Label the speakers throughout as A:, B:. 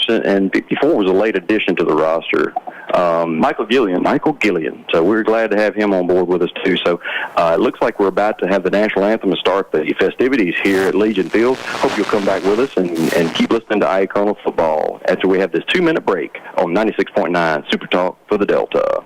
A: and 54 was a late addition to the roster. Michael Gillian. So we're glad to have him on board with us, too. So it looks like we're about to have the national anthem to start the festivities here at Legion Field. Hope you'll come back with us and keep listening to IA Colonel Football after we have this 2-minute break on 96.9 Super Talk for the Delta.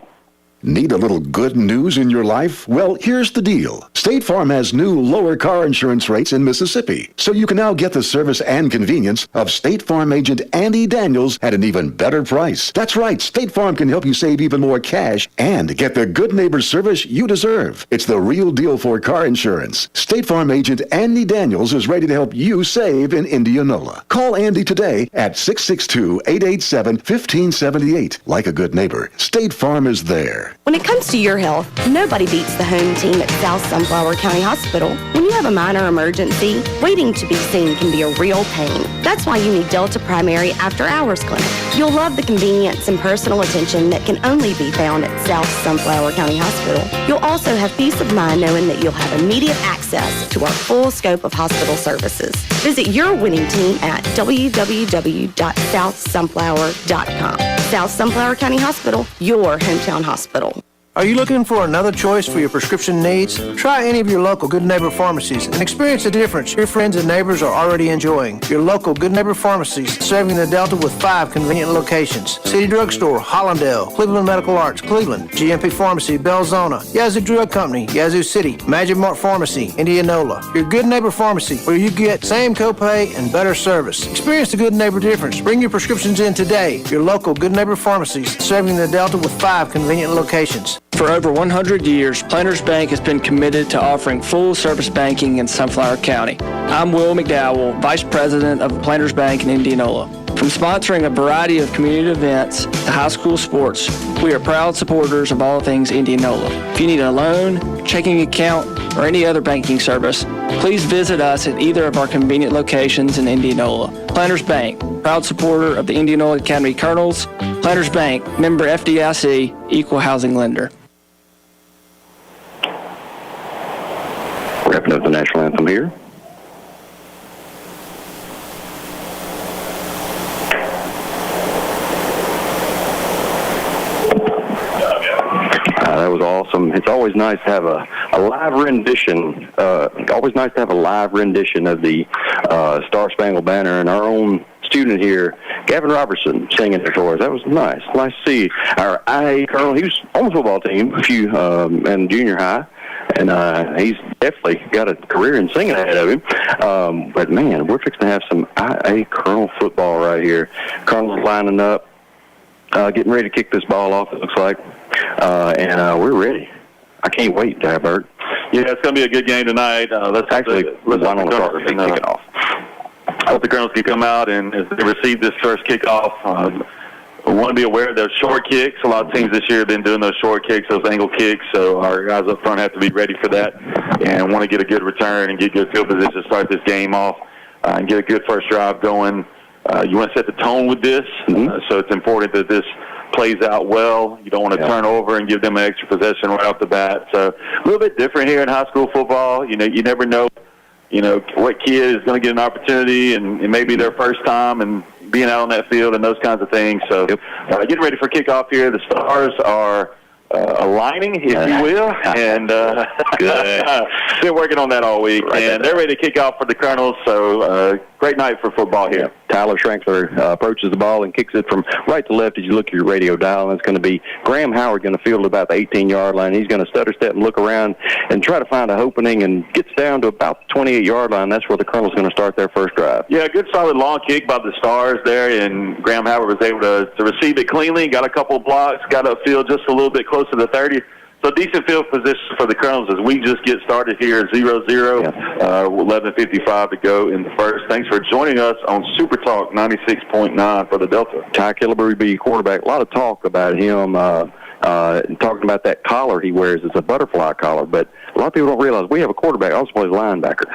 B: Need a little good news in your life? Well, here's the deal. State Farm has new lower car insurance rates in Mississippi, so you can now get the service and convenience of State Farm agent Andy Daniels at an even better price. That's right, State Farm can help you save even more cash and get the good neighbor service you deserve. It's the real deal for car insurance. State Farm agent Andy Daniels is ready to help you save in Indianola. Call Andy today at 662-887-1578. Like a good neighbor, State Farm is there.
C: When it comes to your health, nobody beats the home team at South Sunflower County Hospital. When you have a minor emergency, waiting to be seen can be a real pain. That's why you need Delta Primary After Hours Clinic. You'll love the convenience and personal attention that can only be found at South Sunflower County Hospital. You'll also have peace of mind knowing that you'll have immediate access to our full scope of hospital services. Visit your winning team at www.southsunflower.com. South Sunflower County Hospital, your hometown hospital.
D: Are you looking for another choice for your prescription needs? Try any of your local Good Neighbor pharmacies and experience the difference your friends and neighbors are already enjoying. Your local Good Neighbor pharmacies serving the Delta with 5 convenient locations. City Drugstore, Hollandale, Cleveland Medical Arts, Cleveland, GMP Pharmacy, Belzona, Yazoo Drug Company, Yazoo City, Magic Mart Pharmacy, Indianola. Your Good Neighbor Pharmacy where you get same copay and better service. Experience the Good Neighbor difference. Bring your prescriptions in today. Your local Good Neighbor pharmacies serving the Delta with 5 convenient locations.
E: For over 100 years, Planters Bank has been committed to offering full-service banking in Sunflower County. I'm Will McDowell, Vice President of Planters Bank in Indianola. From sponsoring a variety of community events to high school sports, we are proud supporters of all things Indianola. If you need a loan, checking account, or any other banking service, please visit us at either of our convenient locations in Indianola. Planters Bank, proud supporter of the Indianola Academy Colonels. Planters Bank, member FDIC, equal housing lender.
A: Wrapping up the national anthem here. That was awesome. It's always nice to have a live rendition. Always nice to have a live rendition of the Star Spangled Banner, and our own student here, Gavin Robertson, singing it for us. That was nice. Nice to see our IA Colonel. He was on the football team in junior high. And he's definitely got a career in singing ahead of him. But, man, we're fixing to have some IA Colonel football right here. Colonel's lining up, getting ready to kick this ball off, it looks like. And we're ready. I can't wait, Bert.
F: Yeah, it's going to be a good game tonight. Let's
A: WINONA kick it off.
F: I hope the Colonels can come out and as they receive this first kickoff, we want to be aware of those short kicks. A lot of teams this year have been doing those short kicks, those angle kicks, so our guys up front have to be ready for that and want to get a good return and get good field position to start this game off and get a good first drive going. You want to set the tone with this, so it's important that this plays out well. You don't want to turn over and give them an extra possession right off the bat. So a little bit different here in high school football. You never know, what kid is going to get an opportunity and it may be their first time and being out on that field and those kinds of things. So getting ready for kickoff here. The Stars are aligning, if you will, and been working on that all week. And they're ready to kick off for the Colonels, so great night for football here.
A: Tyler Schrankler approaches the ball and kicks it from right to left as you look at your radio dial, and it's going to be Graham Howard going to field about the 18-yard line. He's going to stutter step and look around and try to find an opening and gets down to about the 28-yard line. That's where the Colonel's going to start their first drive.
F: Yeah, good solid long kick by the Stars there, and Graham Howard was able to receive it cleanly, got a couple of blocks, got upfield just a little bit close to the 30. So decent field position for the Colonels as we just get started here at 0-0, 11:55 to go in the first. Thanks for joining us on Super Talk 96.9 for the Delta.
A: Ty Killebrew, be quarterback. A lot of talk about him, talking about that collar he wears. It's a butterfly collar, but a lot of people don't realize we have a quarterback also plays linebacker.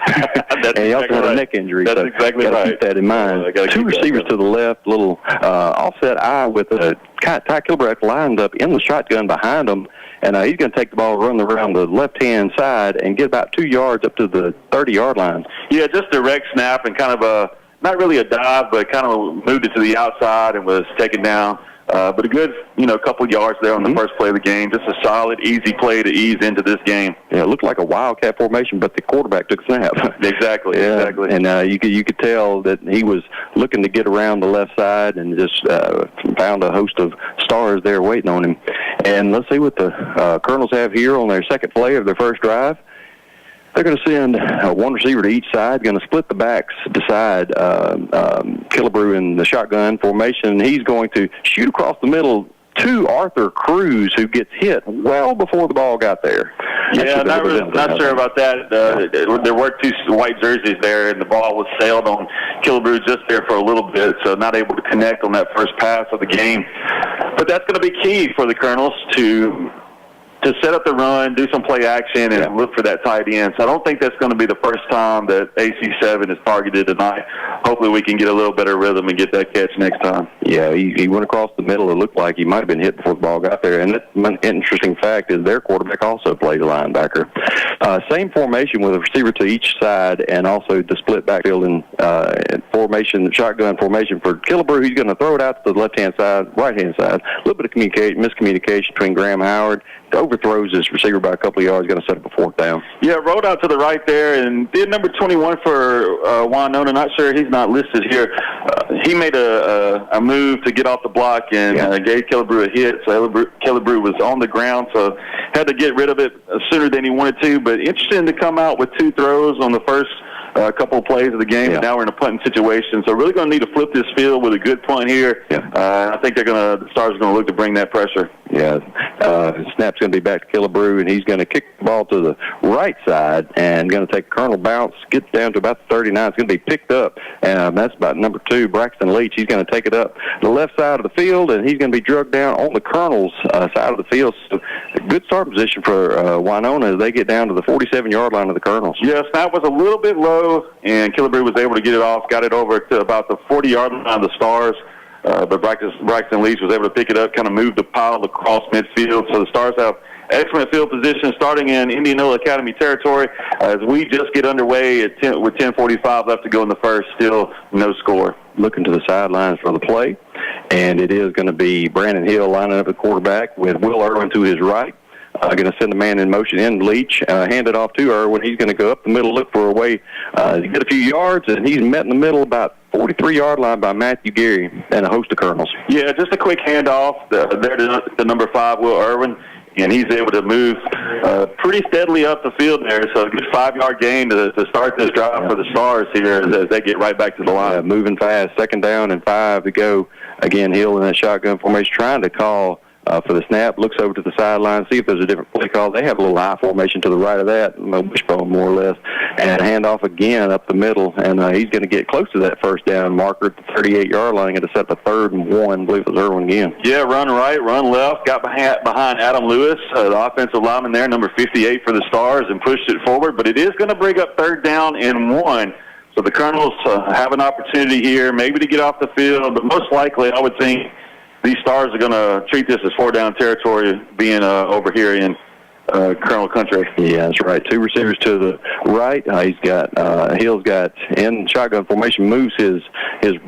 A: And he also had a neck injury.
F: That's exactly right.
A: Keep that in mind. Two receivers to the left, little offset eye with Ty Killebrew lined up in the shotgun behind him. And he's going to take the ball, run around the left-hand side, and get about 2 yards up to the 30-yard line.
F: Yeah, just direct snap and kind of not really a dive, but kind of moved it to the outside and was taken down. But a good, couple yards there on the first play of the game. Just a solid, easy play to ease into this game.
A: Yeah, it looked like a wildcat formation, but the quarterback took snap.
F: Exactly.
A: And you could tell that he was looking to get around the left side and just found a host of stars there waiting on him. And let's see what the Colonels have here on their second play of their first drive. They're going to send one receiver to each side, going to split the backs beside Killebrew in the shotgun formation. He's going to shoot across the middle to Arthur Cruz, who gets hit well before the ball got there.
F: Yeah, not sure about that. There were two white jerseys there, and the ball was sailed on Killebrew just there for a little bit, so not able to connect on that first pass of the game. But that's going to be key for the Colonels to set up the run, do some play action, and look for that tight end. So I don't think that's going to be the first time that AC7 is targeted tonight. Hopefully we can get a little better rhythm and get that catch next time.
A: Yeah, he went across the middle. It looked like he might have been hit before the ball got there. And an interesting fact is their quarterback also played a linebacker. Same formation with a receiver to each side, and also the split backfield in formation, shotgun formation for Killebrew. He's going to throw it out to the left-hand side, right-hand side. A little bit of miscommunication between Graham Howard. Overthrows his receiver by a couple of yards, going to set up a fourth down.
F: Yeah, rolled out to the right there, and did number 21 for WINONA. Not sure, he's not listed here. He made a move to get off the block and gave Killebrew a hit. So Killebrew was on the ground, so had to get rid of it sooner than he wanted to. But interesting to come out with two throws on the first couple of plays of the game, and now we're in a punting situation. So really going to need to flip this field with a good punt here. I think the Stars are going to look to bring that pressure.
A: Yeah, snap's going to be back to Killebrew, and he's going to kick the ball to the right side and going to take a Colonel bounce, get down to about the 39. It's going to be picked up, and that's about number 2, Braxton Leach. He's going to take it up the left side of the field, and he's going to be drugged down on the Colonel's side of the field. So a good start position for WINONA as they get down to the 47-yard line of the Colonels.
F: Yeah, snap was a little bit low, and Killebrew was able to get it off, got it over to about the 40-yard line of the Stars. But Braxton Leach was able to pick it up, kind of move the pile across midfield. So the Stars have excellent field position starting in Indianola Academy territory as we just get underway with 10:45 left to go in the first. Still no score.
A: Looking to the sidelines for the play, and it is going to be Brandon Hill lining up at quarterback with Will Irwin to his right. Going to send the man in motion in. Leach, hand it off to Irwin. He's going to go up the middle, look for a way to get a few yards, and he's met in the middle about 43-yard line by Matthew Gary and a host of Colonels.
F: Yeah, just a quick handoff there to the number 5, Will Irwin, and he's able to move pretty steadily up the field there. So a good 5-yard gain to start this drive for the Stars here as they get right back to the line.
A: Moving fast, 2nd down and 5 to go. Again, Hill in that shotgun formation trying to call for the snap, looks over to the sideline, see if there's a different play call. They have a little I formation to the right of that, wishbone more or less, and handoff again up the middle, and he's going to get close to that first down marker at the 38-yard line, going to set the 3rd and 1. I believe it was Irwin again.
F: Yeah, run right, run left, got behind Adam Lewis, the offensive lineman there, number 58 for the Stars, and pushed it forward, but it is going to bring up 3rd down and 1. So the Colonels have an opportunity here, maybe to get off the field, but most likely I would think these Stars are going to treat this as 4-down territory, being over here in Colonel country.
A: Yeah, that's right. 2 receivers to the right. He's got Hill's got in shotgun formation, moves his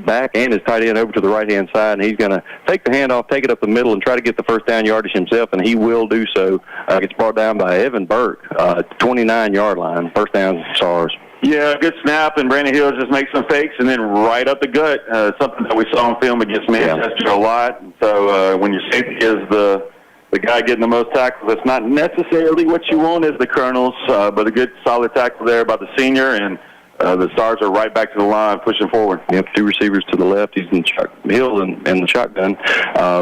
A: back and his tight end over to the right-hand side, and he's going to take the handoff, take it up the middle, and try to get the first down yardage himself, and he will do so. Gets brought down by Evan Burke, 29-yard line, first down Stars.
F: Yeah, good snap, and Brandon Hill just makes some fakes, and then right up the gut, something that we saw on film against Manchester a lot. So when your safety is the guy getting the most tackles, that's not necessarily what you want as the Colonels, but a good solid tackle there by the senior, and the Stars are right back to the line, pushing forward.
A: Yep, 2 receivers to the left. He's in Hill in the shotgun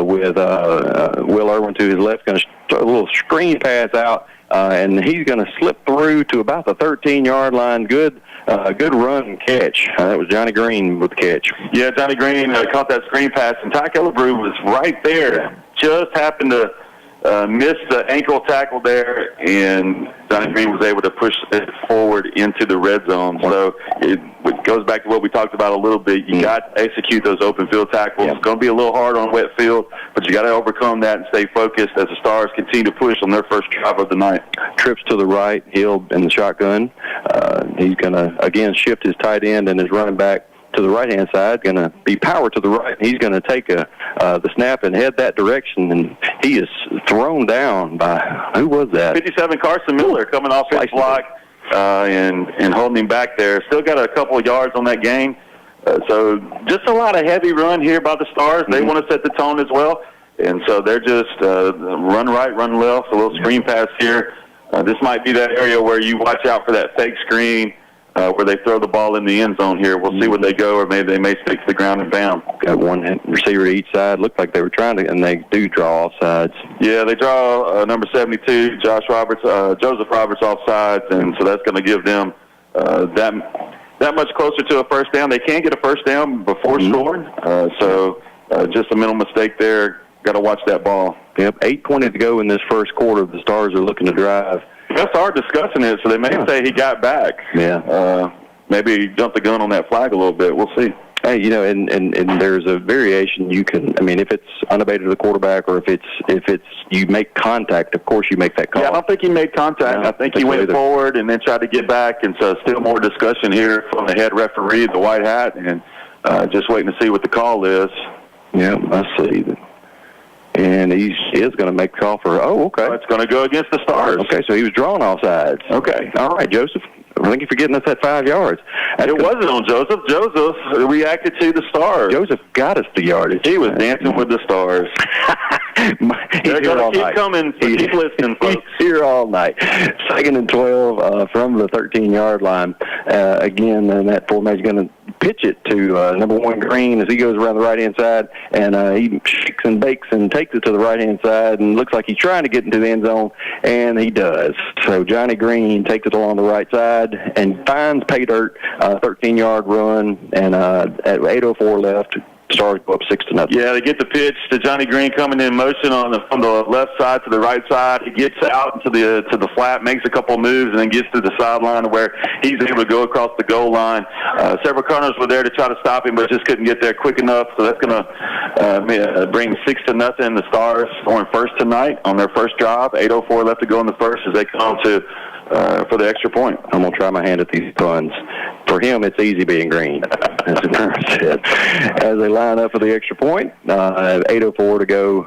A: with Will Irwin to his left, going to start a little screen pass out. And he's going to slip through to about the 13-yard line. Good run and catch. That was Johnny Green with the catch.
F: Yeah, Johnny Green caught that screen pass, and Ty Killebrew was right there. Just happened to missed the ankle tackle there, and Johnny Green was able to push it forward into the red zone. So it goes back to what we talked about a little bit. You got to execute those open field tackles. It's going to be a little hard on wet field, but you got to overcome that and stay focused as the Stars continue to push on their first drive of the night.
A: Trips to the right, Hill in the shotgun. He's going to, again, shift his tight end and his running back to the right-hand side, going to be power to the right. He's going to take the snap and head that direction, and he is thrown down by, who was that?
F: 57 Carson Miller coming off his block and holding him back there. Still got a couple of yards on that gain. So just a lot of heavy run here by the Stars. They want to set the tone as well. And so they're just run right, run left, a little screen pass here. This might be that area where you watch out for that fake screen where they throw the ball in the end zone here. We'll see where they go, or maybe they may stick to the ground and bound.
A: Got one receiver to each side. Looked like they were trying to, and they do draw off sides.
F: Yeah, they draw number 72, Joseph Roberts off sides, and so that's going to give them that much closer to a first down. They can get a first down before scoring, so just a mental mistake there. Got to watch that ball.
A: Yep, 8:20 to go in this first quarter. The Stars are looking to drive.
F: That's hard discussing it, so they may say he got back.
A: Yeah.
F: Maybe he jumped the gun on that flag a little bit. We'll see.
A: Hey, you know, and there's a variation you can. I mean, if it's unabated to the quarterback, or if it's you make contact, of course you make that call.
F: Yeah, I don't think he made contact.
A: No,
F: I think he went forward and then tried to get back, and so still more discussion here from the head referee, the white hat, and just waiting to see what the call is.
A: Yeah, I see. And he is going to make a call for, okay.
F: It's going to go against the Stars.
A: Okay, so he was drawn off sides.
F: Okay.
A: All right, Joseph. Thank you for getting us that 5 yards.
F: It wasn't on Joseph. Joseph reacted to the Stars.
A: Joseph got us the yardage.
F: He was dancing with the Stars. They're going to keep coming, so keep listening, folks.
A: He's here all night. 2nd and 12 from the 13-yard line. Again, and that formation is going to pitch it to number 1 Green as he goes around the right-hand side, and he shakes and bakes and takes it to the right-hand side, and looks like he's trying to get into the end zone, and he does. So Johnny Green takes it along the right side and finds pay dirt, 13-yard run, and at 8:04 left, Stars go up 6-0.
F: Yeah, they get the pitch to Johnny Green coming in motion from the left side to the right side. He gets out to the flat, makes a couple of moves, and then gets to the sideline where he's able to go across the goal line. Several corners were there to try to stop him, but just couldn't get there quick enough. So that's going to bring 6-0. The Stars going first tonight on their first drive. 8:04 left to go in the first as they come to for the extra point.
A: I'm going to try my hand at these punts. For him, it's easy being Green, as the parent said. As they line up for the extra point, 8:04 to go.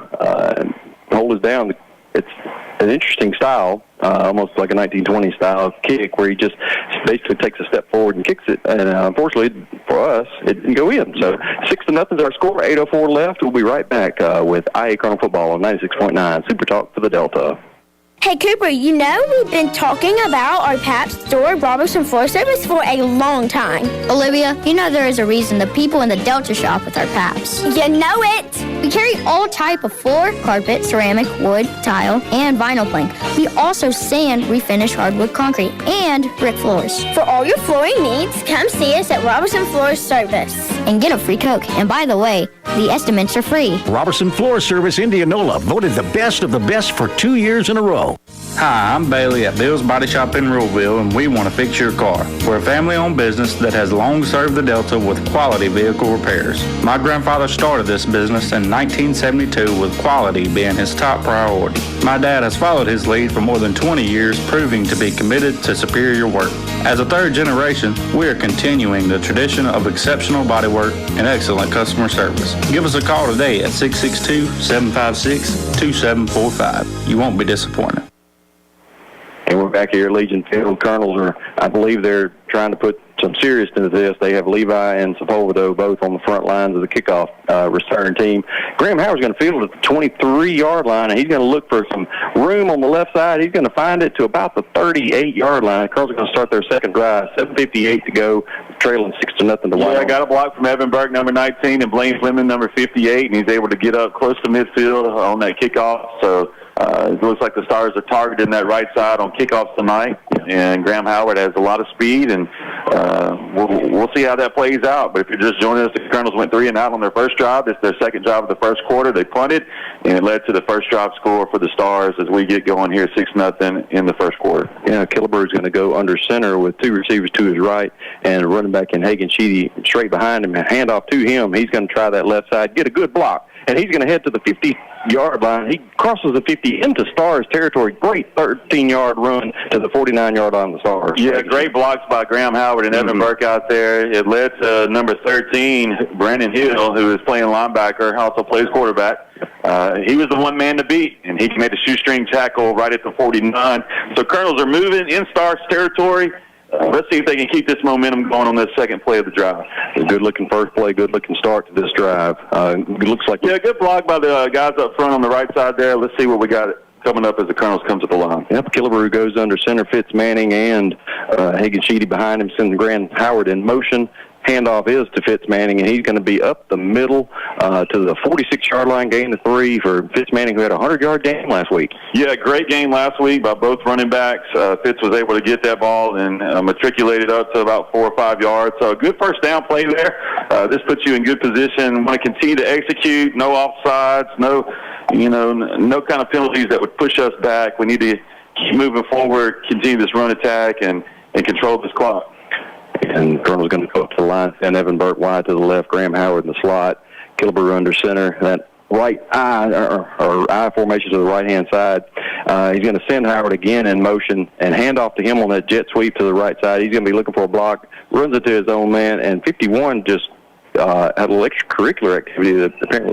A: Hold us down. It's an interesting style, almost like a 1920 style kick, where he just basically takes a step forward and kicks it. And unfortunately for us, it didn't go in. So 6-0 is our score. 8:04 left. We'll be right back with IA Colonel Football on 96.9 Super Talk for the Delta.
G: Hey, Cooper, you know we've been talking about our Pabst Store Robertson Floor Service for a long time.
H: Olivia, you know there is a reason the people in the Delta shop with our Pabst.
G: You know it!
H: We carry all type of floor, carpet, ceramic, wood, tile, and vinyl plank. We also sand, refinish hardwood concrete, and brick floors.
G: For all your flooring needs, come see us at Robertson Floor Service.
H: And get a free Coke. And by the way, the estimates are free.
I: Robertson Floor Service Indianola, voted the best of the best for 2 years in a row.
J: Hi, I'm Bailey at Bill's Body Shop in Ruleville, and we want to fix your car. We're a family-owned business that has long served the Delta with quality vehicle repairs. My grandfather started this business in 1972 with quality being his top priority. My dad has followed his lead for more than 20 years, proving to be committed to superior work. As a third generation, we are continuing the tradition of exceptional bodywork and excellent customer service. Give us a call today at 662-756-2745. You won't be disappointed.
A: And we're back here at Legion Field. Colonels are, I believe they're trying to put some seriousness into this. They have Levi and Sepulveda both on the front lines of the kickoff return team. Graham Howard's going to field at the 23-yard line, and he's going to look for some room on the left side. He's going to find it to about the 38-yard line. Colonels are going to start their second drive. 7:58 to go, trailing 6-0 to WINONA.
F: Yeah, I got a block from Evan Burke, number 19, and Blaine Fleming, number 58, and he's able to get up close to midfield on that kickoff. So it looks like the Stars are targeting that right side on kickoffs tonight, and Graham Howard has a lot of speed, and we'll see how that plays out. But if you're just joining us, the Colonels went 3 and out on their first drive. It's their second drive of the first quarter. They punted, and it led to the first drive score for the Stars as we get going here 6-0 in the first quarter.
A: Yeah, Killeberg's going to go under center with 2 receivers to his right and running back in Hagen Sheedy straight behind him, and hand off to him. He's going to try that left side, get a good block, and he's going to head to the 50 yard line. He crosses the 50 into Stars territory. Great 13-yard run to the 49-yard line of the Stars.
F: Yeah, great blocks by Graham Howard and Evan Burke out there. It led to number 13, Brandon Hill, who is playing linebacker, also plays quarterback. He was the one man to beat, and he made a shoestring tackle right at the 49. So Colonels are moving in Stars territory. Let's see if they can keep this momentum going on this second play of the drive.
A: A good-looking first play, good-looking start to this drive. It looks like...
F: Yeah, good block by the guys up front on the right side there. Let's see what we got coming up as the Colonels come to the line.
A: Yep, Killebrew goes under center, Fitz Manning and Hagan Sheedy behind him, sending Graham Howard in motion. Handoff is to Fitz Manning, and he's going to be up the middle to the 46-yard line, gain of 3 for Fitz Manning, who had a 100-yard game last week.
F: Yeah, great game last week by both running backs. Fitz was able to get that ball and matriculate it up to about 4 or 5 yards. So a good first down play there. This puts you in good position. Want to continue to execute, no offsides, no kind of penalties that would push us back. We need to keep moving forward, continue this run attack, and control this clock.
A: And Colonel's going to go up to the line, and Evan Burke wide to the left, Graham Howard in the slot, Killebrew under center. That right eye, or eye formation to the right-hand side. He's going to send Howard again in motion and hand off to him on that jet sweep to the right side. He's going to be looking for a block, runs it to his own man, and 51 just had a little extracurricular activity that apparently,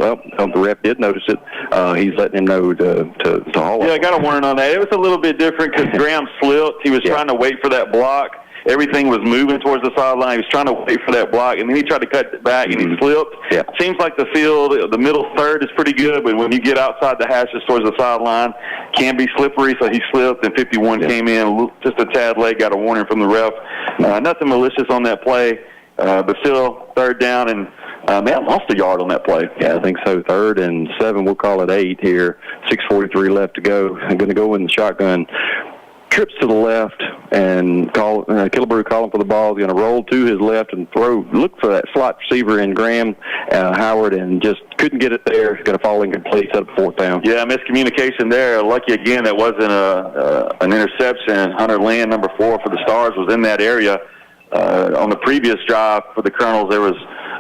A: the ref did notice it. He's letting him know to haul.
F: Yeah, I got a warning on that. It was a little bit different because Graham slipped. He was trying to wait for that block. Everything was moving towards the sideline. He was trying to wait for that block, and then he tried to cut it back, and he slipped.
A: Yeah.
F: Seems like the field, the middle third is pretty good, but when you get outside the hashes towards the sideline, can be slippery, so he slipped, and 51 came in just a tad late, got a warning from the ref. Nothing malicious on that play, but still third down, and man, lost a yard on that play.
A: Yeah, I think so. 3rd and 7, we'll call it 8 here. 6:43 left to go. I'm going to go in the shotgun. Trips to the left, and Killebrew calling for the ball. He's going to roll to his left and look for that slot receiver in Graham Howard, and just couldn't get it there. Going to fall incomplete, set up 4th down.
F: Yeah, miscommunication there. Lucky again that wasn't an interception. Hunter Land, number 4 for the Stars, was in that area. On the previous drive for the Colonels, there was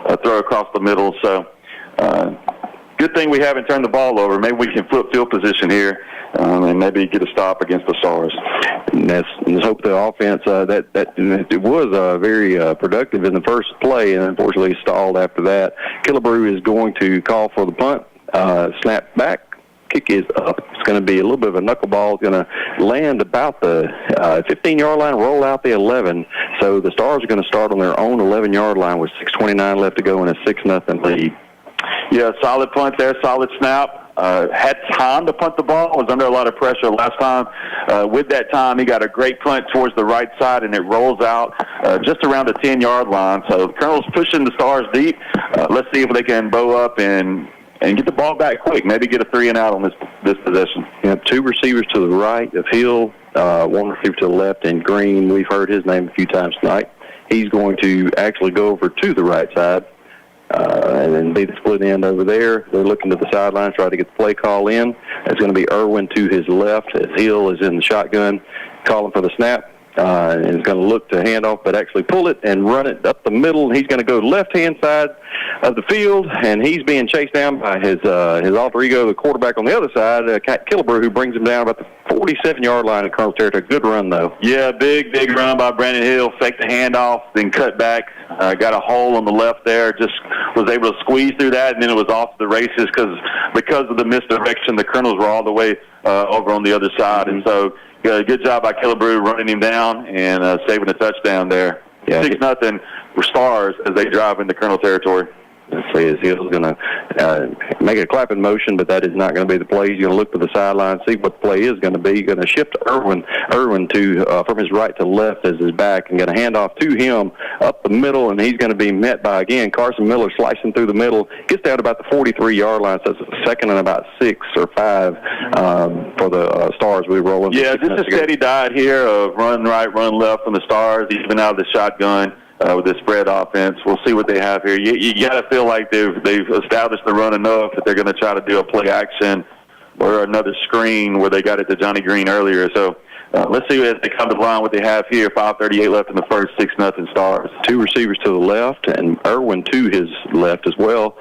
F: a throw across the middle. So good thing we haven't turned the ball over. Maybe we can flip field position here. And maybe get a stop against the Stars.
A: And let's hope the offense it was very productive in the first play, and unfortunately stalled after that. Killebrew is going to call for the punt. Snap back. Kick is up. It's going to be a little bit of a knuckleball. It's going to land about the 15-yard line, roll out the 11. So the Stars are going to start on their own 11-yard line with 6:29 left to go and a 6-0 lead.
F: Yeah, solid punt there, solid snap. Had time to punt the ball, was under a lot of pressure last time. With that time, he got a great punt towards the right side, and it rolls out just around the 10-yard line. So the Colonels pushing the Stars deep. Let's see if they can bow up and get the ball back quick, maybe get a 3-and-out on this possession.
A: Yeah, 2 receivers to the right of Hill, 1 receiver to the left, and Green. We've heard his name a few times tonight. He's going to actually go over to the right side. And then be the split end over there. They're looking to the sideline, try to get the play call in. It's going to be Irwin to his left as Hill is in the shotgun, calling for the snap. And he's going to look to hand off, but actually pull it and run it up the middle. He's going to go left-hand side of the field, and he's being chased down by his alter ego, the quarterback on the other side, Killebrew, who brings him down about the 47-yard line in Colonel's territory. Good run, though.
F: Yeah, big run by Brandon Hill. Faked the handoff, then cut back. Got a hole on the left there. Just was able to squeeze through that, and then it was off the races because of the misdirection. The Colonels were all the way over on the other side, and so good job by Killebrew running him down and saving a touchdown there.
A: Yeah,
F: 6-0 for Stars as they drive into Colonel territory.
A: Let's see, as Hill's going to make a clapping motion, but that is not going to be the play. He's going to look to the sideline, see what the play is going to be. He's going to shift Irwin to from his right to left as his back, and going to hand off to him up the middle, and he's going to be met by, again, Carson Miller slicing through the middle. Gets down to about the 43-yard line, so it's a 2nd and about 6 or 5 for the Stars. We roll in.
F: Yeah, just a steady diet here of run right, run left from the Stars, even out of the shotgun. With the spread offense, we'll see what they have here. You got to feel like they've established the run enough that they're going to try to do a play action or another screen where they got it to Johnny Green earlier. So let's see as they come to the line what they have here. 5:38 left in the first, 6-0 Stars.
A: Two receivers to the left, and Irwin to his left as well.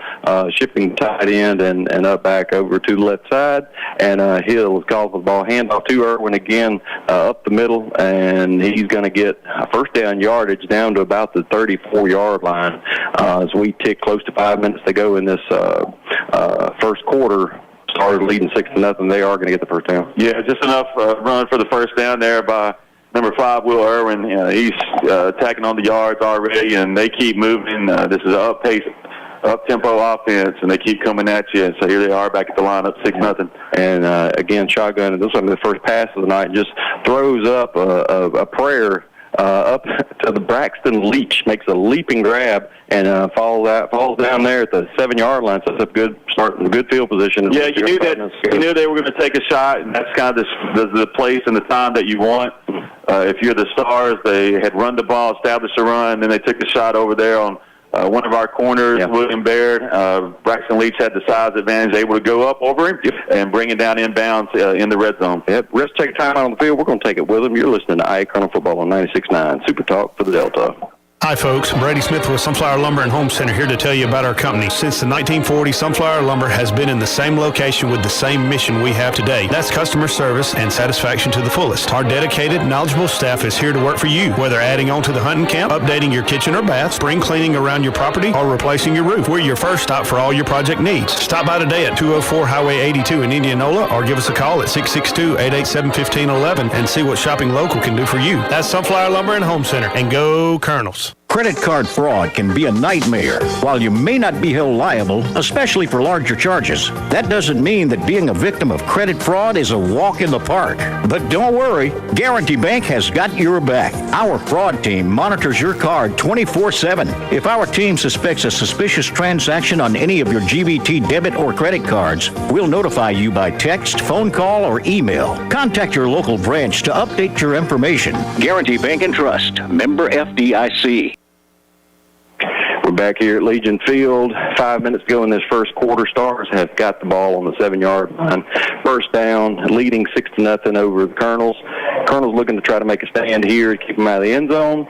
A: Shipping tight end and up back over to the left side. And Hill is called for the ball. Handoff to Irwin again up the middle, and he's going to get first down yardage down to about the 34-yard line as we tick close to 5 minutes to go in this first quarter. Started leading 6-0. They are going to get the first down.
F: Yeah, just enough run for the first down there by number 5, Will Irwin. He's attacking on the yards already, and they keep moving. This is an up-tempo offense, and they keep coming at you. And so here they are back at the line, up 6-0.
A: And again, shotgun. And this will be the first pass of the night. Just throws up a prayer up to the Braxton Leach, makes a leaping grab, and falls down there at the 7-yard line. So that's a good start, good field position.
F: Yeah, you knew they were going to take a shot, and that's kind of the place and the time that you want. If you're the Stars, they had run the ball, established a run, then they took a shot over there on one of our corners, William Baird. Braxton Leach had the size advantage, able to go up over him and bring it down inbounds in the red zone.
A: Yep, let's take time out on the field. We're going to take it with them. You're listening to IA Colonel Football on 96.9 Super Talk for the Delta.
K: Hi folks, Brady Smith with Sunflower Lumber and Home Center here to tell you about our company. Since the 1940s, Sunflower Lumber has been in the same location with the same mission we have today. That's customer service and satisfaction to the fullest. Our dedicated, knowledgeable staff is here to work for you, whether adding on to the hunting camp, updating your kitchen or bath, spring cleaning around your property, or replacing your roof. We're your first stop for all your project needs. Stop by today at 204 Highway 82 in Indianola or give us a call at 662-887-1511 and see what shopping local can do for you. That's Sunflower Lumber and Home Center, and go Colonels.
I: Credit card fraud can be a nightmare. While you may not be held liable, especially for larger charges, that doesn't mean that being a victim of credit fraud is a walk in the park. But don't worry, Guarantee Bank has got your back. Our fraud team monitors your card 24/7. If our team suspects a suspicious transaction on any of your GBT debit or credit cards, we'll notify you by text, phone call, or email. Contact your local branch to update your information. Guarantee Bank and Trust, member FDIC.
A: We're back here at Legion Field. 5 minutes ago in this first quarter, Stars have got the ball on the 7-yard line. First down, leading 6-0 over the Colonels. Colonels looking to try to make a stand here to keep them out of the end zone.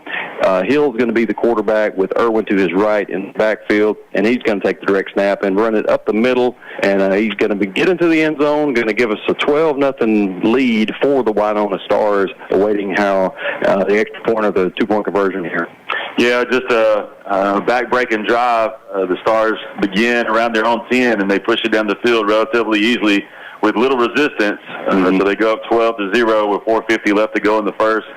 A: Hill's going to be the quarterback with Irwin to his right in the backfield, and he's going to take the direct snap and run it up the middle, and he's going to get into the end zone, going to give us a 12-0 lead for the WINONA Stars, awaiting how the extra point or the two-point conversion here.
F: Yeah, just a back-breaking drive. The Stars begin around their own 10, and they push it down the field relatively easily with little resistance. So they go up 12-0 with 4:50 left to go in the first.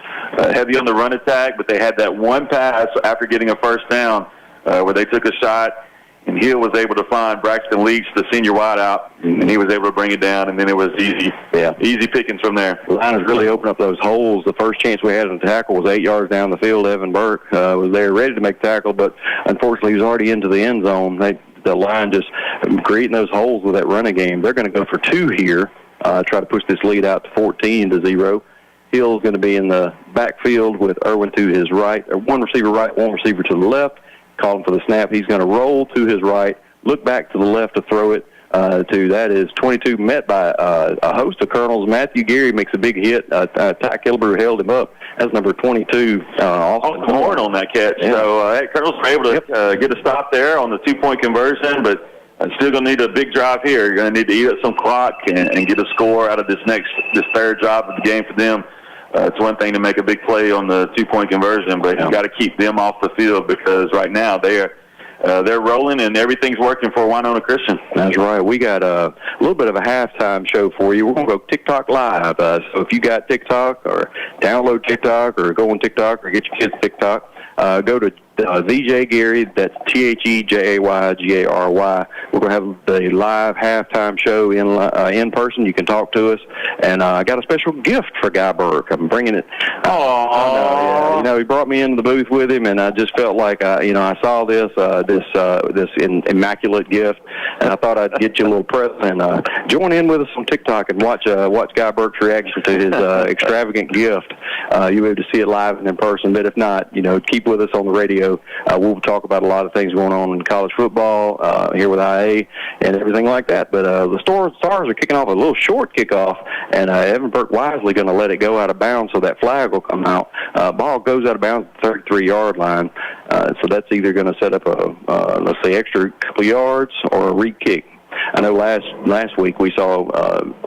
F: Heavy on the run attack, but they had that one pass after getting a first down where they took a shot, and Hill was able to find Braxton Leach, the senior wideout, and he was able to bring it down, and then it was easy pickings from there.
A: The line has really opened up those holes. The first chance we had in the tackle was 8 yards down the field. Evan Burke was there ready to make the tackle, but unfortunately he was already into the end zone. The line just creating those holes with that running game. They're going to go for 2 here, try to push this lead out to 14-0. Hill's going to be in the backfield with Irwin to his right, or one receiver right, one receiver to the left. Calling for the snap. He's going to roll to his right, look back to the left to throw it to, that is 22, met by a host of Colonels. Matthew Geary makes a big hit. Ty Kilber held him up. That's number 22.
F: Austin Horn on that catch.
A: Yeah.
F: So Colonels were able to get a stop there on the two-point conversion, but still going to need a big drive here. You're going to need to eat up some clock and get a score out of this third drive of the game for them. It's one thing to make a big play on the two-point conversion, but you got to keep them off the field because right now they're rolling and everything's working for Winona Christian.
A: That's right. We got a little bit of a halftime show for you. We're going to go TikTok live. So if you got TikTok or download TikTok or go on TikTok or get your kids TikTok, go to VJ Gary, that's TheJayGary. We're going to have the live halftime show in person. You can talk to us. And I got a special gift for Guy Burke. I'm bringing it.
F: Oh,
A: yeah. He brought me into the booth with him, and I just felt like, I saw this immaculate gift, and I thought I'd get you a little present. And join in with us on TikTok and watch Guy Burke's reaction to his extravagant gift. You'll be able to see it live and in person. But if not, keep with us on the radio. radio. We'll talk about a lot of things going on in college football here with IA and everything like that. But the Stars are kicking off a little short kickoff, and Evan Burke wisely going to let it go out of bounds so that flag will come out. Ball goes out of bounds at the 33-yard line, so that's either going to set up a, let's say, extra couple yards or a re-kick. I know last week we saw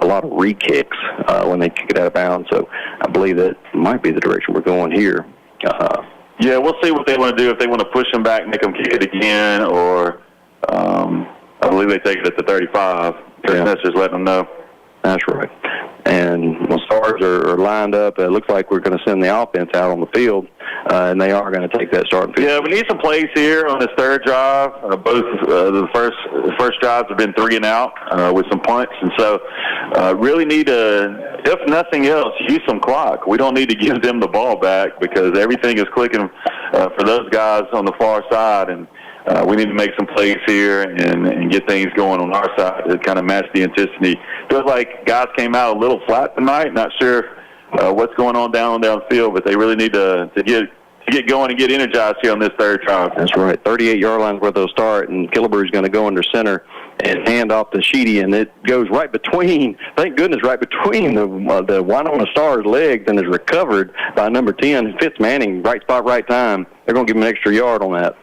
A: a lot of re-kicks when they kick it out of bounds, so I believe that might be the direction we're going here.
F: Yeah, we'll see what they want to do, if they want to push them back, make them kick it again, or I believe they take it at the 35. That's just letting them know.
A: That's right. And the Stars are lined up. It looks like we're going to send the offense out on the field, and they are going to take that starting field.
F: Yeah, we need some plays here on this third drive. Both the first drives have been 3 and out with some punts, and so really need to, if nothing else, use some clock. We don't need to give them the ball back because everything is clicking for those guys on the far side, and we need to make some plays here and get things going on our side to kind of match the intensity. Feels like guys came out a little flat tonight. Not sure what's going on downfield, but they really need to get going and get energized here on this third drive.
A: That's right. 38-yard line is where they'll start, and Killebreau's going to go under center and hand off to Sheedy, and it goes right between, thank goodness, right between the Winona Stars' legs, and is recovered by number 10, Fitz Manning. Right spot, right time. They're going to give him an extra yard on that.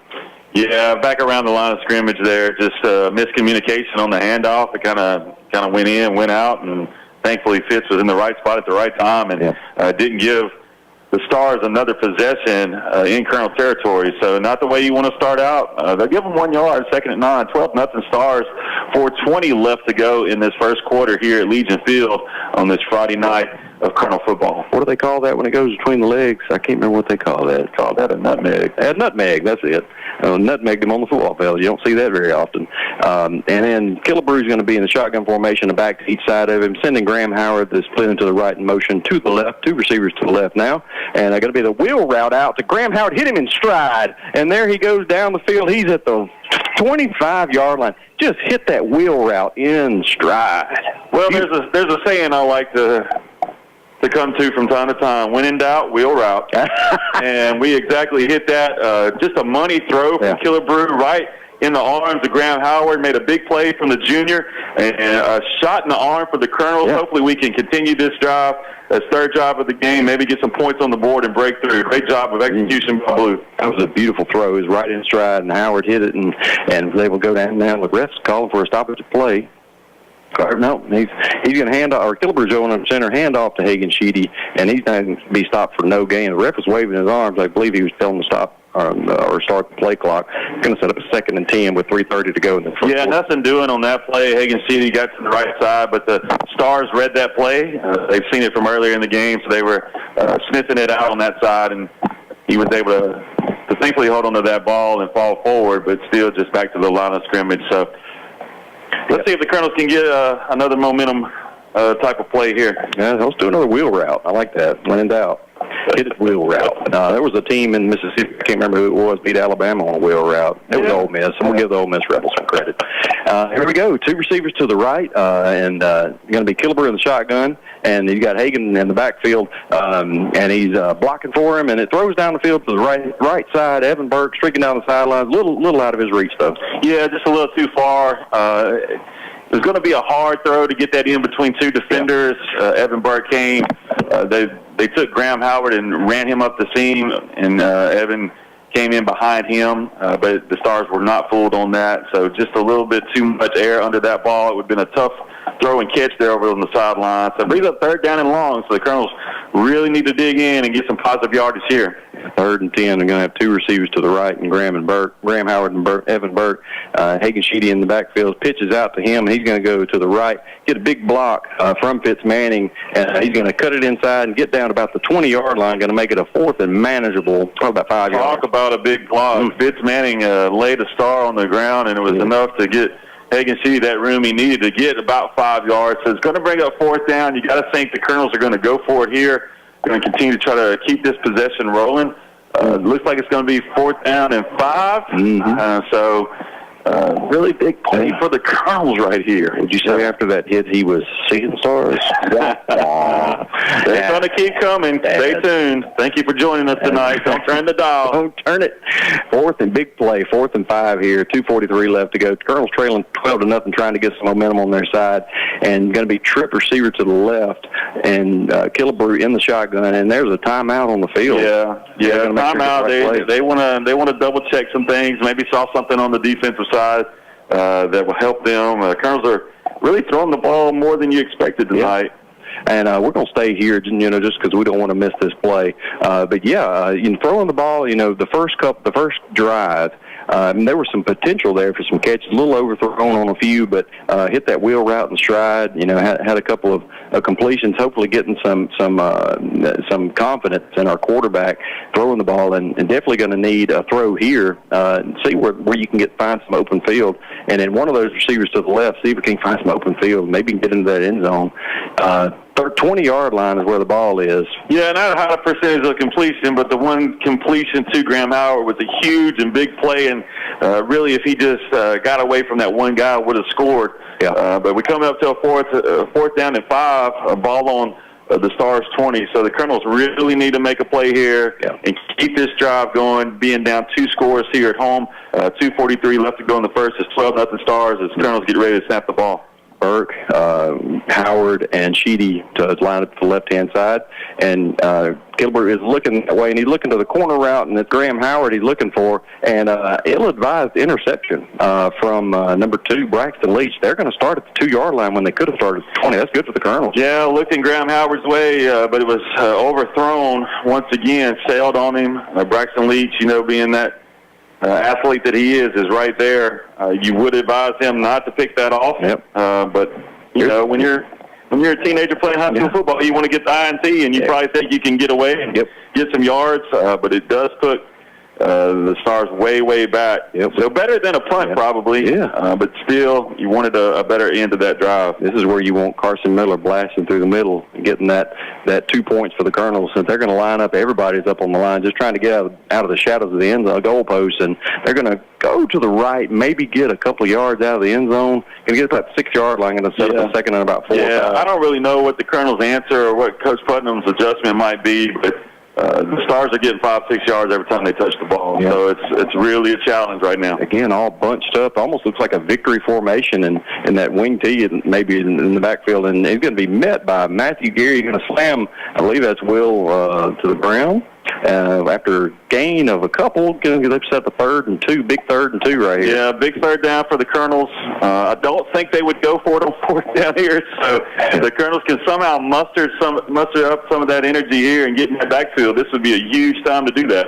F: Yeah, back around the line of scrimmage there, just miscommunication on the handoff. It kind of went in, went out, and thankfully Fitz was in the right spot at the right time and didn't give the Stars another possession in Colonel territory. So not the way you want to start out. They'll give them 1 yard, 2nd and 9, 12-0 Stars, 4:20 left to go in this first quarter here at Legion Field on this Friday night of Colonel football.
A: What do they call that when it goes between the legs? I can't remember what they call that. Call that a nutmeg. A nutmeg, that's it. Nutmeg them on the football field. You don't see that very often. And then Killebreau's going to be in the shotgun formation, the back to each side of him, sending Graham Howard, the split into the right in motion, to the left. 2 receivers to the left now. And going to be the wheel route out to Graham Howard. Hit him in stride. And there he goes down the field. He's at the 25-yard line. Just hit that wheel route in stride.
F: Well, there's a saying I like to come to from time to time. When in doubt, wheel route. And we exactly hit that. Just a money throw from Killebreau right in the arms of Graham Howard. Made a big play from the junior and a shot in the arm for the Colonels. Yeah. Hopefully we can continue this drive, this third drive of the game, maybe get some points on the board and break through. Great job of execution by Blue.
A: That was a beautiful throw. It was right in stride, and Howard hit it and was able to go down with refs calling for a stoppage of play. No, he's going to hand off, or Killebreau's going on center, hand off to Hagan Sheedy, and he's not going to be stopped for no gain. The ref was waving his arms. I believe he was telling him to stop or start the play clock. Going to set up a 2nd and 10 with 3:30 to go in the first quarter.
F: Nothing doing on that play. Hagan Sheedy got to the right side, but the Stars read that play. They've seen it from earlier in the game, so they were sniffing it out on that side, and he was able to thankfully hold onto that ball and fall forward, but still just back to the line of scrimmage. So let's see if the Colonels can get another momentum type of play here.
A: Yeah, let's do another wheel route. I like that. When in doubt, hit it wheel route. There was a team in Mississippi, I can't remember who it was, beat Alabama on a wheel route. It was Ole Miss. I'm going to give the Ole Miss Rebels some credit. Here we go. 2 receivers to the right, and going to be Killebreau in the shotgun, and you got Hagan in the backfield, and he's blocking for him, and it throws down the field to the right side. Evan Burke streaking down the sidelines, little out of his reach, though.
F: Yeah, just a little too far. It was going to be a hard throw to get that in between 2 defenders. Evan Burke came. They took Graham Howard and ran him up the seam, and Evan came in behind him, but the Stars were not fooled on that. So just a little bit too much air under that ball. It would have been a tough throw and catch there over on the sideline. So brings up 3rd down and long. So the Colonels really need to dig in and get some positive yardage here.
A: 3rd and 10. They're going to have 2 receivers to the right, and Graham Howard and Evan Burke. Hagan Sheedy in the backfield pitches out to him, and he's going to go to the right, get a big block from Fitz Manning, and he's going to cut it inside and get down about the 20-yard line, going to make it a 4th and manageable, about 5 yards.
F: Talk about a big block. Fitz Manning laid a star on the ground, and it was enough to get Hagan Sheedy that room he needed to get about 5 yards. So it's going to bring up 4th down. You got to think the Colonels are going to go for it here. Going to continue to try to keep this possession rolling. Looks like it's going to be 4th down and 5.
A: Mm-hmm.
F: So Really big play for the Colonels right here.
A: Would you say after that hit he was seeing stars?
F: They're going to keep coming. Stay tuned. Thank you for joining us tonight. Don't turn the dial.
A: Don't turn it. Fourth and big play. 4th and 5 here. 2:43 left to go. Colonels trailing 12-0, trying to get some momentum on their side, and going to be trip receiver to the left, and Killebrew in the shotgun, and there's a timeout on the field.
F: Yeah, timeout. They want to double check some things. Maybe saw something on the defensive side that will help them. Colonels are really throwing the ball more than you expected tonight.
A: And we're going to stay here, just because we don't want to miss this play. But throwing the ball, the first drive, there was some potential there for some catches, a little overthrown on a few, but hit that wheel route and stride. Had a couple of completions, hopefully getting some confidence in our quarterback throwing the ball, and definitely going to need a throw here and see where you can find some open field. And then one of those receivers to the left, see if we can find some open field, maybe get into that end zone. 20-yard line is where the ball is.
F: Yeah, not a high percentage of completion, but the one completion to Graham Howard was a huge and big play, and really if he just got away from that one guy, would have scored.
A: Yeah.
F: But we come up to a fourth down and 5, a ball on the Stars 20. So the Colonels really need to make a play here and keep this drive going, being down 2 scores here at home. 2:43 left to go in the first. It's 12-0 Stars as Colonels get ready to snap the ball.
A: Burke, Howard, and Sheedy to line up to the left-hand side. And Gilbert is looking that way, and he's looking to the corner route, and it's Graham Howard he's looking for. And ill-advised interception from number 2, Braxton Leach. They're going to start at the 2-yard line when they could have started at the 20. That's good for the Colonels.
F: Yeah, looked in Graham Howard's way, but it was overthrown once again, sailed on him. Braxton Leach, being that athlete that he is right there. You would advise him not to pick that off.
A: Yep.
F: But when you're a teenager playing high school football, you want to get the INT, and you probably think you can get away and get some yards. But it does put the Stars way back.
A: Yep.
F: So better than a punt, probably.
A: Yeah.
F: But still, you wanted a better end of that drive.
A: This is where you want Carson Miller blasting through the middle and getting that 2 points for the Colonels. Since they're going to line up, everybody's up on the line, just trying to get out of the shadows of the end zone, goalpost, and they're going to go to the right, maybe get a couple of yards out of the end zone, and get to that 6-yard line, and set up a second and about 4 or 5.
F: I don't really know what the Colonels' answer or what Coach Putnam's adjustment might be, but the Stars are getting 5-6 yards every time they touch the ball.
A: Yeah.
F: So it's really a challenge right now.
A: Again, all bunched up. Almost looks like a victory formation in that wing tee, maybe in the backfield. And he's going to be met by Matthew Geary. He's going to slam, I believe that's Will, to the ground. After gain of a couple, they've set the 3rd and 2, big 3rd and 2 right here.
F: Yeah, big 3rd down for the Colonels. I don't think they would go for it on 4th down here, so the Colonels can somehow muster up some of that energy here and get in that backfield. This would be a huge time to do that.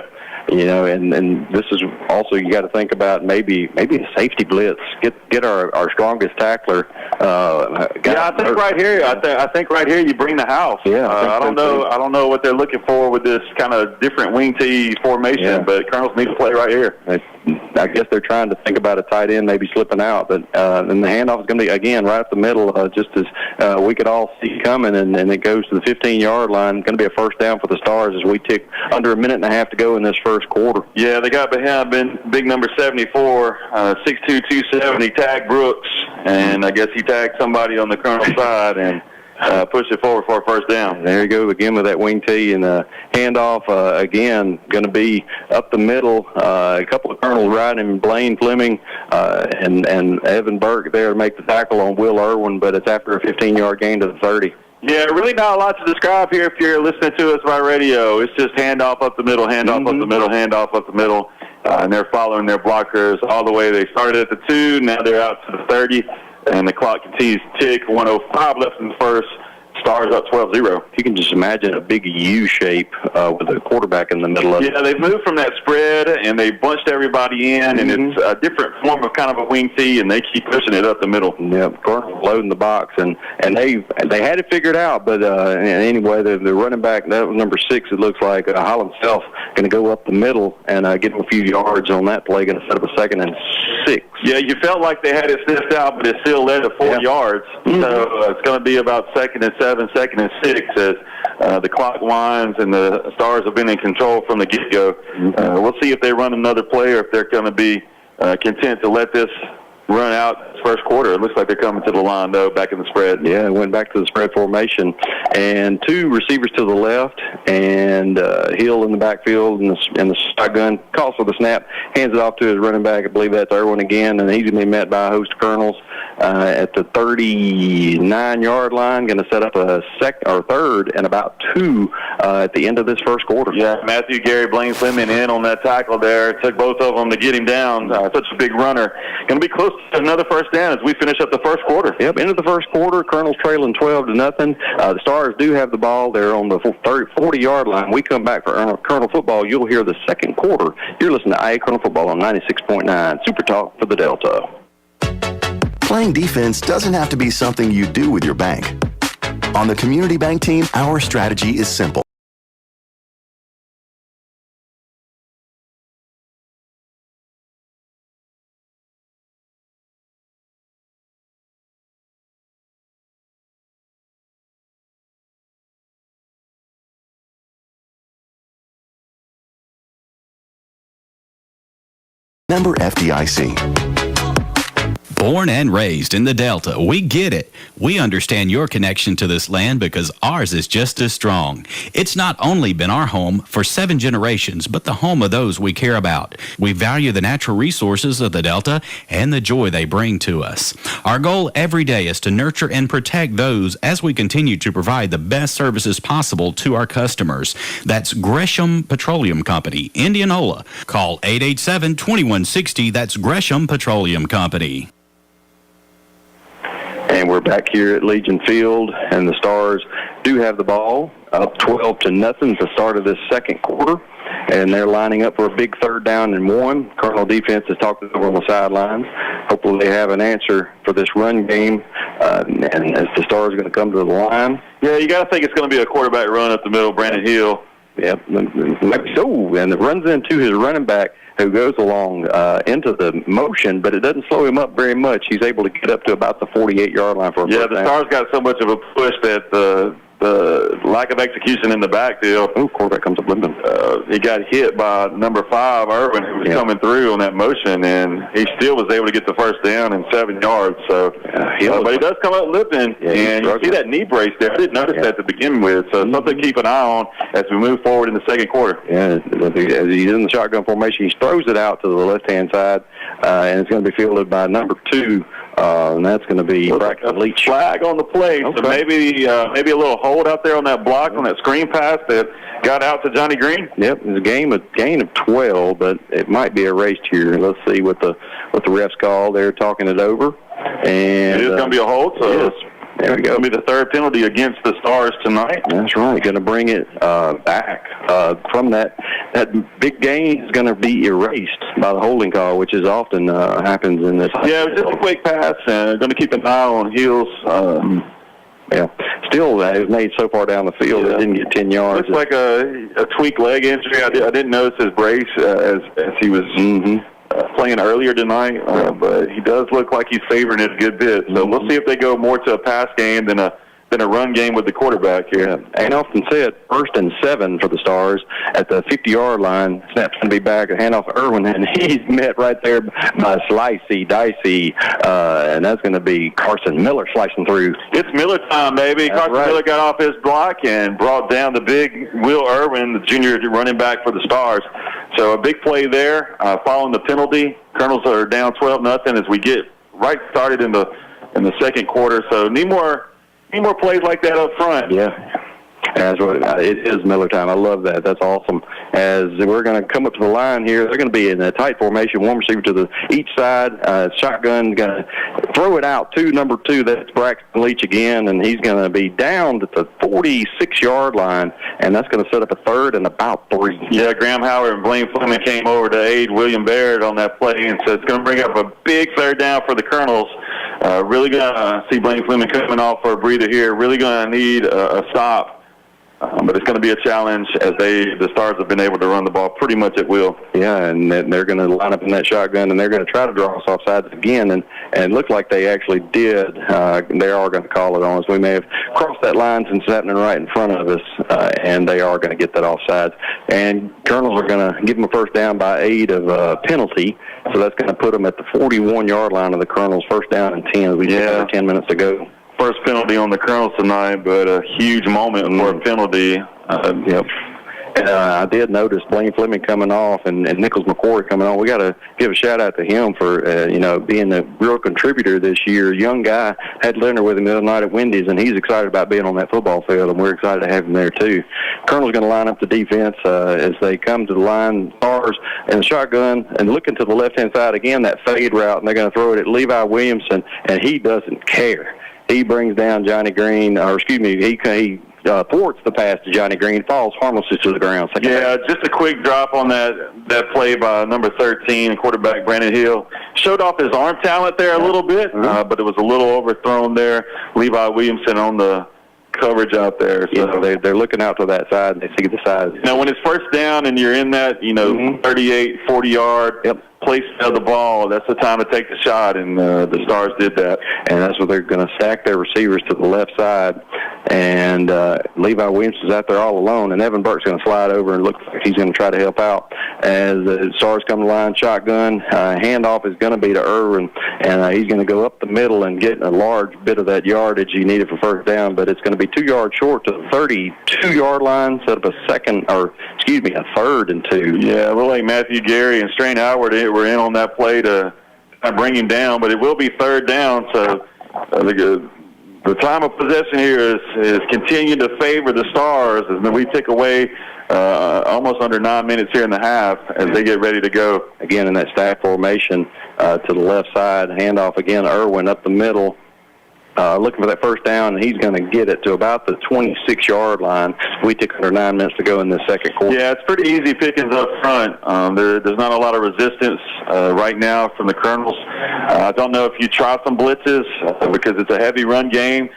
A: And this is also, you got to think about maybe a safety blitz. Get our strongest tackler.
F: I think right here. I think right here you bring the house.
A: Yeah,
F: I don't know what they're looking for with this kind of different wing tee formation, but Colonels need to play right here.
A: I guess they're trying to think about a tight end maybe slipping out, but and the handoff is going to be again right up the middle, just as we could all see coming, and it goes to the 15-yard line. Going to be a first down for the Stars as we tick under a minute and a half to go in this first quarter.
F: Yeah, they got behind big number 74, 6'2", 270, tagged Brooks, and I guess he tagged somebody on the Colonel side and pushed it forward for a first down.
A: There you go again with that wing tee, and handoff again going to be up the middle. A couple of Colonels riding, Blaine Fleming and Evan Burke there to make the tackle on Will Irwin, but it's after a 15-yard gain to the 30.
F: Yeah, really not a lot to describe here if you're listening to us by radio. It's just handoff up the middle, handoff up the middle, handoff up the middle, and they're following their blockers all the way. They started at the 2, now they're out to the 30, and the clock continues to tick. 1:05 left in the first. Stars up 12-0.
A: You can just imagine a big U shape with a quarterback in the middle of it.
F: Yeah, they've moved from that spread, and they bunched everybody in, and it's a different form of kind of a wing tee, and they keep pushing it up the middle.
A: Yep, loading the box, and they had it figured out, but anyway, the running back, that was number 6, it looks like, Holland Self, going to go up the middle and get him a few yards on that play, going to set up a 2nd and 6.
F: Yeah, you felt like they had it sniffed out, but it still led to 4 yards. So it's going to be about 2nd and 7, 2nd and 6 as the clock winds and the Stars have been in control from the get-go. We'll see if they run another play or if they're going to be content to let this run out this first quarter. It looks like they're coming to the line, though, back in the spread.
A: Yeah, went back to the spread formation. And 2 receivers to the left, and Hill in the backfield, and the shotgun calls for the snap, hands it off to his running back. I believe that's Irwin again, and he's going to be met by a host of Colonels at the 39-yard line, going to set up a third and about 2 at the end of this first quarter.
F: Yeah, Matthew, Gary, Blaine Fleming in on that tackle there. It took both of them to get him down. Such a big runner. Going to be close to another first down as we finish up the first quarter.
A: Yep, into the first quarter, Colonel's trailing 12-0. The Stars do have the ball. They're on the 40-yard line. We come back for Colonel football. You'll hear the second quarter. You're listening to IA Colonel Football on 96.9 Super Talk for the Delta.
L: Playing defense doesn't have to be something you do with your bank. On the Community Bank team, our strategy is simple. Member FDIC.
M: Born and raised in the Delta, we get it. We understand your connection to this land because ours is just as strong. It's not only been our home for 7 generations, but the home of those we care about. We value the natural resources of the Delta and the joy they bring to us. Our goal every day is to nurture and protect those as we continue to provide the best services possible to our customers. That's Gresham Petroleum Company, Indianola. Call 887-2160. That's Gresham Petroleum Company.
A: And we're back here at Legion Field, and the Stars do have the ball, up 12-0 at the start of this second quarter, and they're lining up for a big 3rd down and 1. Colonel defense is talking over on the sidelines. Hopefully they have an answer for this run game, and as the Stars are going to come to the line.
F: Yeah, you got to think it's going to be a quarterback run up the middle, Brandon Hill.
A: Yep, maybe so, and it runs into his running back, who goes along into the motion, but it doesn't slow him up very much. He's able to get up to about the 48-yard line for a first down.
F: The Stars got so much of a push that the lack of execution in the backfield.
A: Oh, quarterback comes up limping.
F: He got hit by number 5, Irwin, who was coming through on that motion, and he still was able to get the first down in 7 yards. So, but he does come up limping, and you see that knee brace there. I didn't notice that to begin with, so something to keep an eye on as we move forward in the second quarter.
A: Yeah, as he's in the shotgun formation, he throws it out to the left-hand side, and it's going to be fielded by number 2. And that's going to be Braxton Leach.
F: Flag on the play, so maybe a little hold out there on that block, on that screen pass that got out to Johnny Green.
A: Yep, it's a gain of 12, but it might be erased here. Let's see what the refs call. They're talking it over, and
F: it is going to be a hold. So
A: yes. There we go.
F: It'll be the 3rd penalty against the Stars tonight.
A: That's right. Going to bring it back from that big gain is going to be erased by the holding call, which is often happens in this.
F: Yeah, it was just a quick pass, and going to keep an eye on Hills.
A: Still, it was made so far down the field, it didn't get 10 yards.
F: Looks like a tweaked leg injury. I didn't notice his brace as he was playing earlier tonight, but he does look like he's favoring it a good bit. So we'll see if they go more to a pass game than a run game with the quarterback here.
A: And often said 1st and 7 for the Stars at the 50-yard line. Snap's going to be back and hand off to Irwin, and he's met right there by Dicey, and that's going to be Carson Miller slicing through.
F: It's Miller time, baby.
A: That's
F: Carson Miller got off his block and brought down the big Will Irwin, the junior running back for the Stars. So a big play there following the penalty. Colonels are down 12-0 as we get right started in the second quarter. So need more plays like that up front.
A: Yeah. It is Miller time. I love that. That's awesome. As we're going to come up to the line here, they're going to be in a tight formation, 1 receiver to each side. Shotgun going to throw it out to number 2. That's Braxton Leach again, and he's going to be down at the 46-yard line, and that's going to set up a 3rd and about 3.
F: Yeah, Graham Howard and Blaine Fleming came over to aid William Baird on that play, and so it's going to bring up a big 3rd down for the Colonels. Really going to see Blaine Fleming coming off for a breather here. Really going to need a stop. But it's going to be a challenge as the Stars have been able to run the ball pretty much at will.
A: Yeah, and they're going to line up in that shotgun, and they're going to try to draw us offsides again. And and it looked like they actually did. They are going to call it on us. We may have crossed that line since it's happening right in front of us, and they are going to get that offsides. And Colonels are going to give them a first down by 8 of penalty, so that's going to put them at the 41-yard line of the Colonels, first down and 10. We just have 10 minutes to go.
F: First penalty on the Colonels tonight, but a huge moment for a penalty. I did notice Blaine Fleming coming off and Nichols McCoy coming on. We got to give a shout out to him for being a real contributor this year. Young guy, had Leonard with him the other night at Wendy's, and he's excited about being on that football field, and we're excited to have him there too. Colonel's going to line up the defense as they come to the line. Stars and the shotgun, and looking to the left-hand side again, that fade route, and they're going to throw it at Levi Williamson, and he doesn't care. He brings down Johnny Green, he thwarts the pass to Johnny Green, falls harmlessly to the ground. Just a quick drop on that play by number 13, quarterback Brandon Hill. Showed off his arm talent there a little bit, but it was a little overthrown there. Levi Williamson on the coverage out there. So
A: they're looking out to that side, and they see the size.
F: Now, when it's first down and you're in that, 38, 40-yard placement of the ball, that's the time to take the shot, and the Stars did that.
A: And that's what they're going to stack their receivers to the left side. And Levi Williamson's out there all alone, and Evan Burke's going to slide over and look like he's going to try to help out. As the Stars come to line, shotgun, handoff is going to be to Irwin, and he's going to go up the middle and get a large bit of that yardage he needed for first down, but it's going to be 2 yards short to the 32-yard line, set up a third and 2.
F: Yeah, we'll like Matthew Gary and Strain Howard were in on that play to bring him down, but it will be third down, so the time of possession here is continuing to favor the Stars, and then we take away almost under 9 minutes here in the half as they get ready to go.
A: Again, in that stack formation to the left side, handoff again, Irwin up the middle, looking for that first down, and he's going to get it to about the 26-yard line. We took under 9 minutes to go in the second quarter.
F: Yeah, it's pretty easy pickings up front. There's not a lot of resistance right now from the Colonels. I don't know if you try some blitzes because it's a heavy run game.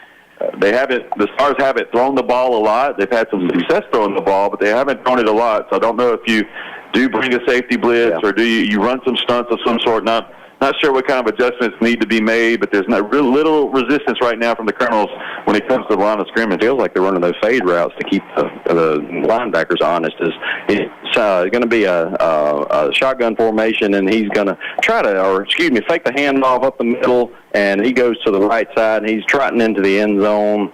F: The Stars haven't thrown the ball a lot. They've had some success throwing the ball, but they haven't thrown it a lot. So I don't know if you do bring a safety blitz or do you run some stunts of some sort. Not sure what kind of adjustments need to be made, but there's real little resistance right now from the Colonels when it comes to the line of scrimmage.
A: It feels like they're running those fade routes to keep the linebackers honest. It's going to be a shotgun formation, and he's going to fake the handoff up the middle, and he goes to the right side, and he's trotting into the end zone.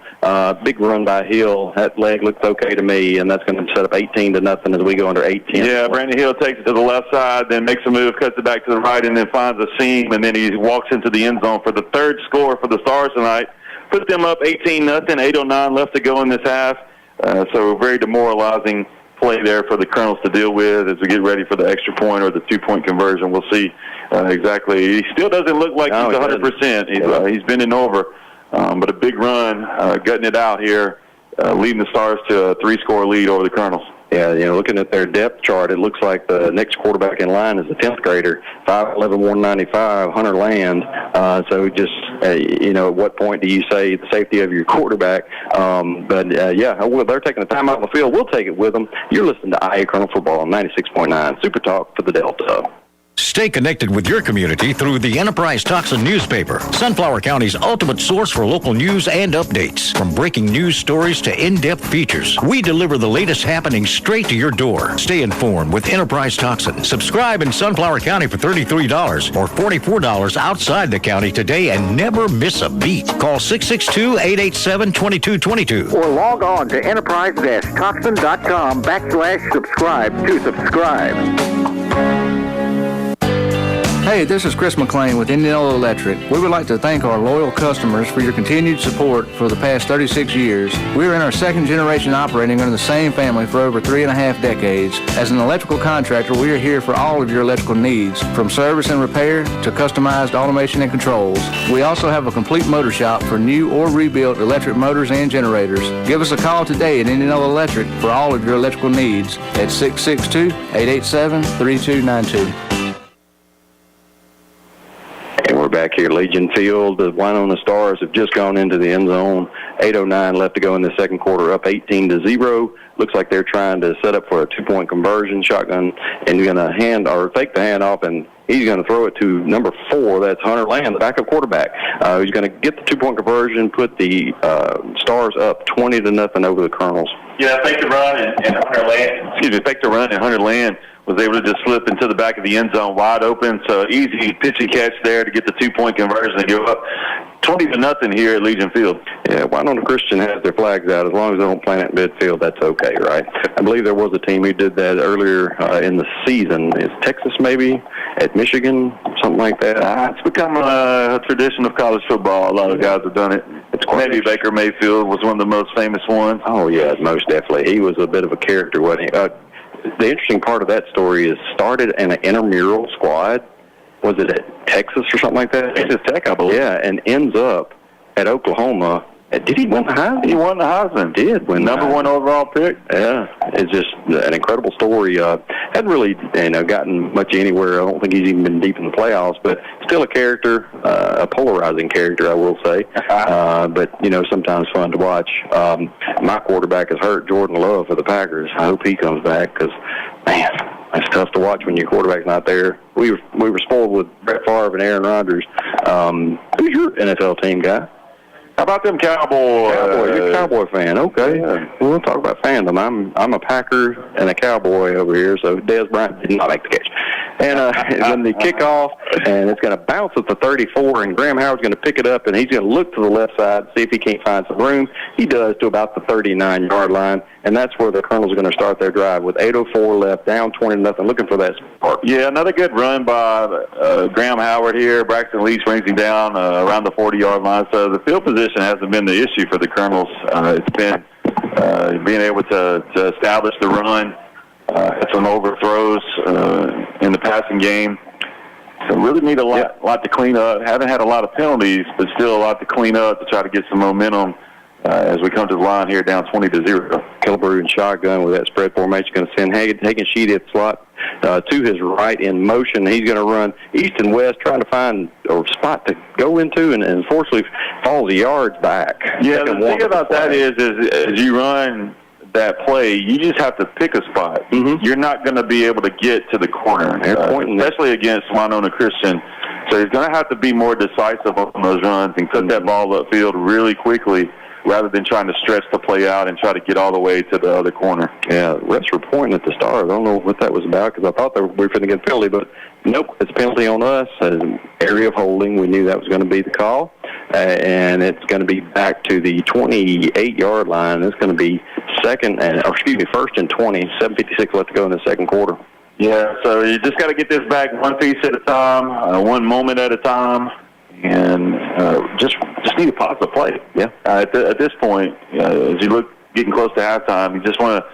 A: Big run by Hill. That leg looks okay to me, and that's going to set up 18-0 as we go under 8-10.
F: Yeah, Brandon Hill takes it to the left side, then makes a move, cuts it back to the right, and then finds a seam, and then he walks into the end zone for the third score for the Stars tonight. Put them up 18-0, 8:09 left to go in this half. So a very demoralizing play there for the Colonels to deal with as we get ready for the extra point or the 2-point conversion. We'll see exactly. He still doesn't look like he's 100%. He's bending over, but a big run, gutting it out here, leading the Stars to a 3-score lead over the Colonels.
A: Yeah, looking at their depth chart, it looks like the next quarterback in line is a 10th grader, 5'11", 195, Hunter Land. So just, at what point do you say the safety of your quarterback? They're taking the time out of the field. We'll take it with them. You're listening to IA Colonel Football on 96.9 Super Talk for the Delta.
I: Stay connected with your community through the Enterprise Tucson newspaper, Sunflower County's ultimate source for local news and updates. From breaking news stories to in-depth features, we deliver the latest happenings straight to your door. Stay informed with Enterprise Tucson. Subscribe in Sunflower County for $33 or $44 outside the county today and never miss a beat. Call 662-887-2222
N: or log on to enterprise-tucson.com/subscribe to subscribe.
D: Hey, this is Chris McLean with Indianola Electric. We would like to thank our loyal customers for your continued support for the past 36 years. We are in our second generation operating under the same family for over 3.5 decades. As an electrical contractor, we are here for all of your electrical needs, from service and repair to customized automation and controls. We also have a complete motor shop for new or rebuilt electric motors and generators. Give us a call today at Indianola Electric for all of your electrical needs at 662-887-3292.
A: And we're back here at Legion Field. The WINONA Stars have just gone into the end zone. 8:09 left to go in the second quarter, up 18-0. Looks like they're trying to set up for a 2-point conversion. Shotgun, and you're going to fake the handoff and He's going to throw it to number 4. That's Hunter Land, the backup quarterback. He's going to get the 2-point conversion, put the Stars up 20-0 over the Colonels.
F: Yeah, fake the run and Hunter Land was able to just slip into the back of the end zone wide open. So easy pitchy catch there to get the 2-point conversion and go up 20-0 here at Legion Field.
A: Yeah, WINONA Christian has their flags out. As long as they don't plant it in midfield, that's okay, right? I believe there was a team who did that earlier in the season. Is Texas maybe? At Michigan? Something like that?
F: It's become a tradition of college football. A lot of guys have done it. Maybe Baker Mayfield was one of the most famous ones.
A: Oh, yeah, most definitely. He was a bit of a character, wasn't he? The interesting part of that story is started in an intramural squad. Was it at Texas or something like that?
F: Texas Tech, I believe.
A: Yeah, and ends up at Oklahoma. Did he win the Heisman?
F: He won the Heisman.
A: Did win
F: number 1 overall pick.
A: Yeah, it's just an incredible story. Hadn't really, gotten much anywhere. I don't think he's even been deep in the playoffs, but still a character, a polarizing character, I will say. But sometimes fun to watch. My quarterback is hurt, Jordan Love for the Packers. I hope he comes back because, man, it's tough to watch when your quarterback's not there. We were spoiled with Brett Favre and Aaron Rodgers. Who's your NFL team, guy?
F: How about them Cowboys?
A: You're a Cowboy fan. Okay.
F: Yeah.
A: We'll talk about fandom. I'm a Packer and a Cowboy over here, so Dez Bryant did not make the catch. And then the kickoff, and it's going to bounce at the 34, and Graham Howard's going to pick it up, and he's going to look to the left side, see if he can't find some room. He does to about the 39-yard line, and that's where the Colonels are going to start their drive with 8:04 left, down 20-0, looking for that spark.
F: Yeah, another good run by Graham Howard here. Braxton Leach brings him down around the 40-yard line. So the field position hasn't been the issue for the Colonels. It's been being able to establish the run, had some overthrows in the passing game. So really need a lot to clean up. Haven't had a lot of penalties, but still a lot to clean up to try to get some momentum as we come to the line here down 20-0.
A: Killebrew and shotgun with that spread formation going to send Hagan Sheedy at the slot to his right in motion. He's going to run east and west trying to find a spot to go into, and unfortunately falls the yards back.
F: Yeah, the thing about that is as you run that play, you just have to pick a spot.
A: Mm-hmm.
F: You're not going to be able to get to the corner, especially against WINONA Christian. So he's going to have to be more decisive on those runs and cut that ball upfield really quickly, rather than trying to stretch the play out and try to get all the way to the other corner.
A: Yeah, refs were pointing at the Stars. I don't know what that was about because I thought we were going to get a penalty, but nope, it's a penalty on us. An area of holding. We knew that was going to be the call, and it's going to be back to the 28-yard line. It's going to be first and 20, 7:56 left to go in the second quarter.
F: Yeah, so you just got to get this back one piece at a time, one moment at a time. And just need a positive play.
A: Yeah.
F: At this point, as you look getting close to halftime, you just want to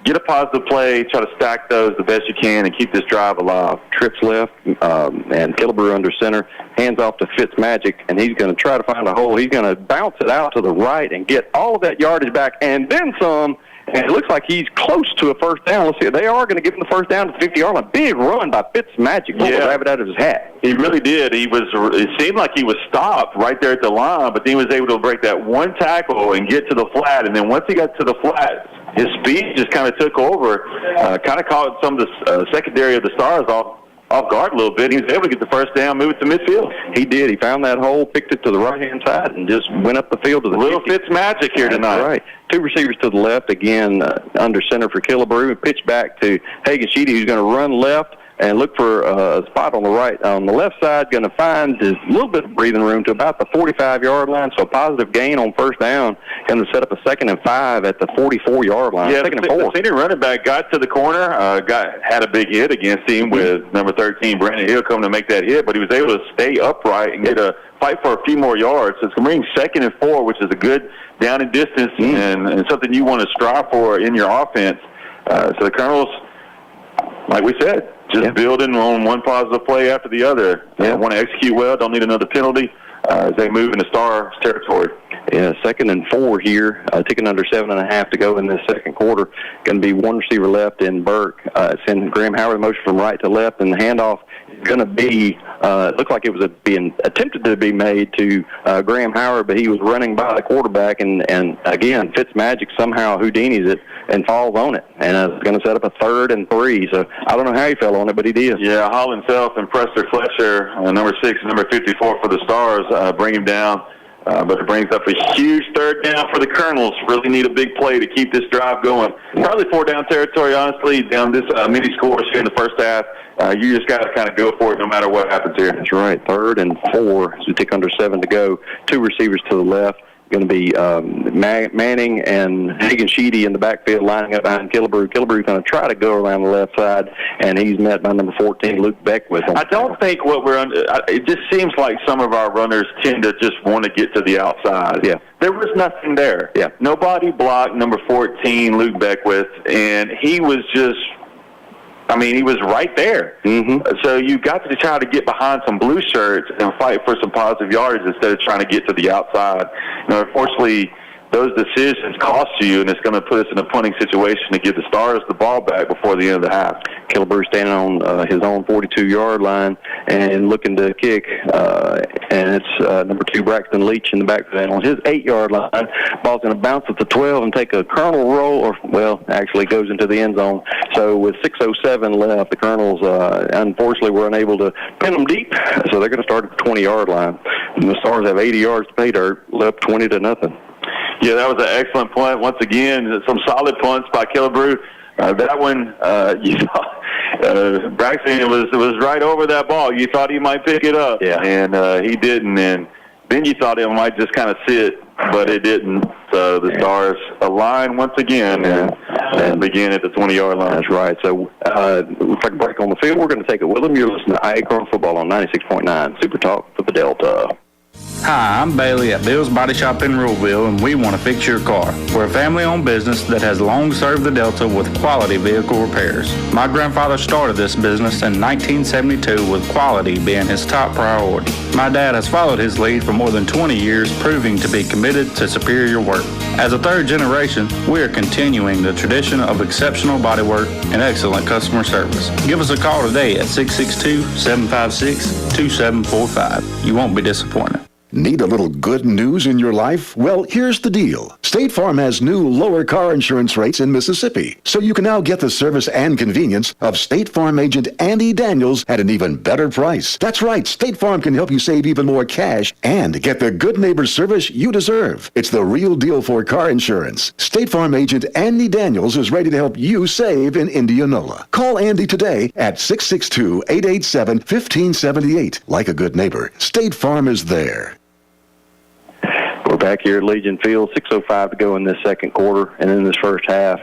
F: get a positive play, try to stack those the best you can, and keep this drive alive.
A: Trips left, and Killebrew under center, hands off to Fitzmagic, and he's going to try to find a hole. He's going to bounce it out to the right and get all of that yardage back, and then some. And it looks like he's close to a first down. Let's see. They are going to give him the first down to the 50-yard line. Big run by Fitzmagic. Pulled the rabbit out of his hat.
F: He really did. It seemed like he was stopped right there at the line, but then he was able to break that one tackle and get to the flat. And then once he got to the flat, his speed just kind of took over, kind of caught some of the secondary of the Stars off guard a little bit. He was able to get the first down, move it to midfield.
A: He did. He found that hole, picked it to the right-hand side, and just went up the field to the
F: little Fitzmagic here tonight.
A: That's right. Two receivers to the left, again, under center for Killebrew, and pitch back to Hagan Sheedy, who's going to run left and look for a spot on the right. On the left side, going to find his little bit of breathing room to about the 45-yard line, so a positive gain on first down, going to set up a 2nd and 5 at the 44-yard line.
F: Yeah,
A: second and 4.
F: The senior running back got to the corner, had a big hit against him with number 13, Brandon Hill, coming to make that hit, but he was able to stay upright and get a fight for a few more yards. So it's going to bring 2nd and 4, which is a good down and distance and something you want to strive for in your offense. So the Colonels, like we said, just building on one positive play after the other. Want to execute well, don't need another penalty as they move into Stars territory.
A: Yeah, 2nd and 4 here, ticking under 7.5 to go in this second quarter. Going to be one receiver left in Burke. Send Graham Howard in motion from right to left, and the handoff going to be, it looked like it was being attempted to be made to Graham Howard, but he was running by the quarterback, and again, Fitzmagic somehow Houdinis it and falls on it, and it's going to set up a 3rd and 3. So I don't know how he fell on it, but he did.
F: Yeah, Hall himself and Preston Fletcher, number 6 and number 54 for the Stars, bring him down. But it brings up a huge 3rd down for the Colonels. Really need a big play to keep this drive going. Probably 4-down territory, honestly, down this many scores here in the first half. You just got to kind of go for it no matter what happens here.
A: That's right. 3rd and 4 as we take under 7 to go. 2 receivers to the left. Going to be Manning and Hagan Sheedy in the backfield lining up behind Killebrew. Killebrew going to try to go around the left side, and he's met by number 14, Luke Beck, with him.
F: I don't think what we're under, it just seems like some of our runners tend to just want to get to the outside.
A: Yeah.
F: There was nothing there.
A: Yeah.
F: Nobody blocked number 14, Luke Beckwith, and he was just, he was right there.
A: Mm-hmm.
F: So you got to try to get behind some blue shirts and fight for some positive yardage instead of trying to get to the outside. Unfortunately, those decisions cost you, and it's going to put us in a punting situation to give the Stars the ball back before the end of the half.
A: Killebrew standing on his own 42-yard line and looking to kick, and it's number 2, Braxton Leach in the backfield on his 8-yard line. Ball's going to bounce at the 12 and take a Colonel roll, actually goes into the end zone. So with 6:07 left, the Colonels unfortunately were unable to pin them deep, so they're going to start at the 20-yard line. And the Stars have 80 yards to pay dirt, left 20-0.
F: Yeah, that was an excellent punt. Once again, some solid punts by Killebrew. That one, Braxton was right over that ball. You thought he might pick it up, and he didn't. And then you thought it might just kind of sit, but it didn't. So the Stars align once again and begin at the 20-yard line.
A: That's right. So looks like a break on the field. We're going to take it with them. You're listening to Acorn Football on 96.9 Super Talk for the Delta.
J: Hi, I'm Bailey at Bill's Body Shop in Ruleville, and we want to fix your car. We're a family-owned business that has long served the Delta with quality vehicle repairs. My grandfather started this business in 1972 with quality being his top priority. My dad has followed his lead for more than 20 years, proving to be committed to superior work. As a third generation, we are continuing the tradition of exceptional bodywork and excellent customer service. Give us a call today at 662-756-2745. You won't be disappointed.
B: Need a little good news in your life? Well, here's the deal. State Farm has new lower car insurance rates in Mississippi, so you can now get the service and convenience of State Farm agent Andy Daniels at an even better price. That's right, State Farm can help you save even more cash and get the good neighbor service you deserve. It's the real deal for car insurance. State Farm agent Andy Daniels is ready to help you save in Indianola. Call Andy today at 662-887-1578. Like a good neighbor, State Farm is there.
A: We're back here at Legion Field, 6:05 to go in this second quarter, and in this first half,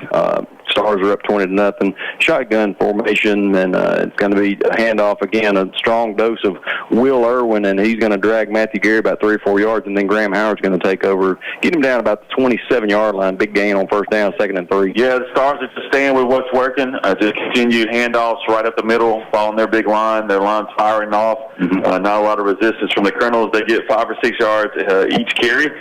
A: Stars are up 20-0. Shotgun formation, and it's going to be a handoff again. A strong dose of Will Irwin, and he's going to drag Matthew Gary about 3 or 4 yards, and then Graham Howard's going to take over, get him down about the 27-yard line. Big gain on first down, 2nd and 3.
F: Yeah, the Stars are just staying with what's working. Just continued handoffs right up the middle, following their big line. Their line's firing off. Not a lot of resistance from the Colonels. They get 5 or 6 yards each carry.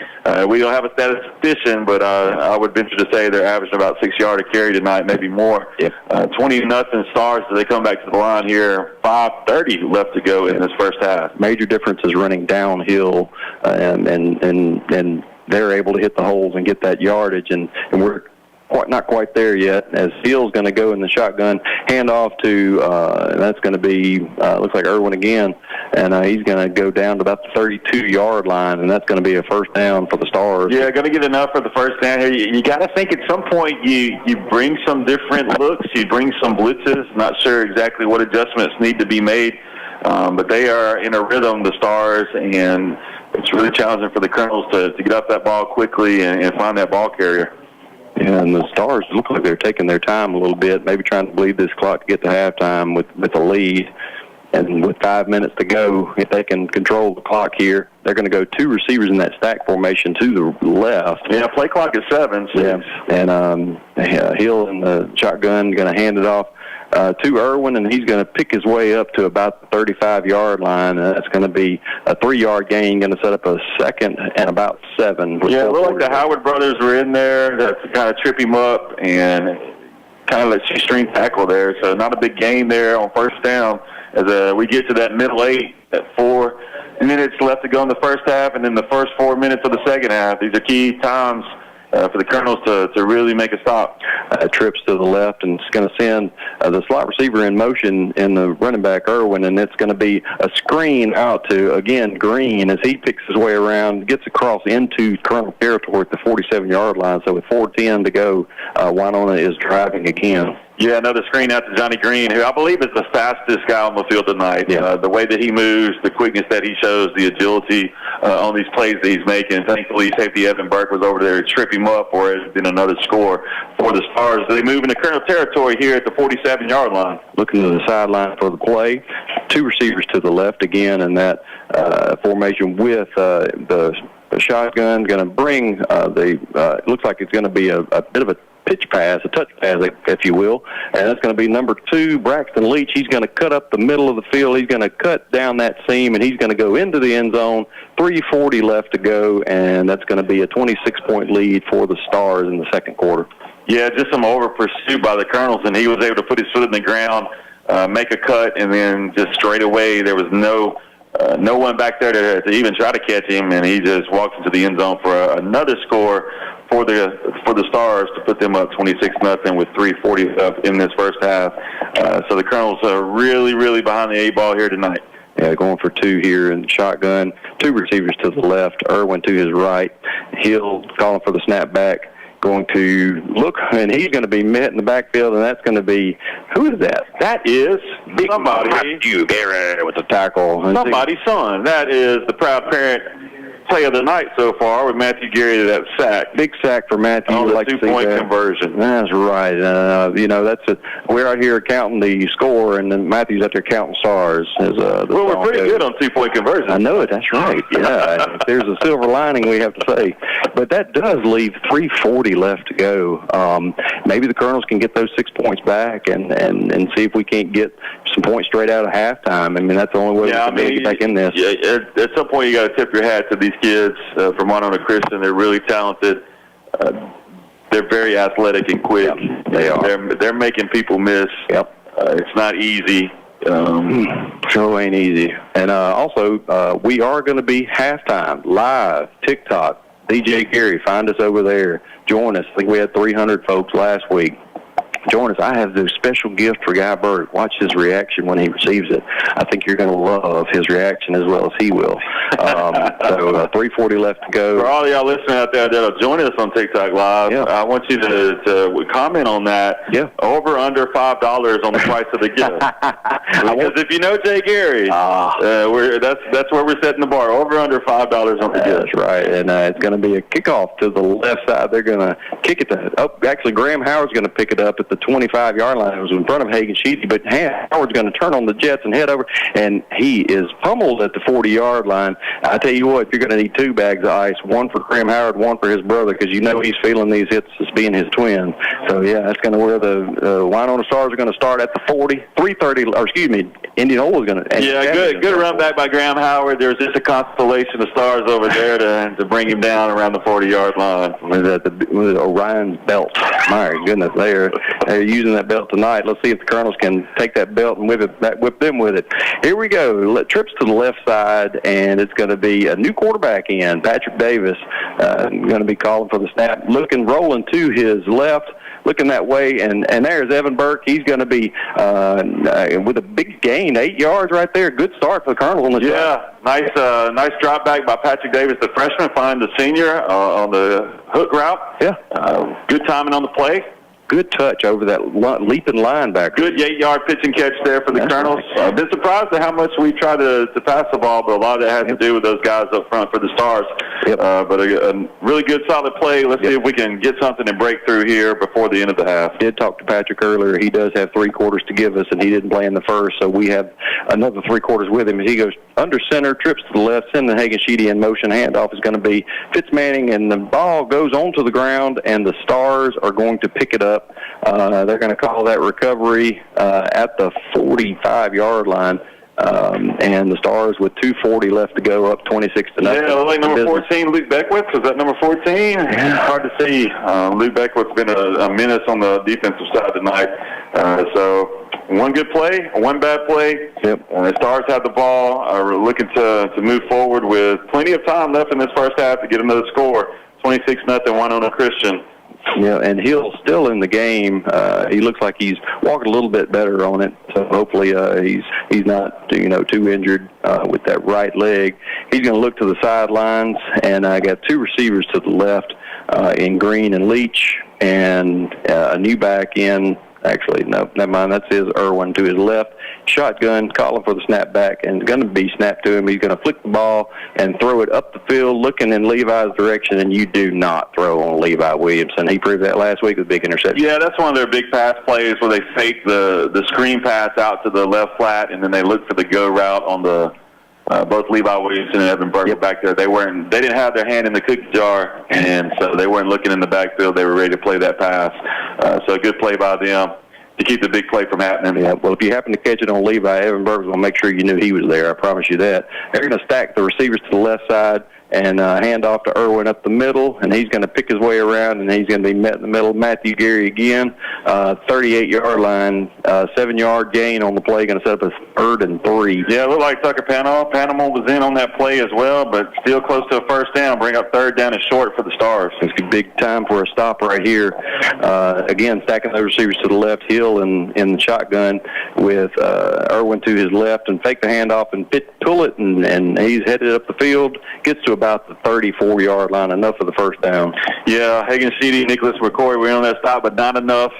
F: We don't have a statistician, but I would venture to say they're averaging about 6 yards a carry tonight, maybe more. 20-0 Stars, so they come back to the line here. 5:30 left to go in this first half.
A: Major difference is running downhill, and they're able to hit the holes and get that yardage, and we're not quite there yet, as Steele's going to go in the shotgun, hand off to, and that's going to be, looks like Irwin again, and he's going to go down to about the 32-yard line, and that's going to be a first down for the Stars.
F: Yeah, going to get enough for the first down here. You got to think at some point you bring some different looks, you bring some blitzes. Not sure exactly what adjustments need to be made, but they are in a rhythm, the Stars, and it's really challenging for the Colonels to get off that ball quickly and find that ball carrier.
A: Yeah, and the Stars look like they're taking their time a little bit, maybe trying to bleed this clock to get to halftime with a lead. And with 5 minutes to go, if they can control the clock here, they're going to go 2 receivers in that stack formation to the left.
F: Yeah, play clock is 7. So.
A: Yeah, and Hill in the shotgun going to hand it off to Irwin, and he's going to pick his way up to about the 35-yard line. That's going to be a 3-yard gain, going to set up a 2nd and about 7.
F: Yeah, it looked like the Howard brothers were in there to kind of trip him up and kind of let shoestring tackle there. So not a big gain there on first down. as we get to that middle 8 at 4 minutes left to go in the first half, and then the first 4 minutes of the second half. These are key times for the Colonels to really make a stop.
A: Trips to the left, and it's going to send the slot receiver in motion in the running back, Irwin, and it's going to be a screen out to, again, Green as he picks his way around, gets across into Colonel territory at the 47-yard line. So with 4:10 to go, WINONA is driving again.
F: Yeah, another screen out to Johnny Green, who I believe is the fastest guy on the field tonight.
A: Yeah.
F: The way that he moves, the quickness that he shows, the agility on these plays that he's making. Thankfully, safety Evan Burke was over there to trip him up, or it's been another score for the Stars. They move into Colonel territory here at the 47-yard line.
A: Looking to the sideline for the play. 2 receivers to the left again, and that formation with the shotgun going to bring it looks like it's going to be a bit of a pitch pass, a touch pass, if you will, and that's going to be number 2, Braxton Leach. He's going to cut up the middle of the field. He's going to cut down that seam, and he's going to go into the end zone. 3:40 left to go, and that's going to be a 26-point lead for the Stars in the second quarter.
F: Yeah, just some over pursuit by the Colonels, and he was able to put his foot in the ground, make a cut, and then just straight away there was no one back there to even try to catch him, and he just walks into the end zone for another score for the Stars to put them up 26-0 with 3:40 left in this first half. So the Colonels are really, really behind the 8 ball here tonight.
A: Yeah, going for 2 here in the shotgun. 2 receivers to the left, Irwin to his right. Hill calling for the snap back. Going to look, and he's going to be met in the backfield, and that's going to be, who is that? That is somebody.
F: Matthew
A: Garrett with the tackle.
F: Somebody's son. That is the proud parent play of the night so far with Matthew Gary to that sack.
A: Big sack for Matthew.
F: On the
A: like
F: 2-point conversion.
A: That's right. We're out here counting the score, and then Matthew's out there counting stars.
F: Well, we're pretty good on 2-point conversion.
A: I know it. That's right. Yeah. There's a silver lining, we have to say. But that does leave 3:40 left to go. Maybe the Colonels can get those 6 points back and see if we can't get some points straight out of halftime. I mean, that's the only way we can get back in this.
F: Yeah, at some point you got to tip your hat to these kids from WINONA Christian. They're really talented. They're very athletic and quick.
A: Yep, they are.
F: They're making people miss.
A: Yep.
F: It's not easy.
A: Sure ain't easy. And also, we are going to be halftime live, TikTok. DJ Gary, find us over there. Join us. I think we had 300 folks last week. Join us. I have this special gift for Guy Burke. Watch his reaction when he receives it. I think you're going to love his reaction as well as he will. So 3:40 left to go.
F: For all of y'all listening out there that'll join us on TikTok Live, I want you to comment on that.
A: Yeah.
F: Over under $5 on the price of the gift. Because if you know Jay Gary, that's where we're setting the bar. Over under $5 on the gift.
A: That's right. And it's going to be a kickoff to the left side. They're going to kick it actually Graham Howard's going to pick it up at the 25-yard line. It was in front of Hagen Sheedy, but Howard's going to turn on the jets and head over, and he is pummeled at the 40-yard line. I tell you what, you're going to need 2 bags of ice, one for Graham Howard, one for his brother, because you know he's feeling these hits as being his twin. So, yeah, that's going to where the WINONA Stars are going to start at the 40. 3:30, or excuse me, Indianola is going to.
F: Yeah, good run back by Graham Howard. There's just a constellation of stars over there to bring him down around the 40-yard line.
A: With Orion's belt. My goodness, they're using that belt tonight. Let's see if the Colonels can take that belt and whip them with it. Here we go. Trips to the left side, and it's going to be a new quarterback in. Patrick Davis going to be calling for the snap. Rolling to his left. Looking that way, and there's Evan Burke. He's going to be with a big gain, 8 yards right there. Good start for the Colonels on the drive.
F: Nice drop back by Patrick Davis, the freshman, find the senior on the hook route.
A: Yeah.
F: Good timing on the play.
A: Good touch over that leaping linebacker.
F: Good 8-yard pitch and catch there for the Colonels. I've been surprised at how much we try to pass the ball, but a lot of that has to do with those guys up front for the Stars.
A: Yep.
F: But a really good, solid play. Let's see if we can get something and break through here before the end of the half.
A: Did talk to Patrick earlier. He does have 3 quarters to give us, and he didn't play in the first, so we have another 3 quarters with him. He goes under center, trips to the left, sending Hagen Sheedy in motion. Handoff is going to be Fitzmanning, and the ball goes onto the ground, and the Stars are going to pick it up. They're going to call that recovery at the 45-yard line. And the Stars with 2:40 left to go, up 26-0.
F: Yeah, like number 14, Luke Beckwith. Is that number 14? Yeah. Hard to see. Luke Beckwith's been a menace on the defensive side tonight. So one good play, one bad play.
A: Yep.
F: The Stars have the ball, are looking to move forward with plenty of time left in this first half to get another score. 26-0, Winona Christian.
A: Yeah, and Hill's still in the game. He looks like he's walking a little bit better on it. So hopefully he's not too injured with that right leg. He's going to look to the sidelines, and I got two receivers to the left in Green and Leach, and a new back in. Actually, no, never mind. That's Irwin to his left. Shotgun, calling for the snap back, and going to be snapped to him. He's going to flick the ball and throw it up the field, looking in Levi's direction, and you do not throw on Levi Williamson. He proved that last week with a big interception.
F: Yeah, that's one of their big pass plays where they fake the screen pass out to the left flat, and then they look for the go route on the both Levi Williamson and Evan Burger back there. They didn't have their hand in the cookie jar, and so they weren't looking in the backfield. They were ready to play that pass. So a good play by them to keep the big play from happening.
A: Yeah, well, if you happen to catch it on Levi, Evan Burger's going to make sure you knew he was there. I promise you that. They're going to stack the receivers to the left side and hand off to Irwin up the middle, and he's going to pick his way around, and he's going to be met in the middle. Matthew Gary again, 38-yard line, 7-yard gain on the play, going to set up a 3rd and 3.
F: Yeah, it looked like Tucker Panama was in on that play as well, but still close to a first down. Bring up 3rd down and short for the Stars.
A: It's a big time for a stop right here. Again, stacking those receivers to the left, Hill in the shotgun with Irwin to his left, and fake the handoff and pull it, and he's headed up the field. Gets to about the 34-yard line, enough for the first down.
F: Yeah, Hagan Sheedy, Nicholas McCoy were in on that stop, but not enough,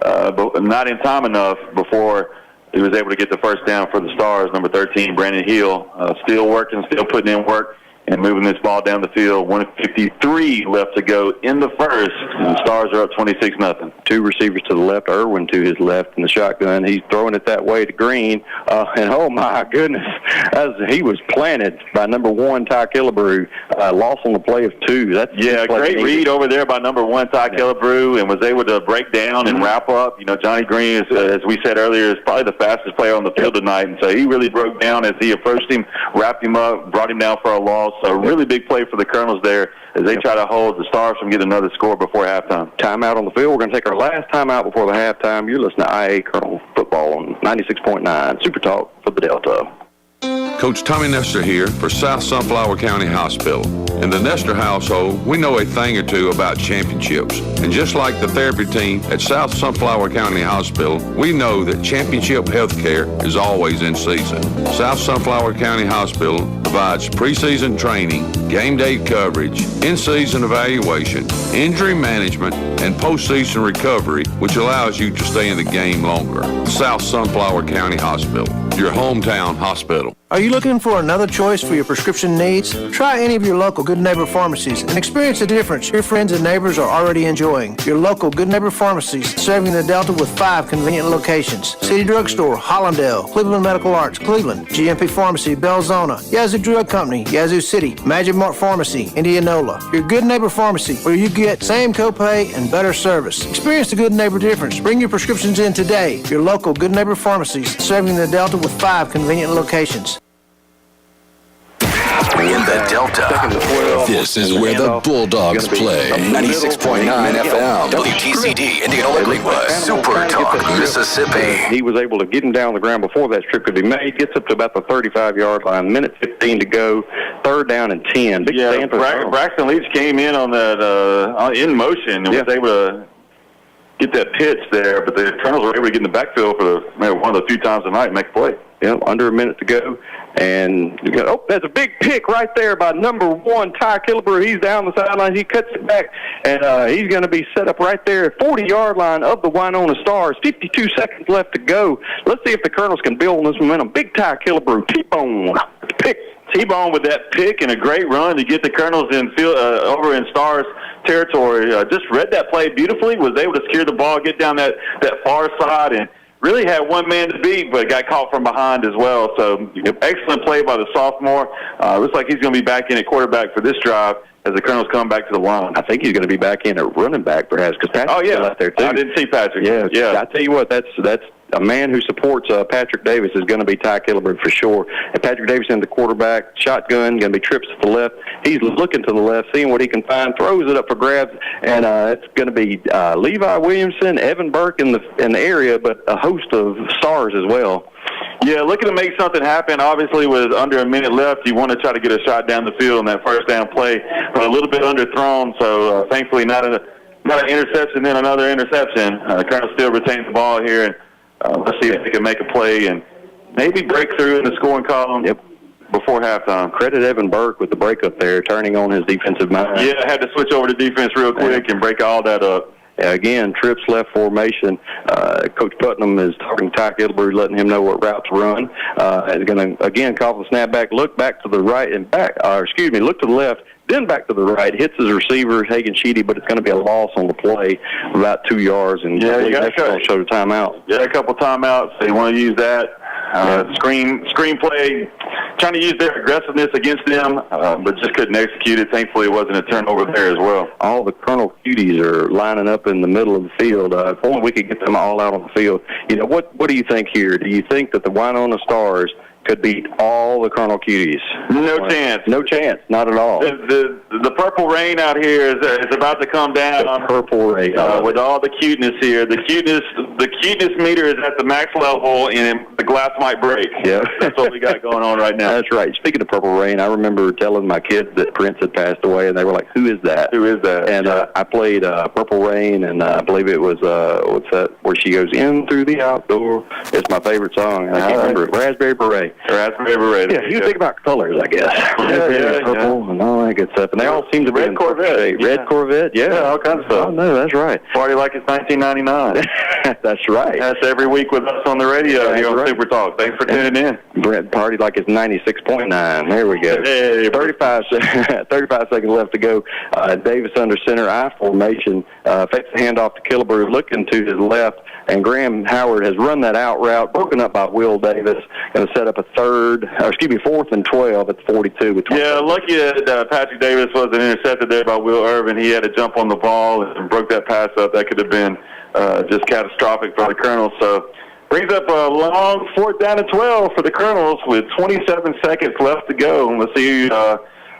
F: not in time enough before he was able to get the first down for the Stars. Number 13, Brandon Hill, still working, still putting in work, and moving this ball down the field. 1:53 left to go in the first. And the Stars are up 26-0.
A: Two receivers to the left, Irwin to his left in the shotgun. He's throwing it that way to Green. And oh, my goodness, he was planted by number 1, Ty Killebrew. Lost on the play of 2. That's
F: great read over there by number 1, Ty Killebrew, and was able to break down and wrap up. Johnny Green, as we said earlier, is probably the fastest player on the field tonight. And so he really broke down as he approached him, wrapped him up, brought him down for a loss. So a really big play for the Colonels there as they try to hold the Stars from getting another score before halftime.
A: Timeout on the field. We're going to take our last timeout before the halftime. You're listening to IA Colonel Football on 96.9 Super Talk for the Delta.
O: Coach Tommy Nestor here for South Sunflower County Hospital. In the Nestor household, we know a thing or two about championships. And just like the therapy team at South Sunflower County Hospital, we know that championship health care is always in season. South Sunflower County Hospital provides preseason training, game day coverage, in-season evaluation, injury management, and postseason recovery, which allows you to stay in the game longer. South Sunflower County Hospital, your hometown hospital.
D: Are you looking for another choice for your prescription needs? Try any of your local Good Neighbor pharmacies and experience the difference your friends and neighbors are already enjoying. Your local Good Neighbor pharmacies serving the Delta with 5 convenient locations. City Drugstore, Hollandale, Cleveland Medical Arts, Cleveland, GMP Pharmacy, Belzona, Yazoo Drug Company, Yazoo City, Magic Mart Pharmacy, Indianola. Your Good Neighbor pharmacy where you get same copay and better service. Experience the Good Neighbor difference. Bring your prescriptions in today. Your local Good Neighbor pharmacies serving the Delta with 5 convenient locations.
P: In the Delta, this is where the Bulldogs play. 96.9 FM, WTCD, Indianola Greenwood, Super Talk, Mississippi.
A: He was able to get him down on the ground before that strip could be made. Gets up to about the 35-yard line. Minute 15 to go. 3rd down and 10. Big stand for
F: Braxton Leach came in on that in motion and was able to get that pitch there, but the Colonels were able to get in the backfield for one of the few times tonight and make a play.
A: Yeah, under a minute to go. And that's a big pick right there by number 1, Ty Killebrew. He's down the sideline. He cuts it back, and he's going to be set up right there at 40-yard line of the Winona Stars. 52 seconds left to go. Let's see if the Colonels can build on this momentum. Big Ty Killebrew, T-bone, pick.
F: T-bone with that pick and a great run to get the Colonels in over in Stars territory. Just read that play beautifully, was able to secure the ball, get down that far side, and really had one man to beat, but got caught from behind as well. So excellent play by the sophomore. Looks like he's going to be back in at quarterback for this drive. as the Colonels come back to the line.
A: I think he's going to be back in at running back, perhaps, because Patrick's still out there, too.
F: I didn't see Patrick.
A: Yeah. I tell you what, that's a man who supports Patrick Davis is going to be Ty Killebrew for sure. And Patrick Davis in the quarterback, shotgun, going to be trips to the left. He's looking to the left, seeing what he can find, throws it up for grabs, and it's going to be Levi Williamson, Evan Burke in the area, but a host of stars as well.
F: Yeah, looking to make something happen. Obviously, with under a minute left, you want to try to get a shot down the field in that first down play, but a little bit underthrown. So, thankfully, not an interception, then another interception. Colonel still retains the ball here, and let's see if they can make a play and maybe break through in the scoring column before halftime.
A: Credit Evan Burke with the break up there, turning on his defensive mind.
F: Yeah, I had to switch over to defense real quick and break all that up.
A: Again, trips left formation. Coach Putnam is talking to Ty Killebrew, letting him know what route to run. He's going to, again, call the snap back, look back to the right and back, look to the left, then back to the right, hits his receiver, Hagan Sheedy, but it's going to be a loss on the play, about 2 yards, and
F: you got
A: to show the timeout.
F: Yeah, a couple timeouts. They want to use that. Screen play, trying to use their aggressiveness against them, but just couldn't execute it. Thankfully, it wasn't a turnover there as well.
A: All the Colonel Cuties are lining up in the middle of the field. If only we could get them all out on the field. You know, what do you think here? Do you think that the WINONA Stars could beat all the Colonel Cuties?
F: No chance.
A: No chance. Not at all.
F: The purple rain out here is about to come down.
A: The purple rain.
F: With all the cuteness here. The cuteness meter is at the max level, and the glass might break.
A: Yeah.
F: That's what we got going on right now.
A: That's right. Speaking of purple rain, I remember telling my kids that Prince had passed away, and they were like, who is that?
F: Who is that?
A: And I played Purple Rain, and I believe it was, what's that, where she goes in through the outdoor. It's my favorite song. I can't remember it. Raspberry Beret.
F: Raspberry Beret.
A: Yeah, you think about colors, I guess. Purple and all that good stuff. And they all seem to be in
F: Corvette.
A: Red Corvette, yeah.
F: All kinds of stuff.
A: Oh, no, that's right.
F: Party like it's 1999.
A: That's right.
F: That's every week with us on the radio here on Super Talk. Thanks for tuning in.
A: Brent, party like it's 96.9. There we go.
F: Hey,
A: 35 seconds left to go. Davis under center, I formation. Fakes the handoff to Killebrew, looking to his left. And Graham Howard has run that out route, broken up by Will Davis, going to set up a fourth and 12 at the 42. With
F: lucky that Patrick Davis wasn't intercepted there by Will Irvin. He had to jump on the ball and broke that pass up. That could have been just catastrophic for the Colonels. So brings up a long 4th down and 12 for the Colonels with 27 seconds left to go. And let's see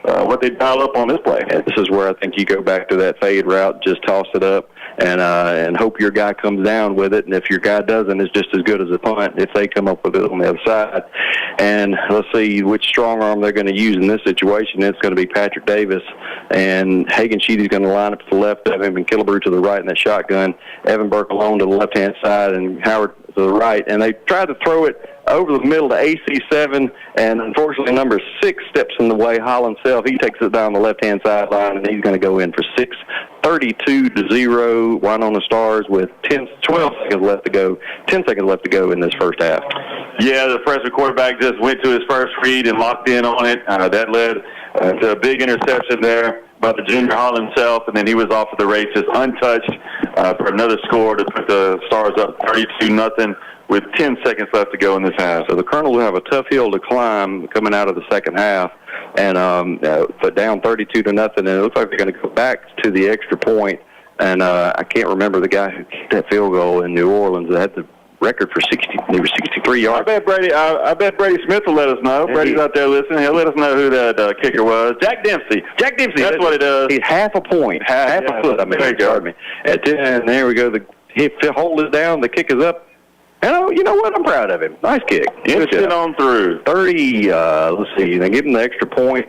F: what they dial up on this play.
A: And this is where I think you go back to that fade route, just toss it up, and hope your guy comes down with it. And if your guy doesn't, it's just as good as a punt if they come up with it on the other side. And let's see which strong arm they're going to use in this situation. It's going to be Patrick Davis, and Hagan Sheedy's going to line up to the left of him, and Killebrew to the right in that shotgun. Evan Burke alone to the left-hand side, and Howard to the right. And they tried to throw it over the middle to AC7, and unfortunately number 6 steps in the way. Holland Self, he takes it down the left-hand sideline, and he's going to go in for 6. 32-0, WINONA Stars with 12 seconds left to go. 10 seconds left to go in this first half.
F: Yeah, the freshman quarterback just went to his first read and locked in on it. That led to a big interception there by the junior Holland Self, and then he was off of the races untouched for another score to put the Stars up 32-0 with 10 seconds left to go in this half.
A: So the Colonel will have a tough hill to climb coming out of the second half, and but down 32-0, and it looks like they're going to go back to the extra point. And I can't remember the guy who kicked that field goal in New Orleans that had the record for 63 yards.
F: I bet Brady Smith will let us know. Brady's out there listening. He'll let us know who that kicker was. Jack Dempsey. That's what it is.
A: He's half a point. Half a foot. Pardon me. And there we go. He hold is down. The kick is up. And you know what? I'm proud of him. Nice kick.
F: Instant on through.
A: 30. Let's see. They give him the extra point.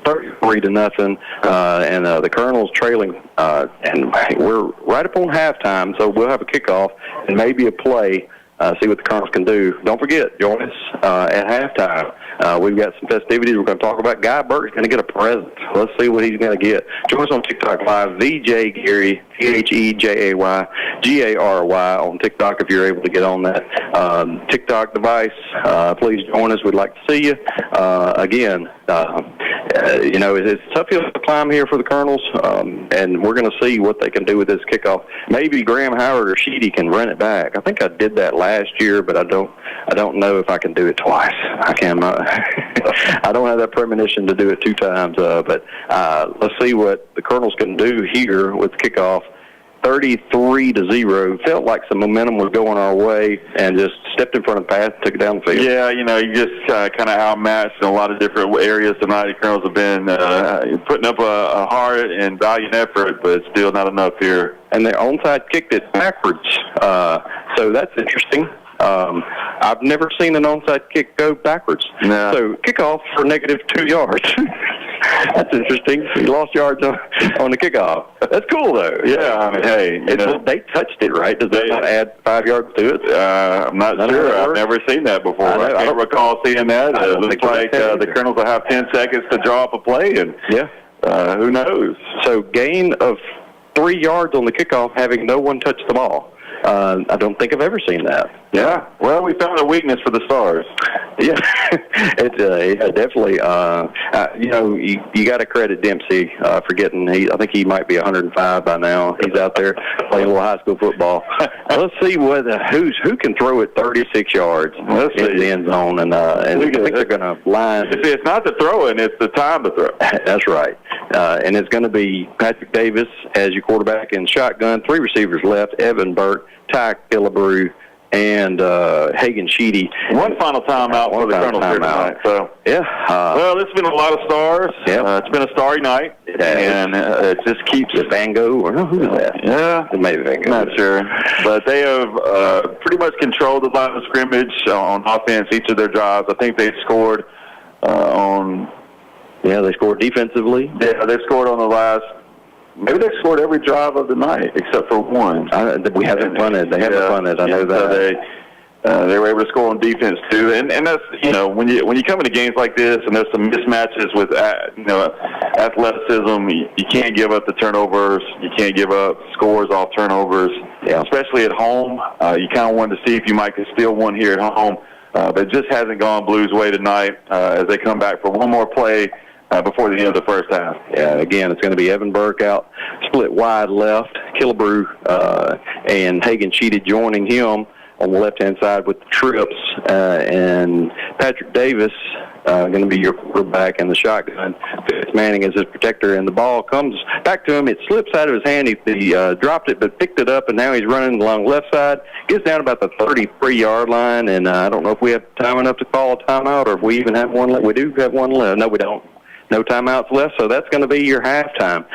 A: 33-0, and the Colonel's trailing, and we're right upon halftime, so we'll have a kickoff and maybe a play. See what the Colonels can do. Don't forget, join us at halftime. We've got some festivities we're going to talk about. Guy Burke's going to get a present. Let's see what he's going to get. Join us on TikTok Live, VJ Gary, TheJayGary on TikTok if you're able to get on that TikTok device. Please join us. We'd like to see you. Again, it's a tough hill to climb here for the Colonels, and we're going to see what they can do with this kickoff. Maybe Graham Howard or Sheedy can run it back. I think I did that last year, but I don't know if I can do it twice. I don't have that premonition to do it 2 times. But let's see what the Colonels can do here with the kickoff. 33-0. Felt like some momentum was going our way, and just stepped in front of the pass, took it down the field.
F: Yeah, you just kind of outmatched in a lot of different areas tonight. The Colonels have been putting up a hard and valiant effort, but still not enough here.
A: And their onside kicked it backwards, so that's interesting. I've never seen an onside kick go backwards.
F: No.
A: So kickoff for -2 yards. That's interesting. He lost yards on the kickoff. That's cool, though.
F: Yeah, I mean, hey,
A: they touched it, right? Does that not add 5 yards to it?
F: I'm not sure. I've never seen that before. I can't recall seeing that. It looks like the Colonels will have 10 seconds to draw up a play, and who knows?
A: So gain of 3 yards on the kickoff, having no one touch the ball. I don't think I've ever seen that.
F: Yeah. Well, we found a weakness for the Stars.
A: Yeah, definitely. You got to credit Dempsey for getting. I think he might be 105 by now. He's out there playing a little high school football. Let's see who can throw it 36 yards in the end zone, and I think they're going to line.
F: It's not the throwing; it's the time to throw.
A: That's right. And it's going to be Patrick Davis as your quarterback in shotgun. 3 receivers left: Evan Burke, Ty Killebrew, and Hagan Sheedy.
F: One final timeout for the Colonels here tonight. So well, it's been a lot of stars. It's been a starry night, and it just keeps
A: Vango or who is that?
F: Yeah,
A: maybe Vango.
F: Not sure, but they have pretty much controlled the line of scrimmage on offense each of their drives. I think they scored on.
A: Yeah, they scored defensively.
F: Yeah, they scored on the last. Maybe they scored every drive of the night except for one.
A: We haven't punted. They haven't punted. I know that.
F: So they were able to score on defense too, and that's when you come into games like this and there's some mismatches with athleticism. You can't give up the turnovers. You can't give up scores off turnovers.
A: Yeah.
F: Especially at home. You kind of wanted to see if you might could steal one here at home, but it just hasn't gone Blues' way tonight as they come back for one more play. Before the end of the first half.
A: Yeah, again, it's going to be Evan Burke out, split wide left, Killebrew and Hagan Sheedy joining him on the left-hand side with the trips, and Patrick Davis going to be your quarterback in the shotgun. Fitz Manning is his protector, and the ball comes back to him. It slips out of his hand. He dropped it but picked it up, and now he's running along the left side. Gets down about the 33-yard line, and I don't know if we have time enough to call a timeout or if we even have one left. We do have one left. No, we don't. No timeouts left, so that's going to be your halftime.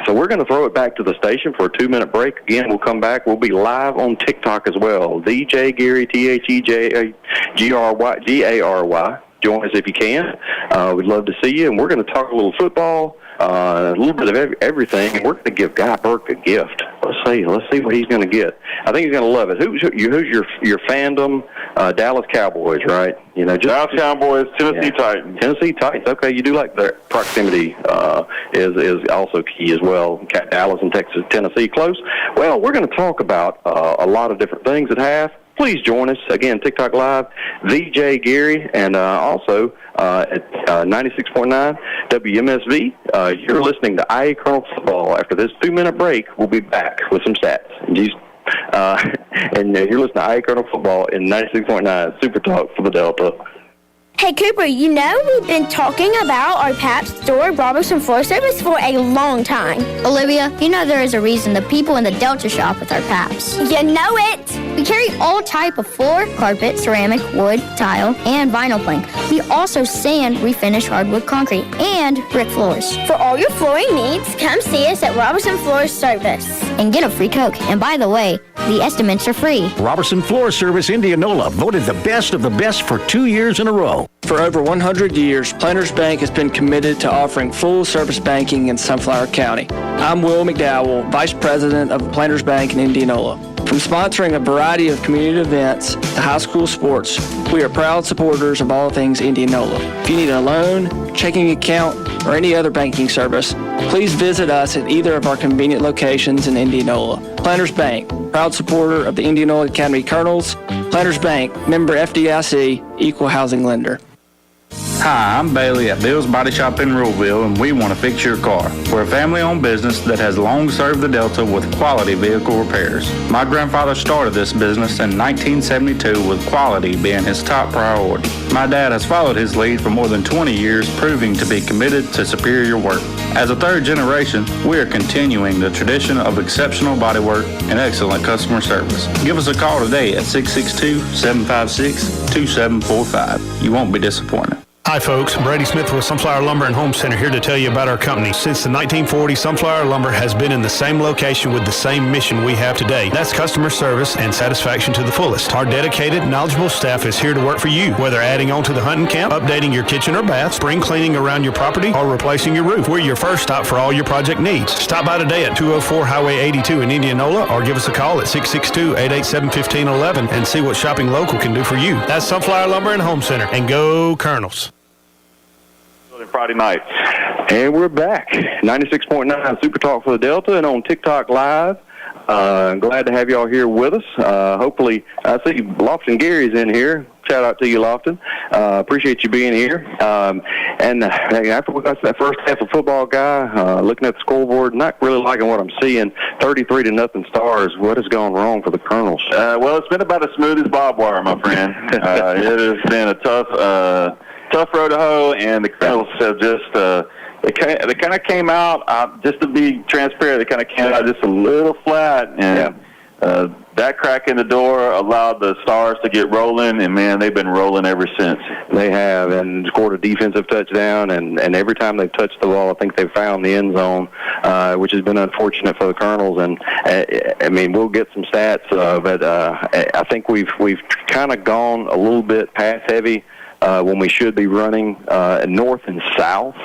A: So we're going to throw it back to the station for a 2-minute break. Again, we'll come back. We'll be live on TikTok as well. DJ Gary, TheGary. Join us if you can. We'd love to see you, and we're going to talk a little football, a little bit of everything. We're going to give Guy Burke a gift. Let's see what he's going to get. I think he's going to love it. Who's your fandom? Dallas Cowboys, right?
F: Dallas Cowboys, Tennessee Titans.
A: Tennessee Titans. Okay, you do like the proximity is also key as well. Dallas and Tennessee close. Well, we're going to talk about a lot of different things at half. Please join us again, TikTok Live, VJ Gary, and also at 96.9 WMSV. You're listening to IA Colonel Football. After this 2-minute break, we'll be back with some stats. And you're listening to IA Colonel Football in 96.9 Super Talk for the Delta.
G: Hey, Cooper, we've been talking about our Pabst Store Robertson floor service for a long time.
H: Olivia, there is a reason the people in the Delta shop with our Pabst.
G: You know it!
H: We carry all type of floor, carpet, ceramic, wood, tile, and vinyl plank. We also sand, refinish hardwood concrete, and brick floors.
G: For all your flooring needs, come see us at Robertson Floor Service.
H: And get a free Coke. And by the way, the estimates are free.
I: Robertson Floor Service Indianola, voted the best of the best for 2 years in a row.
E: For over 100 years, Planters Bank has been committed to offering full-service banking in Sunflower County. I'm Will McDowell, Vice President of Planters Bank in Indianola. From sponsoring a variety of community events to high school sports, we are proud supporters of all things Indianola. If you need a loan, checking account, or any other banking service, please visit us at either of our convenient locations in Indianola. Planters Bank, proud supporter of the Indianola Academy Colonels. Planters Bank, member FDIC, equal housing lender.
J: Hi, I'm Bailey at Bill's Body Shop in Ruleville, and we want to fix your car. We're a family-owned business that has long served the Delta with quality vehicle repairs. My grandfather started this business in 1972 with quality being his top priority. My dad has followed his lead for more than 20 years, proving to be committed to superior work. As a third generation, we are continuing the tradition of exceptional bodywork and excellent customer service. Give us a call today at 662-756-2745. You won't be disappointed.
K: Hi folks, Brady Smith with Sunflower Lumber and Home Center here to tell you about our company. Since the 1940s, Sunflower Lumber has been in the same location with the same mission we have today. That's customer service and satisfaction to the fullest. Our dedicated, knowledgeable staff is here to work for you, whether adding on to the hunting camp, updating your kitchen or bath, spring cleaning around your property, or replacing your roof. We're your first stop for all your project needs. Stop by today at 204 Highway 82 in Indianola or give us a call at 662-887-1511 and see what shopping local can do for you. That's Sunflower Lumber and Home Center, and go Colonels.
F: Friday night.
A: And we're back. 96.9 Super Talk for the Delta and on TikTok Live. Glad to have y'all here with us. Hopefully, I see Lofton Gary's in here. Shout out to you, Lofton. Appreciate you being here. And after we got that first half of football guy, looking at the scoreboard, not really liking what I'm seeing. 33-0 Stars. What has gone wrong for the Colonels?
F: Well, it's been about as smooth as barbed wire, my friend. It has been a tough road to hoe, and the Colonels have just they kind of came out, just to be transparent, they kind of came out just a little flat, and that crack in the door allowed the Stars to get rolling, and man, they've been rolling ever since.
A: They have, and scored a defensive touchdown, and every time they've touched the ball, I think they've found the end zone, which has been unfortunate for the Colonels. And I mean, we'll get some stats, but I think we've kind of gone a little bit pass heavy when we should be running north and south.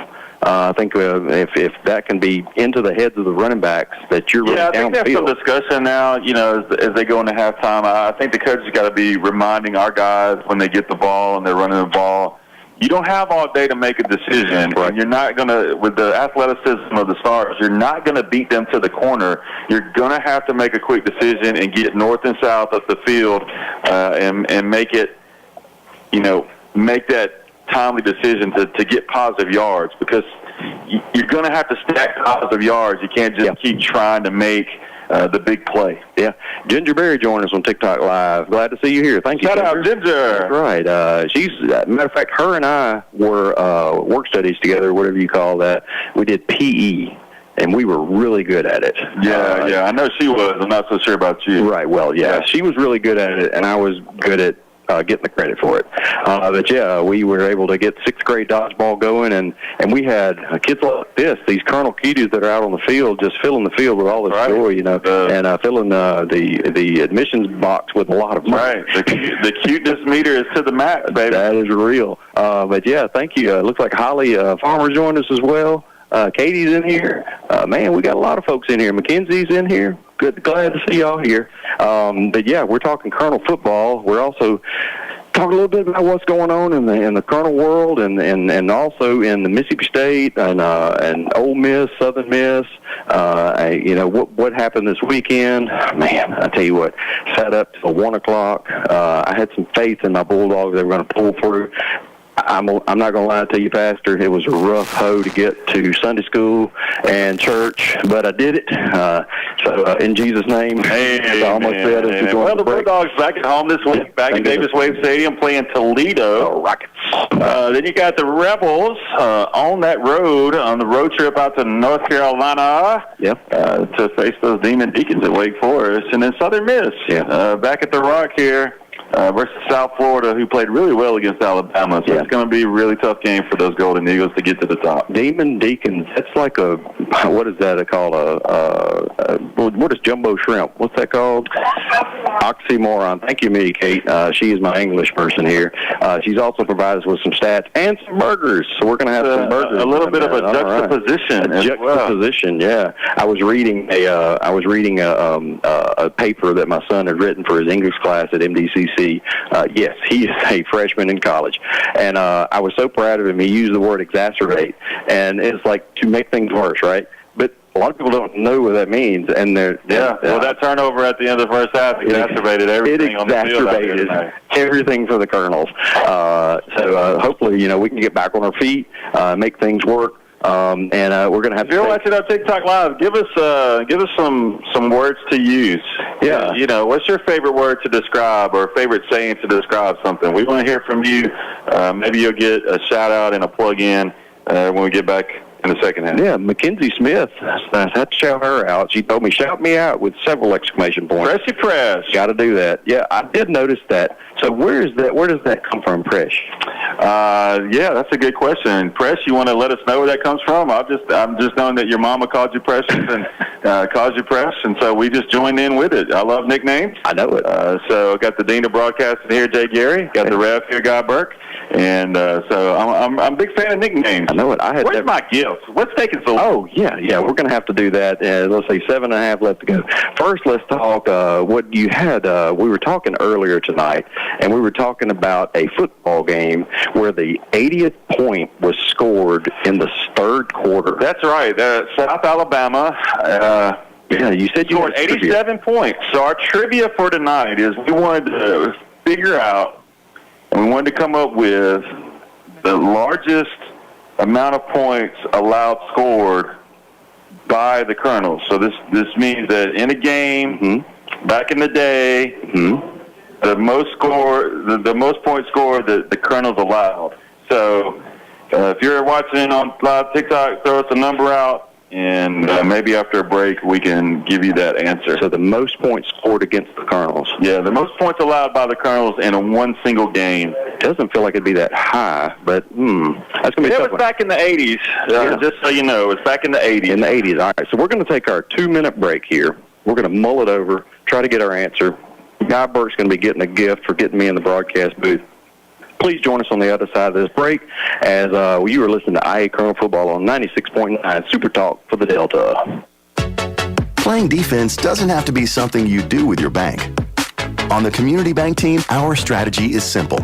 A: I think if that can be into the heads of the running backs, that you're really downfield.
F: I think there's some discussion now, as they go into halftime. I think the coaches got to be reminding our guys when they get the ball and they're running the ball, you don't have all day to make a decision. Right. And you're not going to, with the athleticism of the Stars, you're not going to beat them to the corner. You're going to have to make a quick decision and get north and south up the field and make it, make that timely decision to get positive yards, because you're going to have to stack positive yards. You can't just keep trying to make the big play.
A: Yeah. Ginger Berry joined us on TikTok Live. Glad to see you here. Thank you,
F: Shout out, Ginger.
A: That's right. She's, matter of fact, her and I were work studies together, whatever you call that. We did PE. And we were really good at it.
F: Yeah, I know she was. I'm not so sure about you.
A: Right, well, she was really good at it, and I was good at getting the credit for it. But we were able to get sixth grade dodgeball going, and we had kids like this, these Colonel Cuties that are out on the field, just filling the field with all this joy, and filling the admissions box with a lot of money.
F: Right. The cuteness meter is to the max, baby.
A: That is real. But thank you. It looks like Holly Farmer joined us as well. Katie's in here. Man, we got a lot of folks in here. Mackenzie's in here. Glad to see y'all here. But we're talking Colonel football. We're also talking a little bit about what's going on in the Colonel world, and also in the Mississippi State and Ole Miss, Southern Miss. What happened this weekend? Man, I tell you what, sat up till 1 o'clock. I had some faith in my Bulldogs. They were going to pull through. I'm not going to lie to you, Pastor. It was a rough hoe to get to Sunday school and church, but I did it. So in Jesus' name, I almost said it.
F: Well, the Bulldogs back at home this week, back at Davis Wade Stadium, playing Toledo.
A: Rockets.
F: Then you got the Rebels on that road, on the road trip out to North Carolina to face those Demon Deacons at Wake Forest. And then Southern Miss back at the Rock here. Versus South Florida, who played really well against Alabama. So it's going to be a really tough game for those Golden Eagles to get to the top.
A: Demon Deacons, that's like what is that called? What is jumbo shrimp? What's that called? Oxymoron. Thank you, Mitty Kate. She is my English person here. She's also provided us with some stats and some burgers. So we're going to have some burgers.
F: A little bit of a juxtaposition.
A: Right. A juxtaposition, I was reading a paper that my son had written for his English class at MDCC. Yes, he is a freshman in college. And I was so proud of him. He used the word exacerbate. And it's like to make things worse, right? But A lot of people don't know what that means, and
F: well, that turnover at the end of the first half exacerbated everything on the field out here tonight.
A: Everything for the Colonels. So hopefully, we can get back on our feet, make things work. And we're going to have.
F: If you're watching on TikTok Live, give us some words to use.
A: Yeah.
F: What's your favorite word to describe or favorite saying to describe something? We want to hear from you. Maybe you'll get a shout out and a plug in when we get back in the second half.
A: Yeah, Mackenzie Smith. I had to shout her out. She told me, shout me out with several exclamation points.
F: Pressy press.
A: Got to do that. Yeah, I did notice that. So where does that come from, Press?
F: Yeah, that's a good question. Press, you want to let us know where that comes from? I'm just knowing that your mama called you Precious and called you Press, and so we just joined in with it. I love nicknames.
A: I know it.
F: So I got the Dean of Broadcasting here, Jay Gary. Got the ref here, Guy Burke. And so I'm a big fan of nicknames.
A: I know it.
F: Where's my gift? What's taking so long?
A: Oh, yeah. We're going to have to do that. Let's say 7.5 left to go. First, let's talk what you had. We were talking earlier tonight, and we were talking about a football game where the 80th point was scored in the third quarter.
F: That's right. South Alabama.
A: Yeah, you said you
F: scored 87 points. So our trivia for tonight is we wanted to figure out, and we wanted to come up with the largest amount of points allowed scored by the Colonels. So this means that in a game, back in the day, the most points scored the Colonels allowed. So if you're watching on live TikTok, throw us a number out, and maybe after a break we can give you that answer.
A: So the most points scored against the Colonels.
F: Yeah, the most points allowed by the Colonels in one single game.
A: It doesn't feel like it'd be that high, but that's going to be a tough one.
F: It was back in the 80s, just so you know. It was back in the 80s.
A: In the 80s, all right. So we're going to take our 2-minute break here. We're going to mull it over, try to get our answer. Guy Burke's going to be getting a gift for getting me in the broadcast booth. Please join us on the other side of this break as you are listening to IA Colonel Football on 96.9 Super Talk for the Delta.
L: Playing defense doesn't have to be something you do with your bank. On the Community Bank team, our strategy is simple.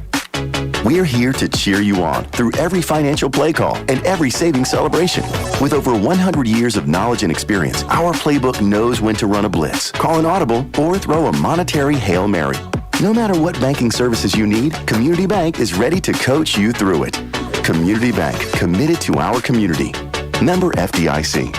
L: We're here to cheer you on through every financial play call and every savings celebration. With over 100 years of knowledge and experience, our playbook knows when to run a blitz, call an audible, or throw a monetary Hail Mary. No matter what banking services you need, Community Bank is ready to coach you through it. Community Bank, committed to our community. Member FDIC.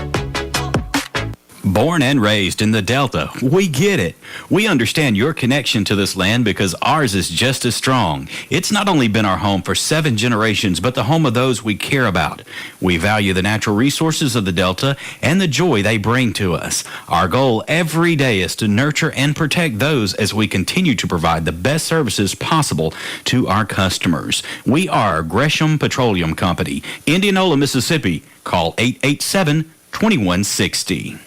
M: Born and raised in the Delta, we get it. We understand your connection to this land because ours is just as strong. It's not only been our home for 7 generations, but the home of those we care about. We value the natural resources of the Delta and the joy they bring to us. Our goal every day is to nurture and protect those as we continue to provide the best services possible to our customers. We are Gresham Petroleum Company, Indianola, Mississippi. Call 887-2160.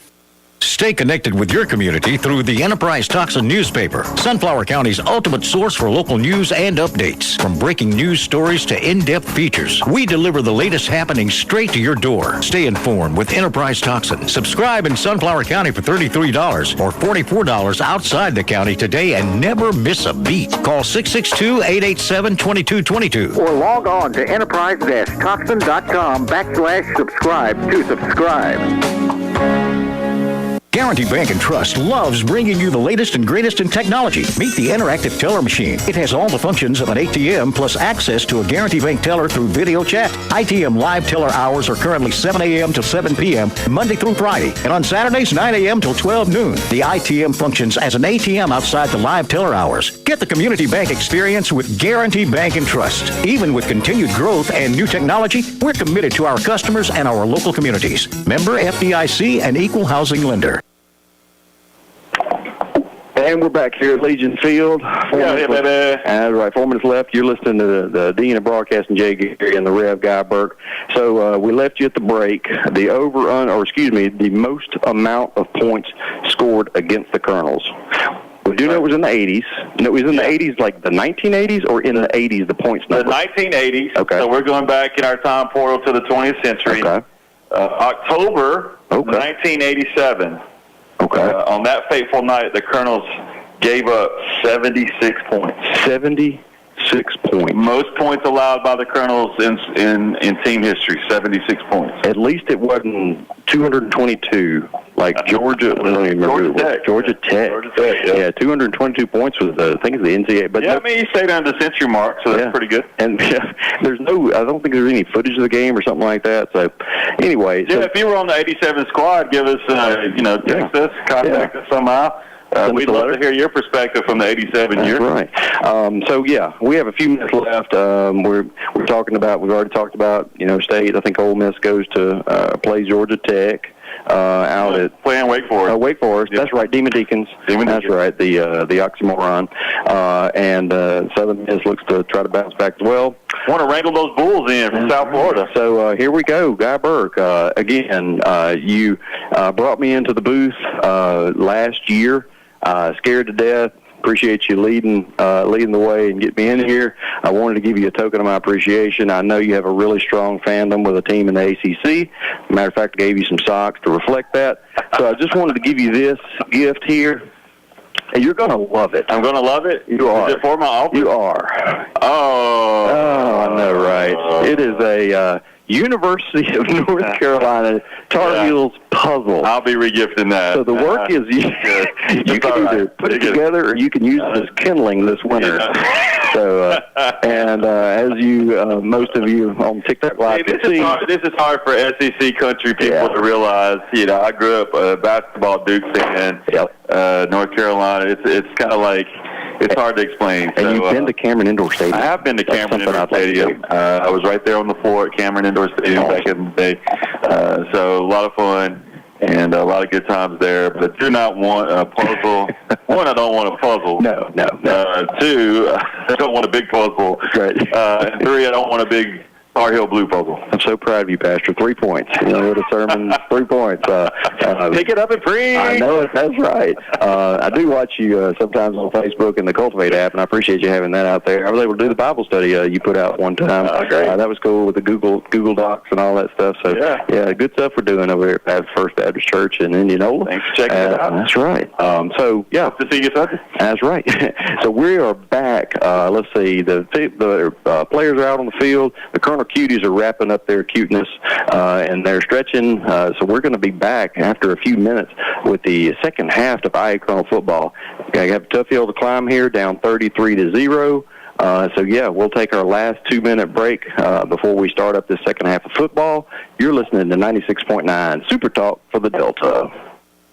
I: Stay connected with your community through the Enterprise Toxin newspaper, Sunflower County's ultimate source for local news and updates. From breaking news stories to in-depth features, we deliver the latest happenings straight to your door. Stay informed with Enterprise Toxin. Subscribe in Sunflower County for $33 or $44 outside the county today and never miss a beat. Call 662-887-2222.
N: Or log on to enterprise-toxin.com/subscribe to subscribe.
I: Guaranty Bank and Trust loves bringing you the latest and greatest in technology. Meet the interactive teller machine. It has all the functions of an ATM plus access to a Guaranty Bank teller through video chat. ITM live teller hours are currently 7 a.m. to 7 p.m. Monday through Friday, and on Saturdays 9 a.m. till 12 noon. The ITM functions as an ATM outside the live teller hours. Get the Community Bank experience with Guaranty Bank and Trust. Even with continued growth and new technology, we're committed to our customers and our local communities. Member FDIC and equal housing lender.
A: And we're back here at Legion Field.
F: Yeah, baby.
A: All right, 4 minutes left. You're listening to the Dean of Broadcasting, Jay Gary, and the Rev, Guy Burke. So we left you at the break. The most amount of points scored against the Colonels. We do know it was in the 80s. And it was in the 80s, like the 1980s, or in the 80s, the points number?
F: The 1980s.
A: Okay.
F: So we're going back in our time portal to the 20th century.
A: Okay.
F: October 1987.
A: Okay.
F: On that fateful night, the Colonels gave up 76 points.
A: 76 76 points.
F: Most points allowed by the Colonels in team history, 76 points.
A: At least it wasn't 222 like Georgia. I don't even remember
F: Georgia Tech.
A: Georgia Tech. Yeah, 222 points was I think it's the NCAA. But
F: yeah, I mean, he stayed under the century mark, so that's pretty good.
A: And there's I don't think there's any footage of the game or something like that. So anyway,
F: if you were on the 87 squad, give us text us, contact us somehow. We'd love to hear your perspective from the 87 year.
A: Right. We have a few minutes left. We've already talked about, State. I think Ole Miss goes to play Georgia Tech out at
F: playing Wake Forest.
A: Wake Forest. Yep. That's right. Demon Deacons. That's right. The oxymoron. And Southern Miss looks to try to bounce back as well.
F: Want to wrangle those Bulls in from South Florida.
A: So here we go. Guy Burke. Again, you brought me into the booth last year. Scared to death. Appreciate you leading the way and get me in here. I wanted to give you a token of my appreciation. I know you have a really strong fandom with a team in the ACC. Matter of fact, I gave you some socks to reflect that. So I just wanted to give you this gift here. And you're going to love it.
F: I'm going to love it?
A: You are.
F: Is it for my office?
A: You are.
F: Oh,
A: I know, right? It is a University of North Carolina Tar Heels puzzle.
F: I'll be regifting that.
A: So the work is you can either put it together or you can use it as kindling this winter. So, as you, most of you on TikTok Live can see.
F: This is hard for SEC country people to realize. I grew up a basketball Duke fan. North Carolina. It's kind of like, it's hard to explain.
A: And you've been to Cameron Indoor Stadium.
F: I have been to Cameron Indoor Stadium. I was right there on the floor at Cameron Indoor Stadium back in the day. So a lot of fun and a lot of good times there. But I do not want a puzzle. One, I don't want a puzzle.
A: No.
F: Two, I don't want a big puzzle.
A: Right.
F: And three, I don't want a big Tar Heel blue puzzle.
A: I'm so proud of you, Pastor. 3 points. With a sermon, 3 points.
F: Pick it up and preach.
A: I know it. That's right. I do watch you sometimes on Facebook and the Cultivate app, and I appreciate you having that out there. I was able to do the Bible study you put out one time.
F: Great.
A: That was cool with the Google Docs and all that stuff. So yeah, good stuff we're doing over here at First Baptist Church in Indianola.
F: Thanks for checking it out.
A: That's right.
F: Hope to see you Sunday.
A: That's right. So we are back. Let's see. The players are out on the field. The Colonel Cuties are wrapping up their cuteness, and they're stretching. So we're going to be back after a few minutes with the second half of IA Colonel football. We have a tough hill to climb here, down 33-0. We'll take our last 2-minute break before we start up this second half of football. You're listening to 96.9 Super Talk for the Delta.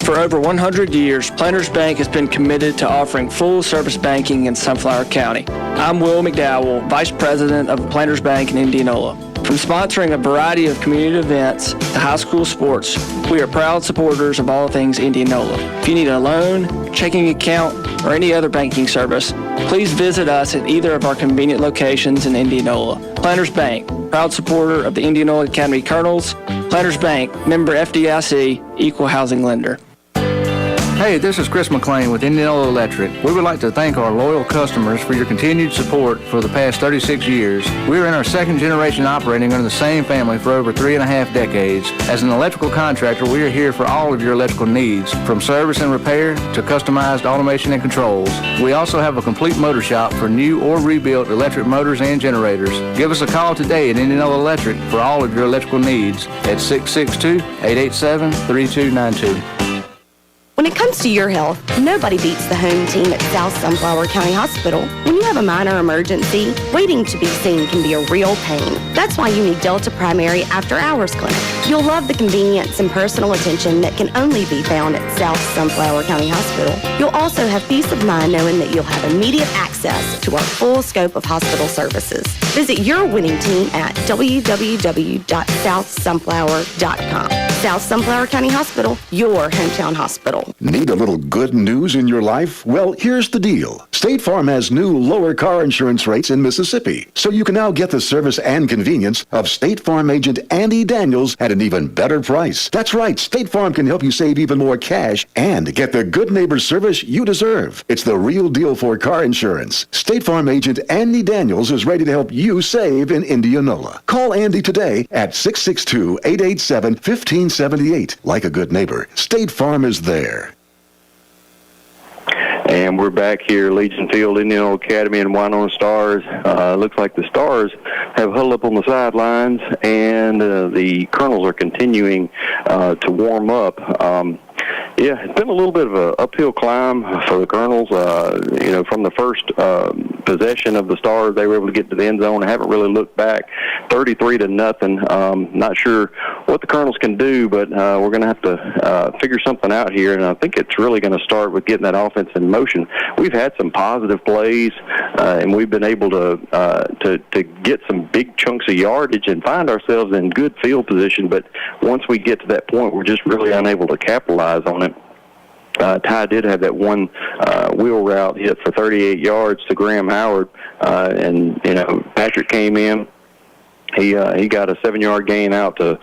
E: For over 100 years, Planters Bank has been committed to offering full-service banking in Sunflower County. I'm Will McDowell, Vice President of Planters Bank in Indianola. From sponsoring a variety of community events to high school sports, we are proud supporters of all things Indianola. If you need a loan, checking account, or any other banking service, please visit us at either of our convenient locations in Indianola. Planters Bank, proud supporter of the Indianola Academy Colonels. Planters Bank, member FDIC, equal housing lender.
D: Hey, this is Chris McLean with Indianola Electric. We would like to thank our loyal customers for your continued support for the past 36 years. We are in our second generation operating under the same family for over 3.5 decades. As an electrical contractor, we are here for all of your electrical needs, from service and repair to customized automation and controls. We also have a complete motor shop for new or rebuilt electric motors and generators. Give us a call today at Indianola Electric for all of your electrical needs at 662-887-3292.
C: When it comes to your health, nobody beats the home team at South Sunflower County Hospital. When you have a minor emergency, waiting to be seen can be a real pain. That's why you need Delta Primary After Hours Clinic. You'll love the convenience and personal attention that can only be found at South Sunflower County Hospital. You'll also have peace of mind knowing that you'll have immediate access to our full scope of hospital services. Visit your winning team at www.southsunflower.com. South Sunflower County Hospital, your hometown hospital.
B: Need a little good news in your life? Well, here's the deal. State Farm has new lower car insurance rates in Mississippi, so you can now get the service and convenience of State Farm agent Andy Daniels at an even better price. That's right, State Farm can help you save even more cash and get the good neighbor service you deserve. It's the real deal for car insurance. State Farm agent Andy Daniels is ready to help you save in Indianola. Call Andy today at 662-887-1578. Like a good neighbor, State Farm is there.
A: And we're back here, Legion Field, Indianola Academy, and Winona Stars. Looks like the Stars have huddled up on the sidelines, and the Colonels are continuing to warm up. Yeah, it's been a little bit of an uphill climb for the Colonels. From the first possession of the Stars, they were able to get to the end zone. I haven't really looked back. 33-0. Not sure what the Colonels can do, but we're going to have to figure something out here, and I think it's really going to start with getting that offense in motion. We've had some positive plays, and we've been able to get some big chunks of yardage and find ourselves in good field position, but once we get to that point, we're just really unable to capitalize on it. Ty did have that one wheel route hit for 38 yards to Graham Howard, and Patrick came in. He got a 7-yard gain out to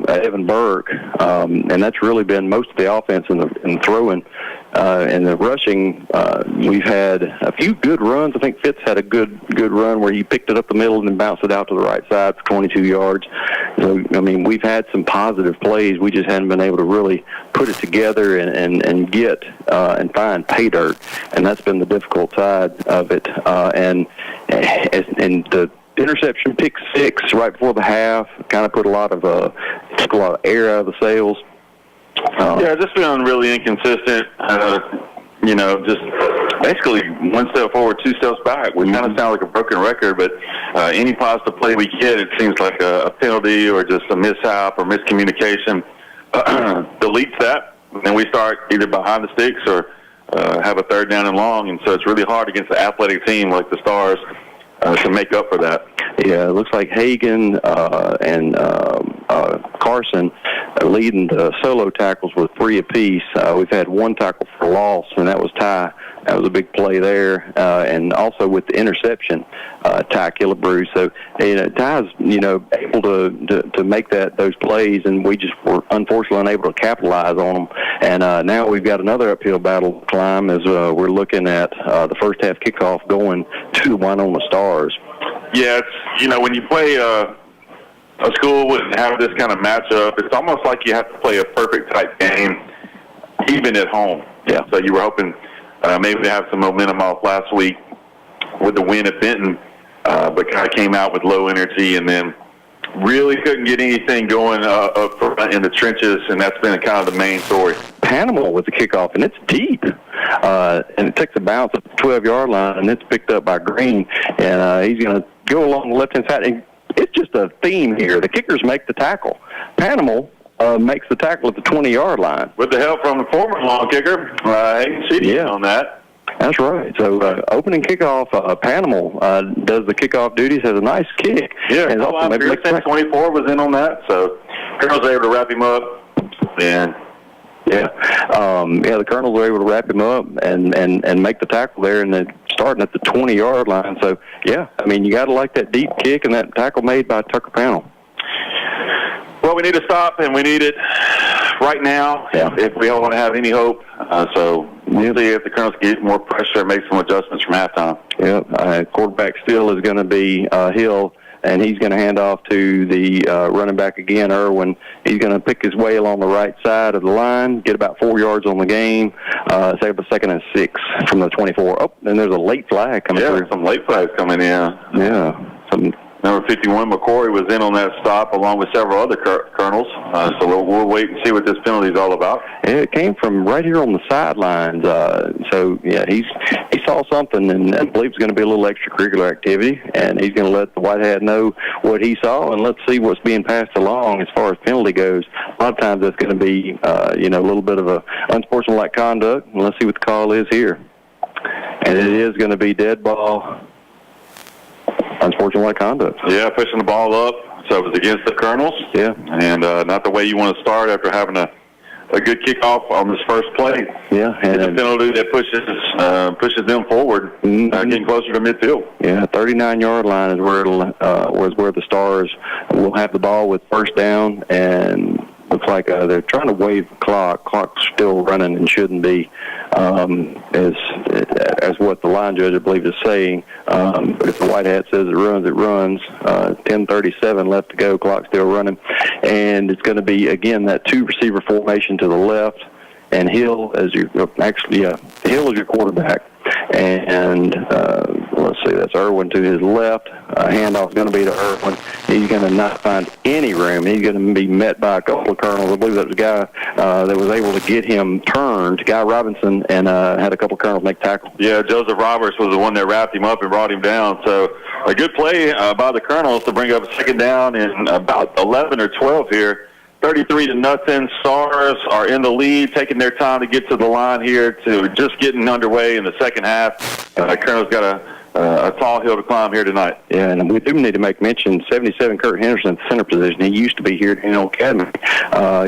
A: Evan Burke, and that's really been most of the offense in throwing. And the rushing, we've had a few good runs. I think Fitz had a good run where he picked it up the middle and then bounced it out to the right side for 22 yards. So, we've had some positive plays. We just hadn't been able to really put it together and get and find pay dirt, and that's been the difficult side of it. And the interception pick 6 right before the half kind of took a lot of air out of the sails.
F: Just feeling really inconsistent. Just basically one step forward, 2 steps back. We kind of sound like a broken record, but any positive play we get, it seems like a penalty or just a mishap or miscommunication deletes that, and then we start either behind the sticks or have a 3rd down and long, and so it's really hard against an athletic team like the Stars to make up for that.
A: Yeah, it looks like Hagan and Carson are leading the solo tackles with 3 apiece. We've had 1 tackle for loss, and that was Ty. That was a big play there. And also with the interception, Ty Killebrew. So, Ty's, able to make those plays, and we just were unfortunately unable to capitalize on them. And now we've got another uphill battle to climb as we're looking at the first half kickoff going to the Winona Stars.
F: Yeah, it's, when you play a school and have this kind of matchup, it's almost like you have to play a perfect type game, even at home.
A: Yeah.
F: So you were hoping maybe to have some momentum off last week with the win at Benton, but kind of came out with low energy and then really couldn't get anything going up front in the trenches, and that's been kind of the main story.
A: Panama with the kickoff, and it's deep. And it takes a bounce at the 12-yard line, and it's picked up by Green, and he's going to go along the left-hand side. And it's just a theme here. The kickers make the tackle. Panama makes the tackle at the 20-yard line.
F: With the help from the former long kicker, Hayden Sheedy on that.
A: That's right. So opening kickoff, Panama does the kickoff duties, has a nice kick.
F: Yeah, and 24 was in on that, so Colonels were able to wrap him up. And
A: the Colonels were able to wrap him up and make the tackle there, and then starting at the 20-yard line. So, you got to like that deep kick and that tackle made by Tucker Panel.
F: Well, we need to stop, and we need it right now if we don't want to have any hope. So we'll see if the Colonels get more pressure and make some adjustments from halftime.
A: Quarterback still is going to be Hill, and he's going to hand off to the running back again, Irwin. He's going to pick his way along the right side of the line, get about 4 yards on the game, save a 2nd and 6 from the 24. Oh, and there's a late flag coming through.
F: Yeah, some late flags coming in.
A: Yeah.
F: Number 51, McCory, was in on that stop along with several other Colonels. So we'll wait and see what this penalty is all about.
A: It came from right here on the sidelines. He saw something, and I believe it's going to be a little extracurricular activity, and he's going to let the white hat know what he saw, and let's see what's being passed along as far as penalty goes. A lot of times that's going to be, a little bit of a unsportsmanlike conduct, and let's see what the call is here. And it is going to be dead ball. Unsportsmanlike conduct.
F: Yeah, pushing the ball up. So it was against the Colonels.
A: Yeah.
F: And not the way you want to start after having a good kickoff on this first play.
A: Yeah.
F: And a penalty that pushes them forward, getting closer to midfield.
A: Yeah, 39-yard line is where the Stars will have the ball with first down, and looks like they're trying to wave the clock. Clock's still running and shouldn't be, as what the line judge, I believe, is saying. But if the white hat says it runs, it runs. 10:37 left to go. Clock's still running. And it's going to be, again, that 2-receiver formation to the left. and Hill as your quarterback. And let's see, that's Irwin to his left. Handoff's going to be to Irwin. He's going to not find any room. He's going to be met by a couple of colonels. I believe that was a guy that was able to get him turned, Guy Robinson, and had a couple of colonels make tackle.
F: Yeah, Joseph Roberts was the one that wrapped him up and brought him down. So a good play by the colonels to bring up a second down in about 11 or 12 here. 33-0. Stars are in the lead, taking their time to get to the line here, to just getting underway in the second half. Colonel's got a tall hill to climb here tonight.
A: Yeah, and we do need to make mention 77 Kurt Henderson, center position. He used to be here at Indianola Academy.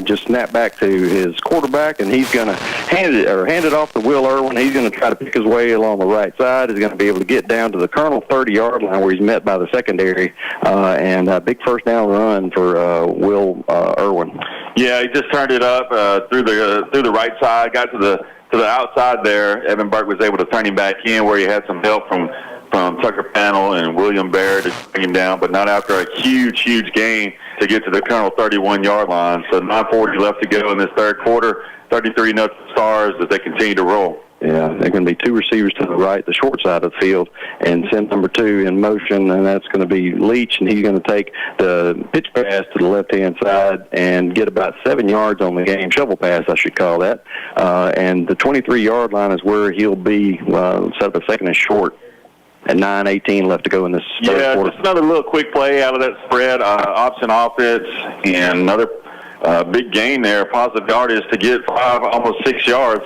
A: Just snap back to his quarterback, and he's going to hand it off to Will Irwin. He's going to try to pick his way along the right side. He's going to be able to get down to the Colonel 30-yard line where he's met by the secondary, and a big first down run for Will Irwin.
F: Yeah, he just turned it up through the right side, got to the outside there. Evan Burke was able to turn him back in where he had some help from Tucker Panel and William Baird to bring him down, but not after a huge gain to get to the Colonel 31-yard line. So 9:40 left to go in this third quarter. 33-0 Stars as they continue to roll.
A: Yeah, they're going to be two receivers to the right, the short side of the field, and send number 2 in motion, and that's going to be Leach, and he's going to take the pitch pass to the left-hand side and get about 7 yards on the game, shovel pass, I should call that. And the 23-yard line is where he'll be set up a second and short. At 9:18 left to go in this third quarter.
F: Just another little quick play out of that spread, option offense, and another big gain there, positive yardage to get 5, almost 6 yards.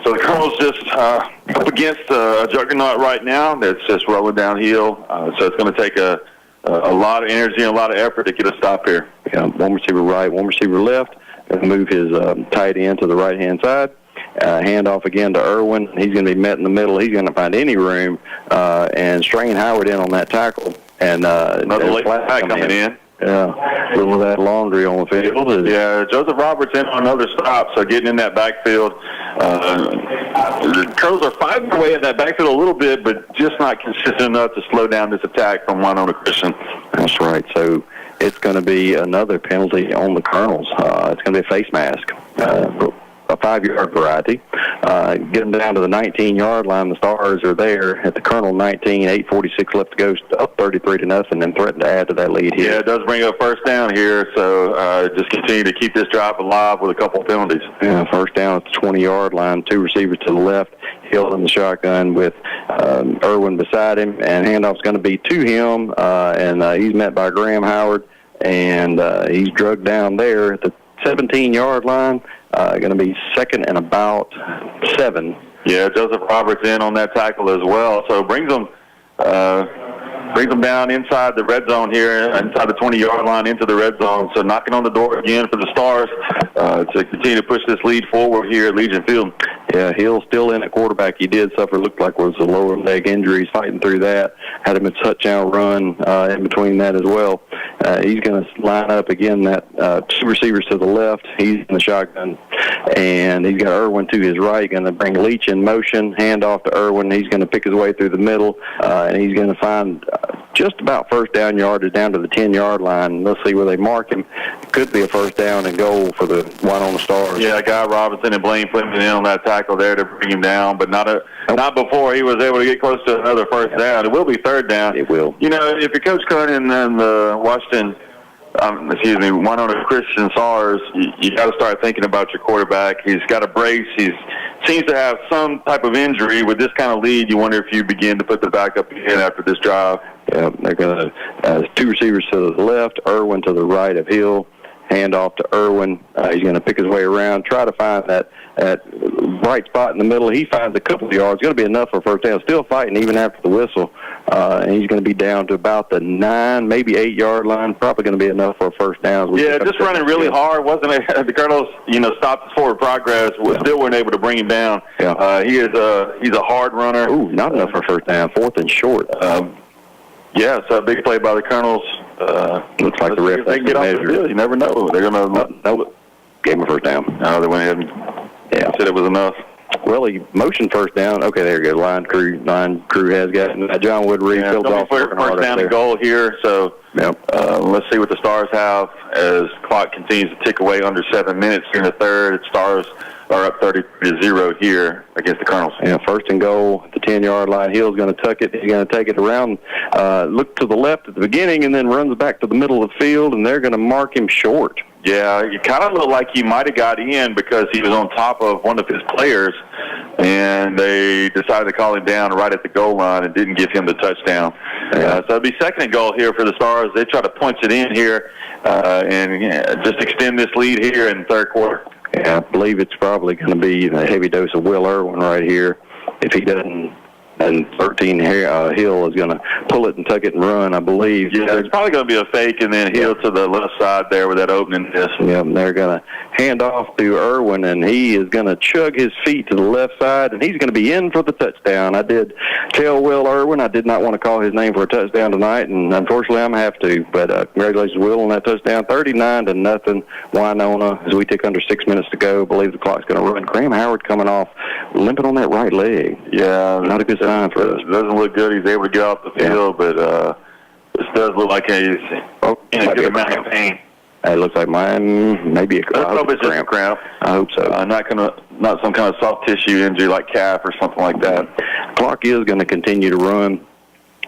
F: So the Colonel's just up against a juggernaut right now that's just rolling downhill. So it's going to take a lot of energy and a lot of effort to get a stop here.
A: Yeah, one receiver right, one receiver left, and move his tight end to the right-hand side. Handoff again to Irwin. He's going to be met in the middle. He's going to find any room and strain Howard in on that tackle. And
F: another late flag coming in.
A: Yeah, a little of that laundry on the field.
F: Yeah, Joseph Roberts in on another stop, so getting in that backfield. The Colonels are fighting their way in that backfield a little bit, but just not consistent enough to slow down this attack from Winona Christian.
A: That's right. So it's going to be another penalty on the Colonels. It's going to be a face mask. A 5-yard variety. Get them down to the 19-yard line. The Stars are there at the Colonel 19, 8:46 left to go, up 33-0, and threaten to add to that lead here.
F: Yeah, it does bring up first down here, so just continue to keep this drive alive with a couple of penalties.
A: Yeah, first down at the 20-yard line, 2 receivers to the left, Hill in the shotgun with Irwin beside him, and handoff's going to be to him, and he's met by Graham Howard, and he's drugged down there at the 17-yard line. Going to be second and about 7.
F: Yeah, Joseph Roberts in on that tackle as well. So brings them down inside the red zone here, inside the 20-yard line into the red zone. So knocking on the door again for the Stars to continue to push this lead forward here at Legion Field.
A: Yeah, Hill's still in at quarterback. He did suffer, looked like was a lower leg injury. He's fighting through that. Had him a touchdown run in between that as well. He's going to line up again, that 2 receivers to the left. He's in the shotgun. And he's got Irwin to his right, going to bring Leach in motion, hand off to Irwin. He's going to pick his way through the middle, and he's going to find just about first down yardage down to the 10-yard line. Let's see where they mark him. Could be a first down and goal for the Winona Stars.
F: Yeah, Guy Robinson and Blaine Fleming in on that tackle there to bring him down, but not before he was able to get close to another first down. It will be third down.
A: It will.
F: You know, if you're Coach Cronin and the Winona Christian Stars, you got to start thinking about your quarterback. He's got a brace. He seems to have some type of injury. With this kind of lead, you wonder if you begin to put the backup in after this drive.
A: Yeah, they're going to 2 receivers to the left, Irwin to the right of Hill. Hand off to Irwin. He's going to pick his way around, try to find that bright spot in the middle. He finds a couple of yards. Going to be enough for a first down. Still fighting even after the whistle. And he's going to be down to about the 9, maybe 8-yard line. Probably going to be enough for a first down.
F: Yeah, just running really hard. Wasn't it? The Colonels, stopped his forward progress. Still weren't able to bring him down.
A: Yeah.
F: He's a hard runner.
A: Ooh, not enough for a first down. 4th and short.
F: Yeah, it's a big play by the Colonels.
A: Looks like the ref
F: they can get off the field. You never know. They're going to
A: gave him a first down.
F: No, they went ahead and said it was enough.
A: Well, he motioned first down. Okay, there you go. Line crew has got it. John Woodreed filled off.
F: First down and goal here, so let's see what the Stars have as clock continues to tick away under 7 minutes here in the third. Stars are up 30-0 here against the Colonels.
A: Yeah, first and goal at the 10-yard line. Hill's going to tuck it. He's going to take it around, look to the left at the beginning, and then runs back to the middle of the field, and they're going to mark him short.
F: Yeah, it kind of looked like he might have got in because he was on top of one of his players, and they decided to call him down right at the goal line and didn't give him the touchdown. So it'll be second and goal here for the Stars. They try to punch it in here and just extend this lead here in the third quarter.
A: Yeah, I believe it's probably going to be a heavy dose of Will Irwin right here. If he doesn't, and 13 Hill is going to pull it and tuck it and run, I believe.
F: Yeah, it's probably going to be a fake and then Hill to the left side there where that opening is.
A: Yeah, they're going to hand off to Irwin, and he is going to chug his feet to the left side, and he's going to be in for the touchdown. I did tell Will Irwin I did not want to call his name for a touchdown tonight, and unfortunately I'm going to have to. But congratulations, Will, on that touchdown. 39-0, Winona, as we take under 6 minutes to go. I believe the clock's going to run. Graham Howard coming off, limping on that right leg.
F: Yeah.
A: Not a good sign for us.
F: It doesn't look good. He's able to get off the field, but this does look like he's in a good amount of pain.
A: It looks like mine, maybe a cramp.
F: Let's hope it's just a cramp.
A: I hope so.
F: Not some kind of soft tissue injury like calf or something like that.
A: Clock is going to continue to run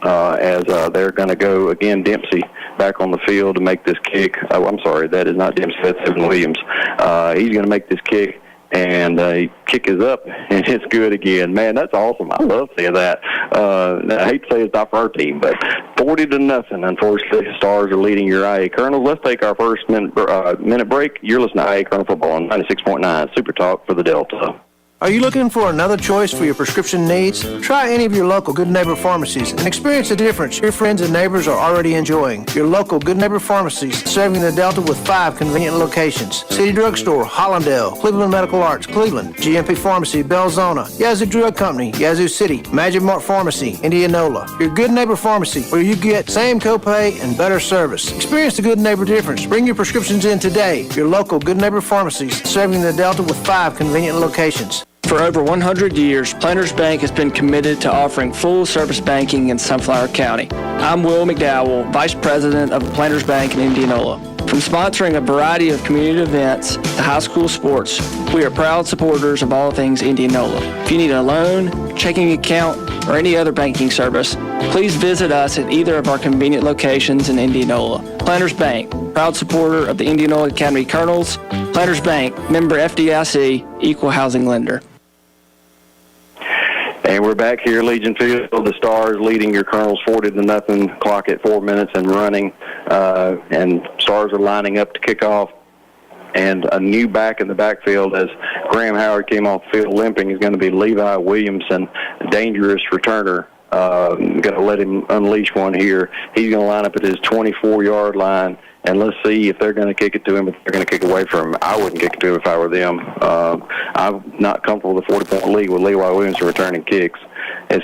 A: as they're going to go again. Dempsey back on the field to make this kick. Oh, I'm sorry, that is not Dempsey. That's Evan Williams. He's going to make this kick. And kick is up, and it's good again. Man, that's awesome. I love seeing that. I hate to say it's not for our team, but 40-0. Unfortunately, the Stars are leading your IA Colonels. Let's take our first minute break. You're listening to IA Colonel Football on 96.9 Super Talk for the Delta.
D: Are you looking for another choice for your prescription needs? Try any of your local Good Neighbor pharmacies and experience the difference your friends and neighbors are already enjoying. Your local Good Neighbor pharmacies serving the Delta with 5 convenient locations. City Drugstore, Hollandale, Cleveland Medical Arts, Cleveland, GMP Pharmacy, Belzona, Yazoo Drug Company, Yazoo City, Magic Mart Pharmacy, Indianola. Your Good Neighbor Pharmacy, where you get same copay and better service. Experience the Good Neighbor difference. Bring your prescriptions in today. Your local Good Neighbor pharmacies serving the Delta with 5 convenient locations.
E: For over 100 years, Planters Bank has been committed to offering full-service banking in Sunflower County. I'm Will McDowell, Vice President of Planters Bank in Indianola. From sponsoring a variety of community events to high school sports, we are proud supporters of all things Indianola. If you need a loan, checking account, or any other banking service, please visit us at either of our convenient locations in Indianola. Planters Bank, proud supporter of the Indianola Academy Colonels. Planters Bank, member FDIC, equal housing lender.
A: And we're back here, Legion Field. The Stars leading your Colonels 40-0. Clock at 4 minutes and running. And Stars are lining up to kick off. And a new back in the backfield as Graham Howard came off the field limping is going to be Levi Williamson, a dangerous returner. Going to let him unleash one here. He's going to line up at his 24-yard line. And let's see if they're going to kick it to him, if they're going to kick away from him. I wouldn't kick it to him if I were them. I'm not comfortable with the 40-point league with Levi Williams returning kicks. As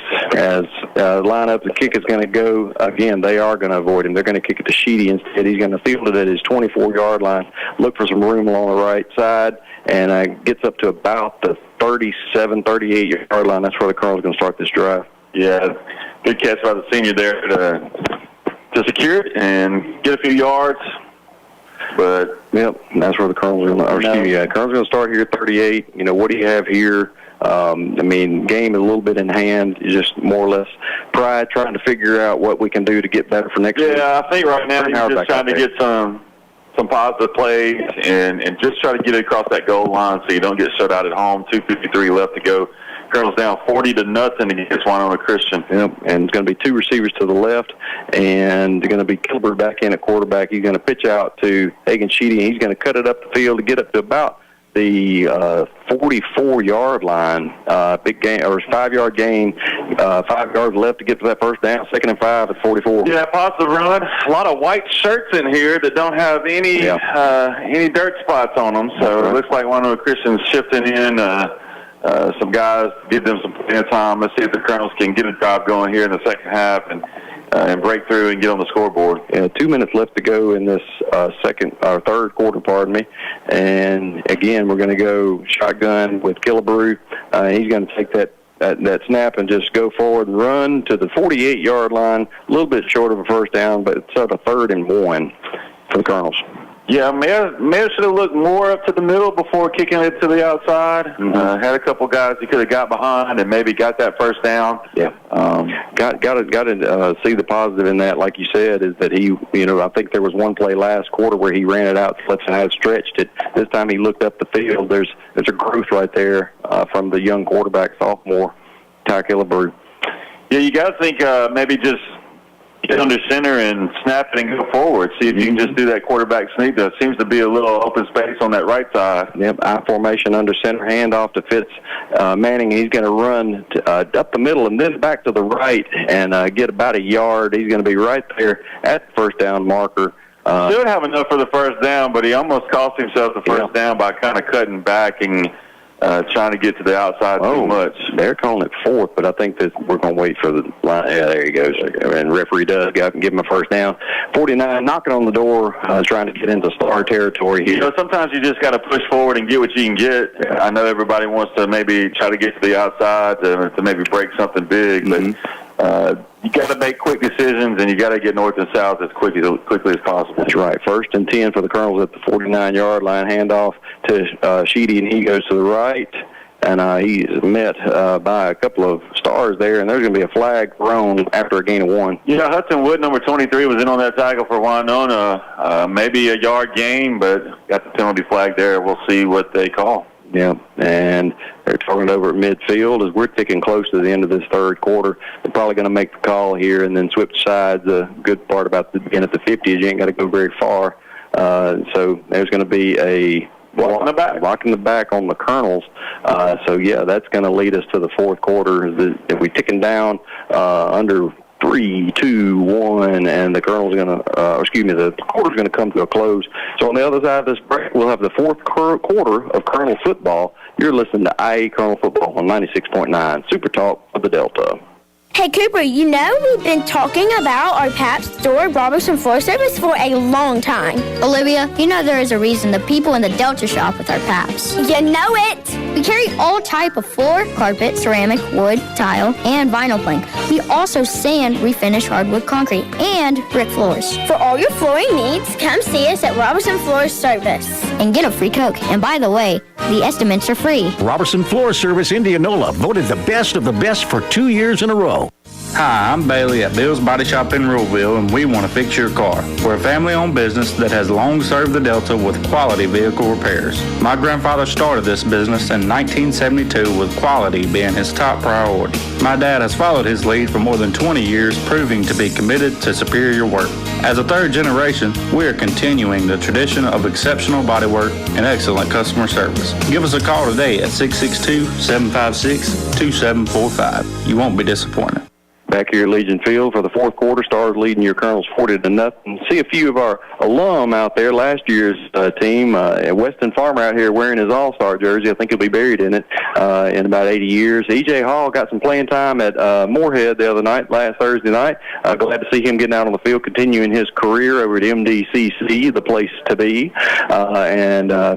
A: lineup, the kick is going to go, again, they are going to avoid him. They're going to kick it to Sheedy instead. He's going to field it at his 24-yard line, look for some room along the right side, and gets up to about the 37, 38-yard line. That's where the Colonel's going to start this drive.
F: Yeah, good catch by the senior there to secure it and get a few yards. But
A: yep, that's where the Colonel's going to, Colonel's going to start here at 38. You know, what do you have here? I mean, game is a little bit in hand, just more or less pride, trying to figure out what we can do to get better for next week.
F: Yeah, I think right now he's just trying to get some positive plays and just try to get it across that goal line so you don't get shut out at home. 2:53 left to go. Colonel's down 40-0 against Winona Christian.
A: Yep, and it's going to be two receivers to the left, and they're going to be Kilbert back in at quarterback. He's going to pitch out to Hagan Sheedy, and he's going to cut it up the field to get up to about the 44-yard line. Big gain, or 5-yard gain, 5 yards left to get to that first down. 2nd and 5 at 44.
F: Yeah, positive run. A lot of white shirts in here that don't have any dirt spots on them, so it looks like Winona Christian's shifting in some guys, give them some playing time. Let's see if the Colonels can get a drive going here in the second half and break through and get on the scoreboard.
A: 2 minutes left to go in this third quarter, pardon me. And again, we're going to go shotgun with Killebrew He's going to take that snap and just go forward and run to the 48-yard line, a little bit short of a first down, but it's at a 3rd and 1 for the Colonels.
F: Yeah, Mayer should have looked more up to the middle before kicking it to the outside. Had a couple guys he could have got behind and maybe got that first down.
A: Yeah. Got to see the positive in that, like you said, is that he, I think there was one play last quarter where he ran it out to left side, stretched it. This time he looked up the field. There's a growth right there from the young quarterback, sophomore, Ty Killebrew.
F: Yeah, you got to think maybe just get under center and snap it and go forward. See if you can just do that quarterback sneak. There seems to be a little open space on that right side.
A: Yep, I formation under center, handoff to Fitz Manning. He's going to run up the middle and then back to the right and get about a yard. He's going to be right there at the first down marker.
F: Should have enough for the first down, but he almost cost himself the first down by kind of cutting back and trying to get to the outside too much.
A: They're calling it 4th, but I think that we're going to wait for the line. Yeah, there he goes. And referee does go up and give him a first down. 49 knocking on the door, trying to get into star territory here.
F: Sometimes you just got to push forward and get what you can get. Yeah. I know everybody wants to maybe try to get to the outside to maybe break something big, but you got to make quick decisions, and you got to get north and south as quickly as possible.
A: That's right. 1st and 10 for the Colonels at the 49-yard line. Handoff to Sheedy, and he goes to the right. And he's met by a couple of stars there, and there's going to be a flag thrown after a gain of 1.
F: Yeah, Hudson Wood, number 23, was in on that tackle for Winona. Maybe a yard gain, but got the penalty flag there. We'll see what they call.
A: Yeah, and they're talking over at midfield as we're ticking close to the end of this 3rd quarter. They're probably going to make the call here and then switch sides. The good part about being at the 50 is you ain't got to go very far. So there's going to be a block in the back on the Colonels. So, yeah, that's going to lead us to the 4th quarter. If we ticking down under 3, 2, 1, and the Colonel's going to, the quarter's going to come to a close. So on the other side of this break, we'll have the 4th quarter of Colonel football. You're listening to IA Colonel Football on 96.9 Super Talk of the Delta.
G: Hey, Cooper, we've been talking about our Pabst door Robertson floor service for a long time.
H: Olivia, there is a reason the people in the Delta shop with our Pabst.
G: You know it!
H: We carry all type of floor, carpet, ceramic, wood, tile, and vinyl plank. We also sand, refinish hardwood concrete, and brick floors.
G: For all your flooring needs, come see us at Robertson Floor Service.
H: And get a free Coke. And by the way, the estimates are free.
I: Robertson Floor Service Indianola, voted the best of the best for 2 years in a row.
J: Hi, I'm Bailey at Bill's Body Shop in Ruleville, and we want to fix your car. We're a family-owned business that has long served the Delta with quality vehicle repairs. My grandfather started this business in 1972 with quality being his top priority. My dad has followed his lead for more than 20 years, proving to be committed to superior work. As a 3rd generation, we are continuing the tradition of exceptional bodywork and excellent customer service. Give us a call today at 662-756-2745. You won't be disappointed.
A: Back here at Legion Field for the 4th quarter, Stars leading your Colonels 40-0. See a few of our alum out there, last year's team. Weston Farmer out here wearing his All-Star jersey. I think he'll be buried in it in about 80 years. E.J. Hall got some playing time at Moorhead the other night, last Thursday night. Glad to see him getting out on the field, continuing his career over at MDCC, the place to be.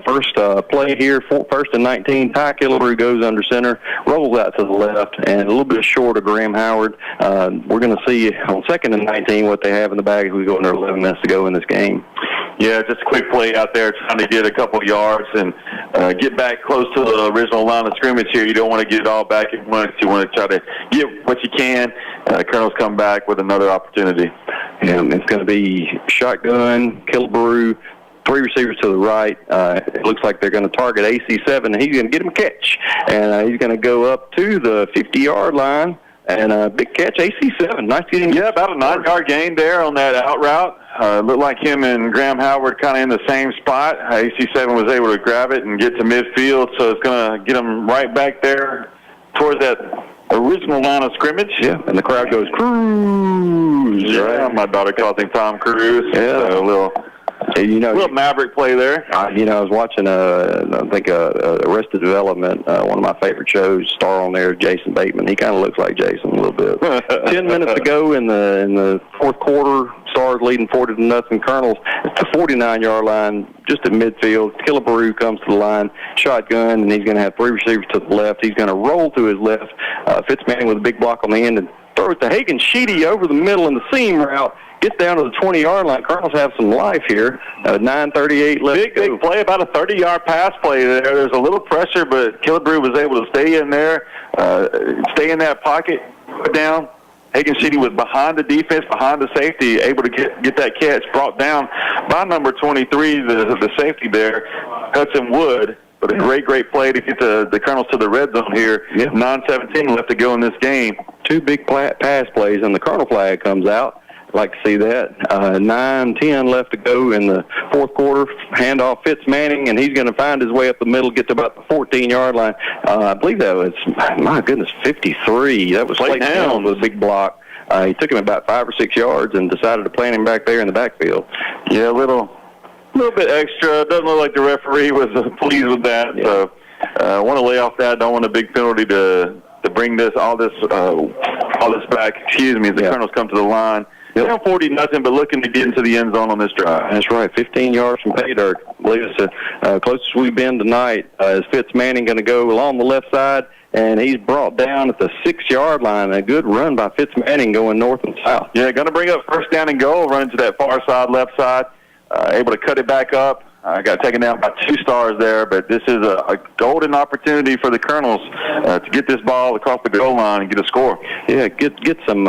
A: First play here, 1st and 19. Ty Killebrew goes under center, rolls out to the left, and a little bit short of Graham Howard. We're going to see on 2nd and 19 what they have in the bag as we go under 11 minutes to go in this game.
F: Yeah, just a quick play out there trying to get a couple yards and get back close to the original line of scrimmage here. You don't want to get it all back at once. You want to try to get what you can. Colonels come back with another opportunity.
A: Yeah, it's going to be shotgun, Killebrew, 3 receivers to the right. It looks like they're going to target AC7, and he's going to get him a catch. And he's going to go up to the 50-yard line. And a big catch, AC7. Nice to get him.
F: Yeah, about a 9-yard gain there on that out route. Looked like him and Graham Howard kind of in the same spot. AC7 was able to grab it and get to midfield, so it's going to get him right back there towards that original line of scrimmage.
A: Yeah, and the crowd goes, Cruise.
F: Yeah, right. My daughter called him Tom Cruise.
A: Yeah.
F: So a little little maverick play there.
A: I was watching, I think, Arrested Development, one of my favorite shows. Star on there, Jason Bateman. He kind of looks like Jason a little bit. 10 minutes to go in the fourth quarter. Stars leading 40-0. Colonels at the 49-yard line, just at midfield. Killebrew comes to the line, shotgun, and he's going to have 3 receivers to the left. He's going to roll to his left. Fitzmanning with a big block on the end and throw it to Hagen Sheedy over the middle in the seam route. Gets down to the 20-yard line. Colonels have some life here. 9:38 left.
F: Big play, about a 30-yard pass play there. There's a little pressure, but Killebrew was able to stay in there, stay in that pocket, put down. Hagen Sheedy was behind the defense, behind the safety, able to get that catch brought down by number 23, the safety there, Hudson Wood. But a great play to get the Colonels to the red zone here. 9:17 left to go in this game. 2 big pass plays, and the Colonel flag comes out. Like to see that. 9:10 left to go in the fourth quarter. Handoff Fitzmanning, and he's going to find his way up the middle, get to about the 14-yard line. I believe that was, my goodness, 53. That was Clayton Helms with a big block. He took him about 5 or 6 yards and decided to plant him back there in the backfield. Yeah, a little bit extra. Doesn't look like the referee was pleased with that. Yeah. So I want to lay off that. Don't want a big penalty to bring all this back. Excuse me, as the Colonels come to the line. Down 40-0, but looking to get into the end zone on this drive.
A: That's right, 15 yards from pay dirt. I believe it's the closest we've been tonight. Is Fitzmanning going to go along the left side, and he's brought down at the 6-yard line. A good run by Fitzmanning going north and south.
F: Yeah, going to bring up first down and goal, running to that far side, left side, able to cut it back up. Got taken down by 2 stars there, but this is a golden opportunity for the Colonels to get this ball across the goal line and get a score.
A: Yeah, get some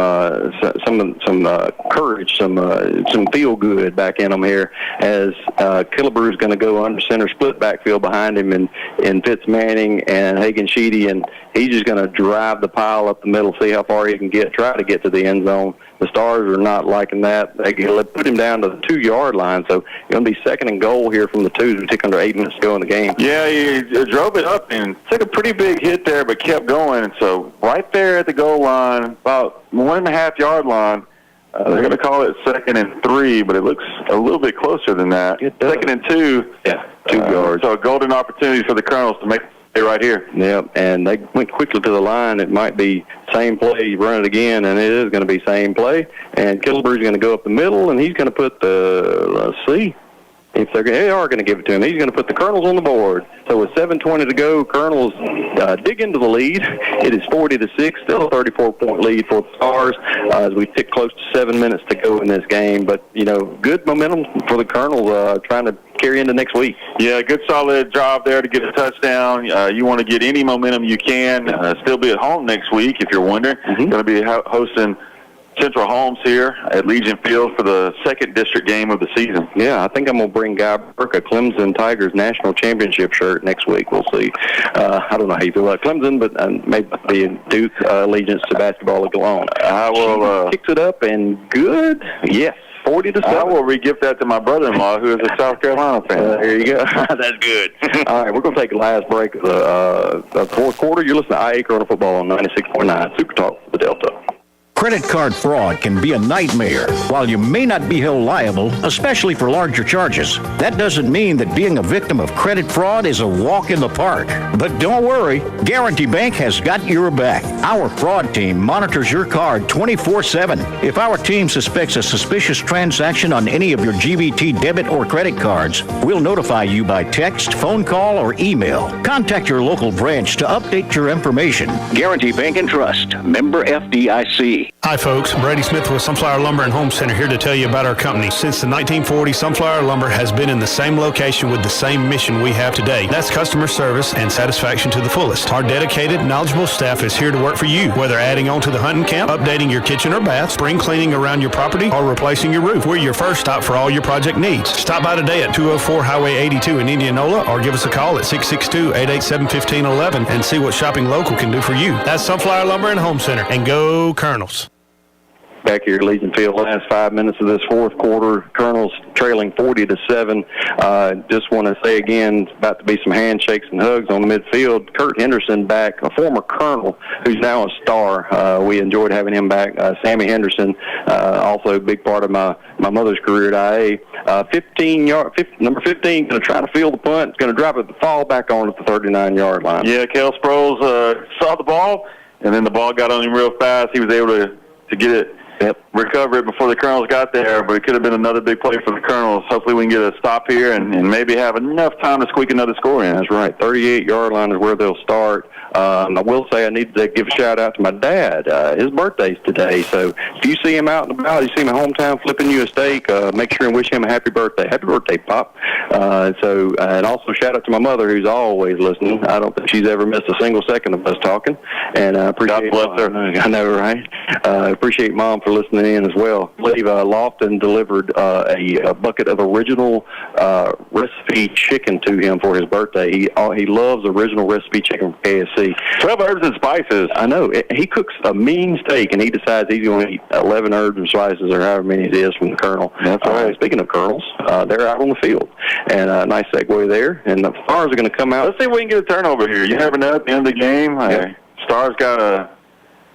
A: courage, some feel good back in them here, as Killebrew is going to go under center, split backfield behind him, and Fitzmanning and Hagen Sheedy, and he's just going to drive the pile up the middle, see how far he can get, try to get to the end zone. The Stars are not liking that. They put him down to the 2-yard line, so it's going to be second and goal here from the 2. We took under 8 minutes to go in the game.
F: Yeah, he drove it up and took a pretty big hit there, but kept going. So right there at the goal line, about 1.5-yard line, they're going to call it second and 3, but it looks a little bit closer than that. Second and 2.
A: Yeah, 2 yards.
F: So a golden opportunity for the Colonels to make it right here.
A: Yep, and they went quickly to the line. It might be same play, you run it again, and it is going to be same play. And Killebrew's going to go up the middle, and he's going to put let's see, if they are going to give it to him, he's going to put the Colonels on the board. So with 7:20 to go, Colonels dig into the lead. It is 40-6, still a 34-point lead for the Stars as we tick close to 7 minutes to go in this game. But, good momentum for the Colonels trying to carry into next week.
F: Yeah, good solid job there to get a touchdown. You want to get any momentum you can. Still be at home next week, if you're wondering. Going to be hosting Central Holmes here at Legion Field for the second district game of the season.
A: Yeah, I think I'm going to bring Guy Burke a Clemson Tigers national championship shirt next week. We'll see. I don't know how you feel about Clemson, but maybe Duke allegiance to basketball alone.
F: I will
A: kicks it up and good. Yes. 40-7.
F: I will re-gift that to my brother-in-law, who is a South Carolina fan.
A: There you go. That's good. All right, we're going to take the last break of the fourth quarter. You're listening to IA Corona Football on 96.9 Super Talk for the Delta.
I: Credit card fraud can be a nightmare. While you may not be held liable, especially for larger charges, that doesn't mean that being a victim of credit fraud is a walk in the park. But don't worry, Guarantee Bank has got your back. Our fraud team monitors your card 24/7. If our team suspects a suspicious transaction on any of your GBT debit or credit cards, we'll notify you by text, phone call, or email. Contact your local branch to update your information. Guarantee Bank and Trust, member FDIC.
K: Hi folks, Brady Smith with Sunflower Lumber and Home Center here to tell you about our company. Since the 1940s, Sunflower Lumber has been in the same location with the same mission we have today. That's customer service and satisfaction to the fullest. Our dedicated, knowledgeable staff is here to work for you, whether adding on to the hunting camp, updating your kitchen or bath, spring cleaning around your property, or replacing your roof. We're your first stop for all your project needs. Stop by today at 204 Highway 82 in Indianola or give us a call at 662-887-1511 and see what shopping local can do for you. That's Sunflower Lumber and Home Center. And go Colonels.
A: back here at Legion Field. Last 5 minutes of this fourth quarter, Colonel's trailing 40-7. Just want to say again, about to be some handshakes and hugs on the midfield. Kurt Henderson back, a former Colonel who's now a star. We enjoyed having him back. Sammy Henderson, also a big part of my mother's career at IA. Number 15 going to try to field the punt. It's going to drop it, fall back on at the 39-yard line.
F: Yeah, Kel Sproles saw the ball, and then the ball got on him real fast. He was able to get it, recover it before the Colonels got there, but it could have been another big play for the Colonels. Hopefully we can get a stop here and maybe have enough time to squeak another score in.
A: That's right. 38-yard line is where they'll start. I will say I need to give a shout-out to my dad. His birthday's today, so if you see him out and about, you see him in hometown flipping you a steak, make sure and wish him a happy birthday. Happy birthday, Pop. And also shout-out to my mother, who's always listening. I don't think she's ever missed a single second of us talking. And I appreciate
F: God bless her.
A: I know, right? Appreciate Mom for listening in as well. I believe Lofton delivered a bucket of original recipe chicken to him for his birthday. He loves original recipe chicken from KFC.
F: 12 herbs and spices.
A: I know. He cooks a mean steak, and he decides he's going to eat 11 herbs and spices or however many it is from the Colonel.
F: That's right.
A: Speaking of Colonels, they're out on the field. And a nice segue there. And the Stars are going to come out.
F: Let's see if we can get a turnover here. You never know at the end of the game.
A: Yeah.
F: Stars got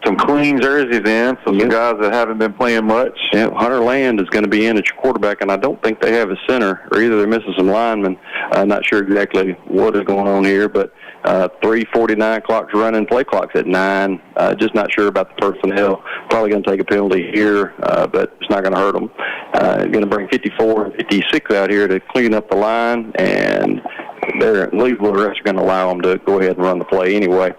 F: some clean jerseys in, some guys that haven't been playing much.
A: Yeah, Hunter Land is going to be in at your quarterback, and I don't think they have a center, or either they're missing some linemen. I'm not sure exactly what is going on here, but 3:49 clock's running, play clock's at 9. Just not sure about the personnel. Probably going to take a penalty here, but it's not going to hurt them. Going to bring 54 and 56 out here to clean up the line, and the refs are going to allow them to go ahead and run the play anyway.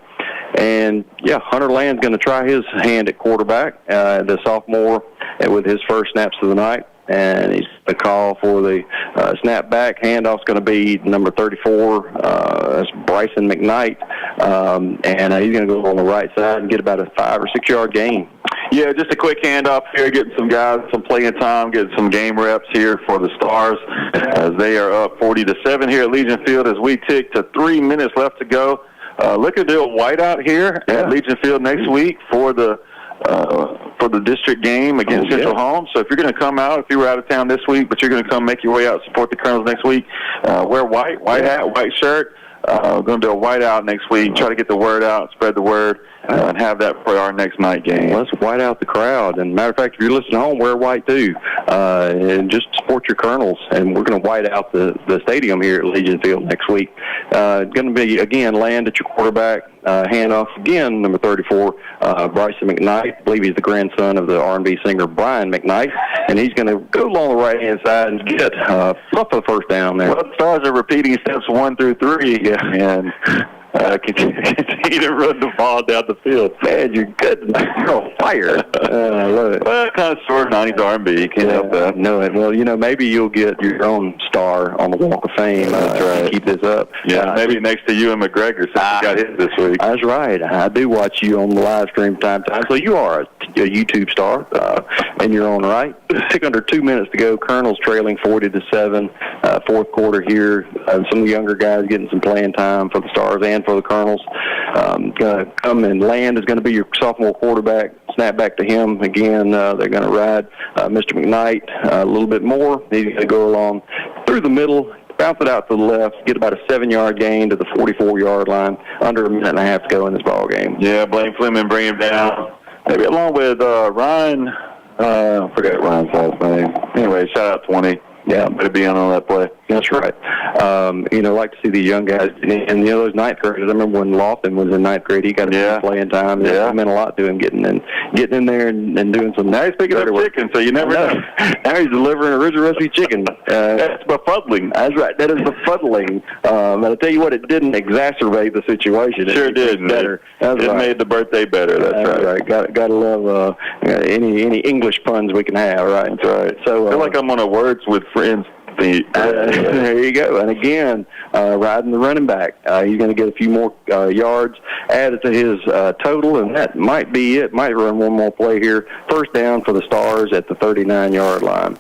A: And, Hunter Land's going to try his hand at quarterback, the sophomore, with his first snaps of the night. And he's going to call for the snap back. Handoff's going to be number 34. That's Bryson McKnight. And he's going to go on the right side and get about a 5 or 6 yard gain.
F: Yeah, just a quick handoff here, getting some guys some playing time, getting some game reps here for the Stars as they are up 40-7 here at Legion Field as we tick to 3 minutes left to go. Looking to do a whiteout here at Legion Field next week for the district game against Central Home. So if you're going to come out, if you were out of town this week, but you're going to come make your way out, support the Colonels next week, wear white hat, white shirt. We're going to do a whiteout next week, try to get the word out, spread the word, and have that for our next night game.
A: Let's white out the crowd. And matter of fact, if you're listening at home, wear white too. And just support your Colonels. And we're going to white out the stadium here at Legion Field next week. It's going to be, again, Land at your quarterback. Handoff again, number 34, Bryson McKnight. I believe he's the grandson of the R&B singer Brian McKnight. And he's going to go along the right-hand side and get fluff for the first down there.
F: Well, the Stars are repeating steps 1 through 3. And continue to run the ball down the field.
A: Man, you're good. You're on fire. I love it.
F: Well, kind of sort of 90s R&B. Can't help that.
A: No, well, maybe you'll get your own star on the Walk of Fame.
F: That's right.
A: Keep this up.
F: Yeah, maybe next to you and McGregor since he got hit this week.
A: That's right. I do watch you on the live stream time to time. So you are a YouTube star in your own right. Tick under 2 minutes to go. Colonel's trailing 40-7. Fourth quarter here. Some of the younger guys getting some playing time for the Stars and for the Colonels. Going to come and Land is going to be your sophomore quarterback. Snap back to him again. They're going to ride Mr. McKnight a little bit more. He's going to go along through the middle, bounce it out to the left, get about a 7-yard gain to the 44-yard line. Under a minute and a half to go in this ball game.
F: Yeah, Blaine Fleming bring him down. Maybe along with Ryan. I forgot Ryan's last name. Anyway, shout out 20. Yeah, better be on that play.
A: That's right. Like to see the young guys. And, those ninth graders, I remember when Lofton was in ninth grade, he got a playing time. It meant a lot to him getting in there and doing some.
F: Now he's picking up chicken, so you never know.
A: Now he's delivering original recipe chicken.
F: That's befuddling.
A: That's right. That is befuddling. But I tell you what, it didn't exacerbate the situation.
F: Sure did.
A: Better.
F: It made the birthday better. That's right.
A: Got to love any English puns we can have. Right.
F: That's right. So I feel like I'm on a Words with Friends
A: There you go. And again, riding the running back. He's going to get a few more yards added to his total, and that might be it. Might run one more play here. First down for the Stars at the 39-yard line.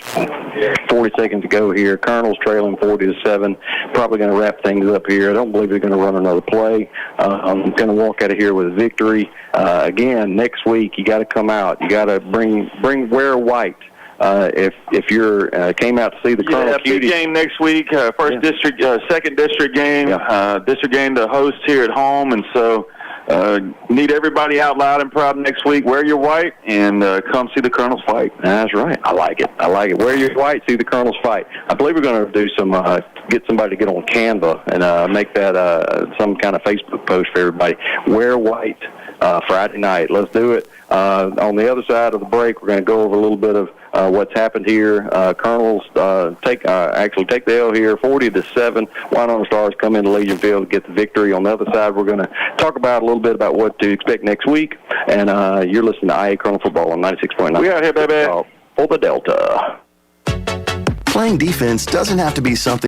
A: 40 seconds to go here. Colonel's trailing 40-7. Probably going to wrap things up here. I don't believe they're going to run another play. I'm going to walk out of here with a victory. Again, next week you got to come out. You got to wear white. If you're came out to see the Colonel
F: big game next week. First district, second district game. District game to host here at home, and so need everybody out loud and proud next week. Wear your white and come see the Colonels fight.
A: That's right. I like it. Wear your white, see the Colonels fight. I believe we're going to do some get somebody to get on Canva and make that some kind of Facebook post for everybody. Wear white Friday night. Let's do it. On the other side of the break, we're going to go over a little bit of what's happened here. Colonels take the L here, 40-7. WINONA Stars come into Legion Field to get the victory. On the other side, we're going to talk about a little bit about what to expect next week. And you're listening to IA Colonel Football on 96.9.
F: We out here, baby.
A: For the Delta.
L: Playing defense doesn't have to be something